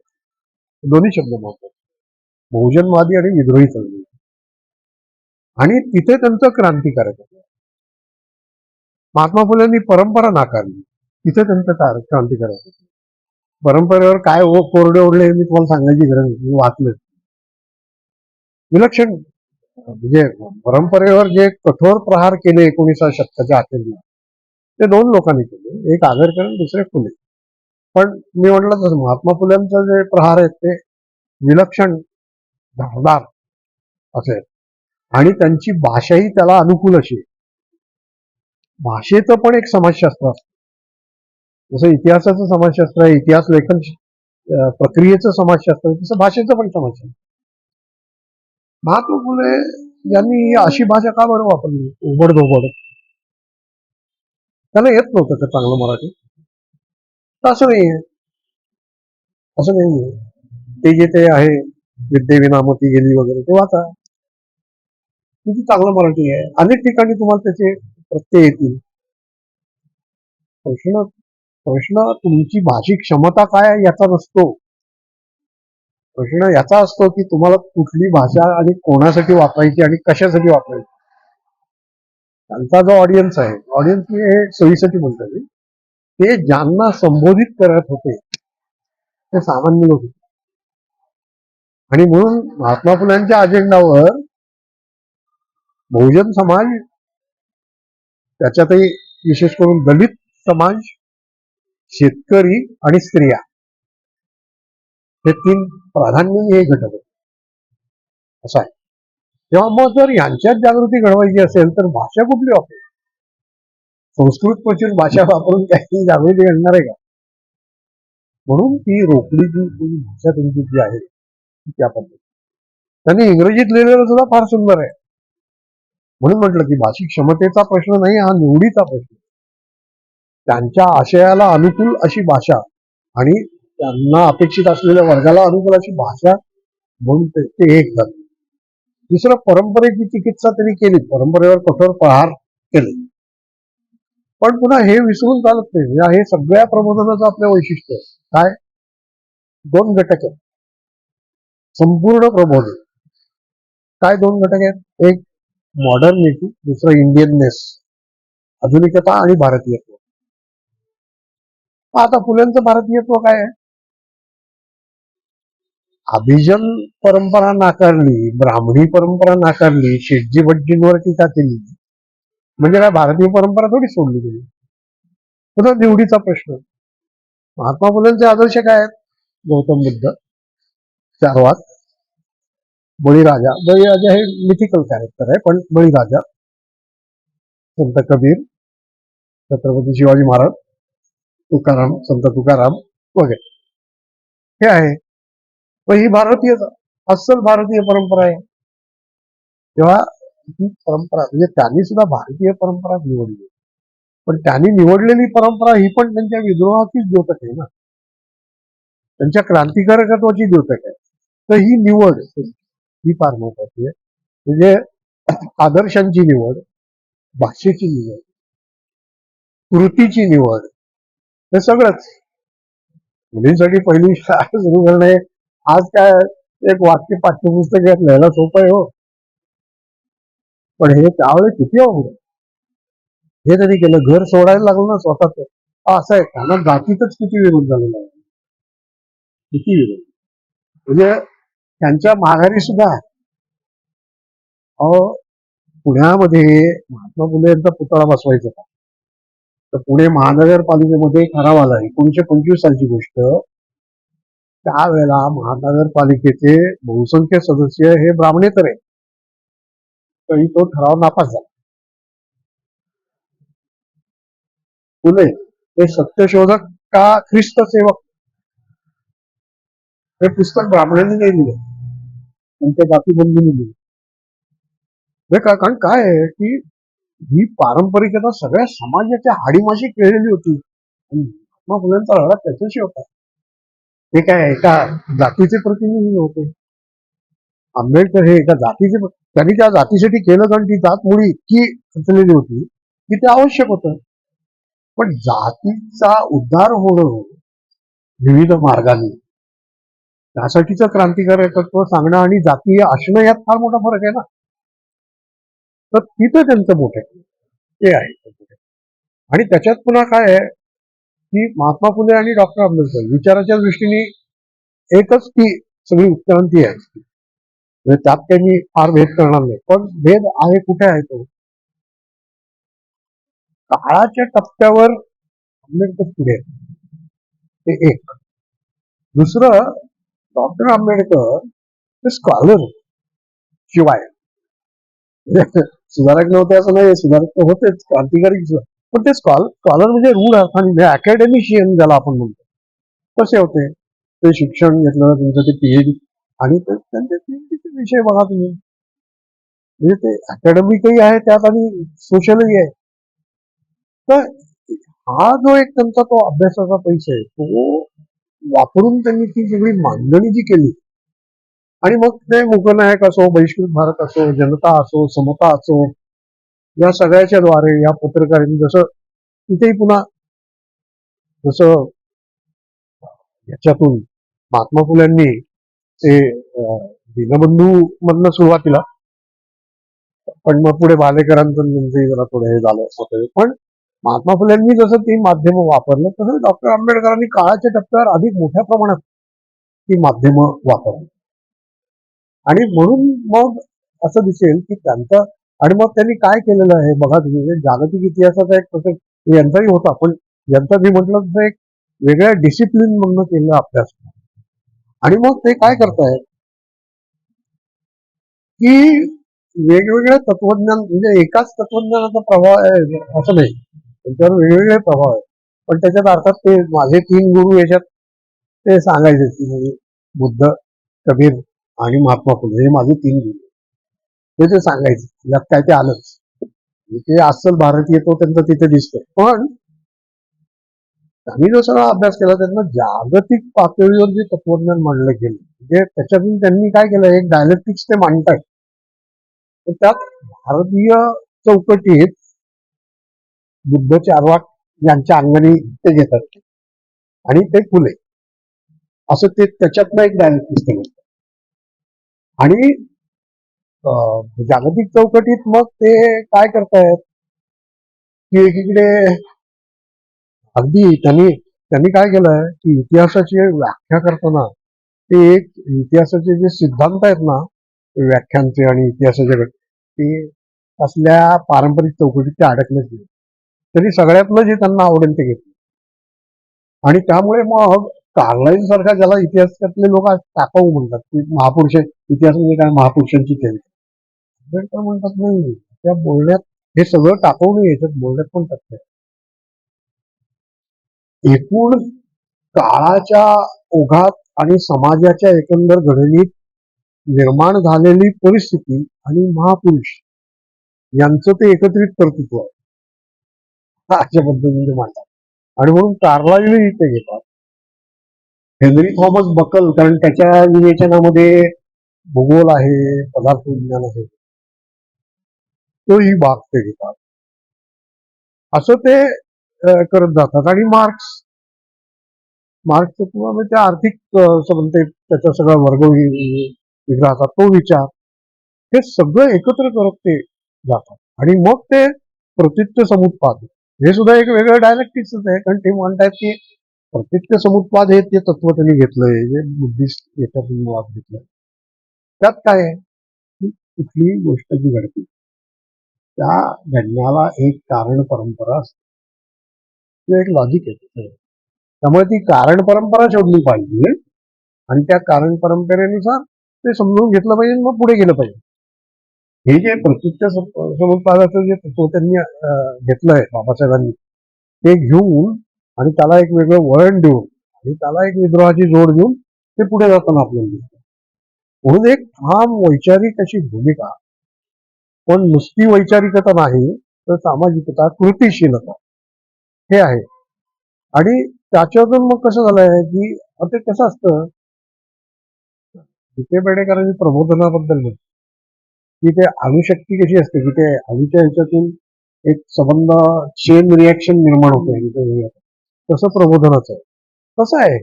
दोन्ही शब्द महत्वाचे, बहुजनवादी आणि विद्रोही चळवळ. आणि तिथे त्यांचं क्रांतिकारक होतं. महात्मा फुलेंनी परंपरा नाकारली, तिथे त्यांचं क्रांतिकारक होतं. परंपरेवर काय कोरडे ओढले मी तुम्हाला सांगायची गरज नाही, मी वाचलं. विलक्षण म्हणजे परंपरेवर जे कठोर प्रहार केले 19व्या शतकाच्या अखेरीला, ते दोन लोकांनी केले, एक आगरकर आणि दुसरे फुले. पण मी म्हटलं तसं महात्मा फुल्यांचे जे प्रहार आहेत ते विलक्षण धारदार असे आहेत. आणि त्यांची भाषाही त्याला अनुकूल अशी आहे. भाषेचं पण एक समाजशास्त्र असतं, जसं इतिहासाचं समाजशास्त्र आहे, इतिहास लेखन प्रक्रियेचं समाजशास्त्र आहे, तसं भाषेचं पण समाजशास्त्र. महात्मा फुले यांनी अशी भाषा का बरं वापरली, उबडधोबड? त्याला येत नव्हतं का चांगलं मराठी? असं नाहीये, असं नाहीये. ते जे ते आहे विद्येविनामती गेली वगैरे ते वाचा, किती चांगलं मराठी आहे. अनेक ठिकाणी तुम्हाला त्याचे प्रत्यय येतील. प्रश्न तुमची भाषिक क्षमता काय आहे याचा नसतो. प्रश्न याचा असतो की तुम्हाला कुठली भाषा आणि कोणासाठी वापरायची आणि कशासाठी वापरायची. त्यांचा जो ऑडियन्स आहे, ऑडियन्स मी हे सोयीसाठी म्हणतो, ते ज्यांना संबोधित करत होते ते सामान्य लोक होते. आणि म्हणून महात्मा फुल्यांच्या अजेंडावर बहुजन समाज, त्याच्यातही विशेष करून दलित समाज, शेतकरी आणि स्त्रिया, हे तीन प्राधान्य हे घटक होते. असं आहे. तेव्हा मग जर यांच्यात जागृती घडवायची असेल तर भाषा कुठली वापरायची? संस्कृत प्रचुर भाषा वापरून काही जागृती घडणार आहे का? म्हणून ती रोखली जी भाषा त्यांची जी आहे त्या पद्धती. त्यांनी इंग्रजीत लिहिलेलं सुद्धा फार सुंदर आहे. म्हणून म्हटलं की भाषिक क्षमतेचा प्रश्न नाही, हा निवडीचा प्रश्न. त्यांच्या आशयाला अनुकूल अशी भाषा आणि त्यांना अपेक्षित असलेल्या वर्गाला अनुकूल अशी भाषा म्हणून ते एक झालं. दुसरं, परंपरेची चिकित्सा त्यांनी केली, परंपरेवर कठोर प्रहार केले. पण पुन्हा हे विसरून चालत नाही. हे सगळ्या प्रबोधनाचं आपलं वैशिष्ट्य आहे. काय? दोन घटक आहेत संपूर्ण प्रबोधन. काय दोन घटक आहेत? एक मॉडर्निटी, दुसरं इंडियननेस, आधुनिकता आणि भारतीयत्व. आता फुल्यांचं भारतीयत्व काय आहे? अभिजन परंपरा नाकारली, ब्राह्मणी परंपरा नाकारली, शेटजी भटजींवर टीका केली, म्हणजे काय भारतीय परंपरा थोडी सोडली गेली? पुन्हा निवडीचा प्रश्न. महात्मा फुलेंचे आदर्श काय आहेत? गौतम बुद्ध, चारवाक, बळीराजा. बळीराजा हे मिथिकल कॅरेक्टर आहे, पण बळीराजा, संत कबीर, छत्रपती शिवाजी महाराज, तुकाराम, संत तुकाराम वगैरे हे आहे. पण ही भारतीय अस्सल भारतीय परंपरा आहे. तेव्हा ही परंपरा म्हणजे त्यांनी सुद्धा भारतीय परंपरा निवडली, पण त्यांनी निवडलेली परंपरा ही पण त्यांच्या विद्रोहाचीच द्योतक आहे ना, त्यांच्या क्रांतिकारकत्वाची द्योतक आहे. तर ही निवड ही फार महत्वाची आहे. म्हणजे आदर्शांची निवड, भाषेची निवड, कृतीची निवड, हे सगळंच. मुलींसाठी पहिली शाळा सुरू करणे आज काय एक वाक्य पाठ्यपुस्तकात लिहायला सोपं आहे हो, पण हे त्यावेळेस किती अवघड आहे. हे त्यांनी केलं, घर सोडायला लागलं ना स्वतःच. असं आहे, त्यांना जातीतच किती विरोध झालेला आहे, किती विरोध. म्हणजे त्यांच्या माघारी सुद्धा अहो, पुण्यामध्ये महात्मा फुले यांचा पुतळा बसवायचा होता. तर पुणे महानगरपालिकेमध्ये ठराव आला 1925 सालची गोष्ट. त्यावेळेला महानगरपालिकेचे बहुसंख्य सदस्य हे ब्राह्मणेतर आहे, तरी तो ठराव नापास झाला. फुले हे सत्यशोधक का ख्रिस्त सेवक हे पुस्तक ब्राह्मणांनी नाही लिहिलं, त्यांच्या जातीबंधूंनी लिहिलं. कारण काय आहे की ही पारंपरिकता सगळ्या समाजाच्या हाडीमाशी खेळलेली होती. आणि महात्मा फुलेंचा लढा त्याच्याशी होता. ते काय एका जातीचे प्रतिनिधी होते. आंबेडकर हे एका जातीचे, त्यांनी त्या जातीसाठी केलं कारण ती जात मुळी इतकी खचलेली होती की ते आवश्यक होतं. पण जातीचा उद्धार होणं विविध मार्गाने, त्यासाठीचं क्रांतिकारकत्व सांगणं आणि जातीय असणं यात फार मोठा फरक आहे ना. तर तिथं त्यांचं मोठं ते आहे. आणि त्याच्यात पुन्हा काय आहे की महात्मा फुले आणि डॉक्टर आंबेडकर विचाराच्या दृष्टीने एकच ती सगळी उत्क्रांती आहे. म्हणजे त्यात काही मी फार भेद करणार नाही, पण भेद आहे कुठे आहे तो काळाच्या टप्प्यावर आंबेडकर पुढे आहेत. ते एक. दुसरं, डॉक्टर आंबेडकर ते स्कॉलर शिवाय सुधारक नव्हते असं नाही, सुधारक तर होतेच, क्रांतिकारी सुद्धा. पण ते स्कॉलर म्हणजे रूढ अर्थाने अकॅडमिशियन ज्याला आपण म्हणतो कसे होते. ते शिक्षण घेतलं, तुमचं ते पीएचडी, आणि त्यांचे पीएचडीचे विषय बघा तुम्ही, म्हणजे ते अकॅडमिकही आहे त्यात आणि सोशलही आहे. तर हा जो एक त्यांचा तो अभ्यासाचा पैसा आहे तो वापरून त्यांनी ती सगळी मांडणी जी केली, आणि मग ते मुकनायक असो, बहिष्कृत भारत असो, जनता असो, समता असो, या सगळ्याच्या द्वारे या पत्रकारांनी जसं तिथेही पुन्हा जसं याच्यातून महात्मा फुल्यांनी ते दीनबंधू मधनं सुरुवातीला, पण मग पुढे भालेकरांचं जरा थोडं हे झालं होतं. पण महात्मा फुल्यांनी जसं ती माध्यमं वापरलं तसं डॉक्टर आंबेडकरांनी काळाच्या टप्प्यावर अधिक मोठ्या प्रमाणात ती माध्यमं वापरली. आणि म्हणून मग असं दिसेल की त्यांचं, आणि मग त्यांनी काय केलेलं आहे बघा तुम्ही, जागतिक इतिहासाचा एक प्रत्येक यांचाही होता, पण यांचा मी म्हटलं तर एक वेगळ्या डिसिप्लिन म्हणून केलेला अभ्यास. आणि मग ते काय करतायत की वेगवेगळे तत्वज्ञान, म्हणजे एकाच तत्वज्ञानाचा प्रभाव आहे असं नाही, त्यांच्यावर वेगवेगळे प्रभाव आहेत. पण त्याच्यात अर्थात ते माझे 3 गुरु याच्यात ते सांगायचे की म्हणजे बुद्ध, कबीर आणि महात्मा फुले हे माझे 3 गुरु, ते सांगायचे. यात काय ते आलंच, ते अस्सल भारतीय तो त्यांचा तिथे दिसतो. पण त्यांनी जो सगळा अभ्यास केला त्यांना जागतिक पातळीवर जे तत्वज्ञान मांडलं गेलं, म्हणजे त्याच्यातून त्यांनी काय केलं, एक डायलेक्टिक्स ते मांडतात. तर त्यात भारतीय चौकटीत बुद्ध, चार्वाक यांच्या अंगाने ते घेतात आणि ते फुले असं ते त्याच्यातनं एक डायलेक्टिक्स ते घेतात. आणि जागतिक चौकटीत मग ते काय करतायत की एकीकडे अगदी त्यांनी काय केलंय की इतिहासाची व्याख्या करताना ते एक इतिहासाचे जे सिद्धांत आहेत ना, व्याख्यांचे आणि इतिहासाचे, ते असल्या पारंपरिक चौकटीत ते अडकलेच नाही. तरी सगळ्यातलं जे त्यांना आवडेल ते घेतलं. आणि त्यामुळे मग कार्लाइल सारखा, ज्याला इतिहासातले लोक टाकाऊ म्हणतात की महापुरुष, इतिहास म्हणजे काय महापुरुषांची चरित्र, आंबेडकर म्हणतात नाही, त्या बोलण्यात हे सगळं टाकाऊ नाही, याच्यात बोलण्यात पण टाकतंय. एकूण काळाच्या ओघात आणि समाजाच्या एकंदर घडणीत निर्माण झालेली परिस्थिती आणि महापुरुष यांचं ते एकत्रित कर्तृत्व आहे, अशा पद्धतीने मांडतात. आणि म्हणून कार्लाइल इथे घेतात. हेनरी थॉमस बकल, कारण त्याच्या विवेचनामध्ये भूगोल आहे, पदार्थ विज्ञान आहे, तोही भाग ते घेतात. असं ते करत जातात. आणि मार्क्सचं किंवा मग त्या आर्थिक म्हणते त्याचा सगळा वर्ग विग्रहाचा तो विचार, हे सगळं एकत्र करत ते जातात. आणि मग ते प्रतीत्य समुत्पाद, हे सुद्धा एक वेगळं डायलेक्टिक्स आहे. कारण ते म्हणतात की प्रतीत्य समुत्पाद हे ते तत्व त्यांनी घेतलंय, जे बुद्धिस्ट याच्यातून मुळात घेतलंय. त्यात काय आहे की कुठलीही गोष्ट जी घडते त्या घडण्याला एक कारण परंपरा असते, ते एक लॉजिक आहे. त्यामुळे ती कारण परंपरा शोधली पाहिजे आणि त्या कारण परंपरेनुसार ते समजून घेतलं पाहिजे, मग पुढे गेलं पाहिजे. हे जे प्रतीत्य समुत्पादाचं जे तत्व त्यांनी घेतलंय बाबासाहेबांनी, ते घेऊन आणि त्याला एक वेगळं वळण देऊन आणि त्याला एक विद्रोहाची जोड देऊन ते पुढे जाताना आपल्याला दिसतं. म्हणून एक ठाम वैचारिक अशी भूमिका, पण नुसती वैचारिकता नाही तर सामाजिकता, कृतिशीलता हे आहे. आणि त्याच्यातून मग कसं झालंय की ते कसं असतं, जिथे बेडेकरांनी प्रबोधनाबद्दल म्हटलं की ते अणुशक्ती कशी असते की ते अणुच्या ह्याच्यातून एक संबंध चेन रिॲक्शन निर्माण होते, तसं प्रबोधनाचं आहे. कसं आहे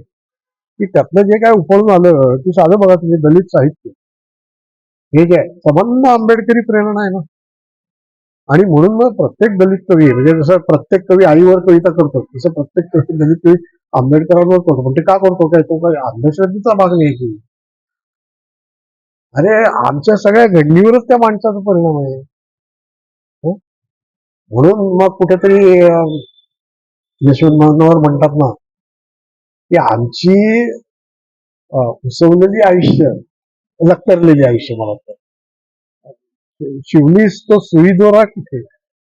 की त्यातलं जे काय उफळून आलं की साधं बघा तुम्ही दलित साहित्य हे जे आहे संबंध आंबेडकरी प्रेरणा आहे ना. आणि म्हणून मग प्रत्येक दलित कवी, म्हणजे जसं प्रत्येक कवी आईवर कविता करतो तसं प्रत्येक कवी दलित कवी आंबेडकरांवर करतो. पण ते का करतो, काय तो काय अंधश्रद्धेचा भाग नाही की, अरे आमच्या सगळ्या घडणीवरच त्या माणसाचा परिणाम आहे. म्हणून मग कुठेतरी यशवंतरावांवर म्हणतात ना की आमची उसवलेली आयुष्य, लक्तरलेली आयुष्य, मला वाटतं शिवलीस तो सुईदोरा कुठे,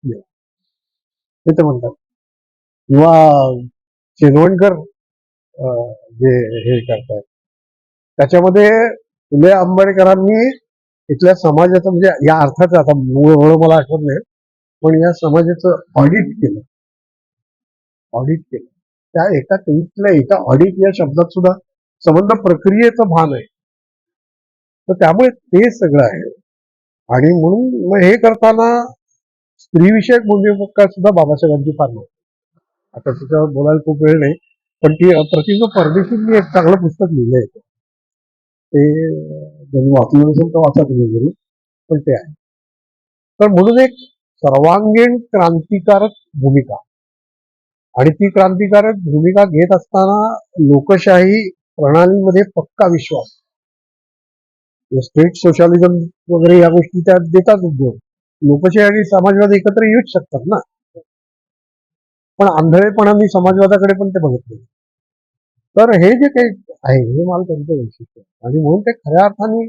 ते तर म्हणतात. किंवा शेनवणकर जे हे करतात त्याच्यामध्ये फुले आंबेडकरांनी इथल्या समाजाचं, म्हणजे या अर्थाचं आता मूळ मला आठवत नाही, पण या समाजाचं ऑडिट केलं. त्या एका कवितेतल्या एका ऑडिट या शब्दात सुद्धा संबंध प्रक्रियेचं भान आहे. तर त्यामुळे ते सगळं आहे. आणि म्हणून मग हे करताना स्त्रीविषयक भूमिका सुद्धा बाबासाहेबांची फार नव्हती. आता त्याच्यावर बोलायला खूप वेळ नाही, पण ती प्रतिभा परदेशींनी एक चांगलं पुस्तक लिहिलंय, ते ज्यांनी वाचलं नसेल तर वाचा तुम्ही जरूर, पण ते आहे. तर म्हणून एक सर्वांगीण क्रांतिकारक भूमिका, आणि ती क्रांतिकारक भूमिका घेत असताना लोकशाही प्रणालीमध्ये पक्का विश्वास, स्टेट सोशलिझम वगैरे या गोष्टी त्या देतात उद्योग. लोकशाही आणि समाजवाद एकत्र येऊच शकतात ना, पण आंधळेपणाने समाजवादाकडे पण ते बघत नाही. तर हे जे काही आहे हे मला त्यांचं वैशिष्ट्य आहे. आणि म्हणून ते खऱ्या अर्थाने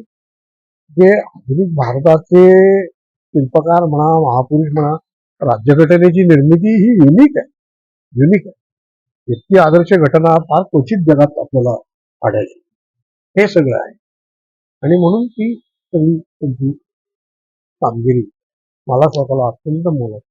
जे आधुनिक भारताचे शिल्पकार म्हणा, महापुरुष म्हणा, राज्यघटनेची निर्मिती ही युनिक आहे. इतकी आदर्श घटना फार क्वचित जगात आपल्याला आढळते. हे सगळं आहे. आणि म्हणून ती त्यांची कामगिरी मला स्वतःला अत्यंत मोलाची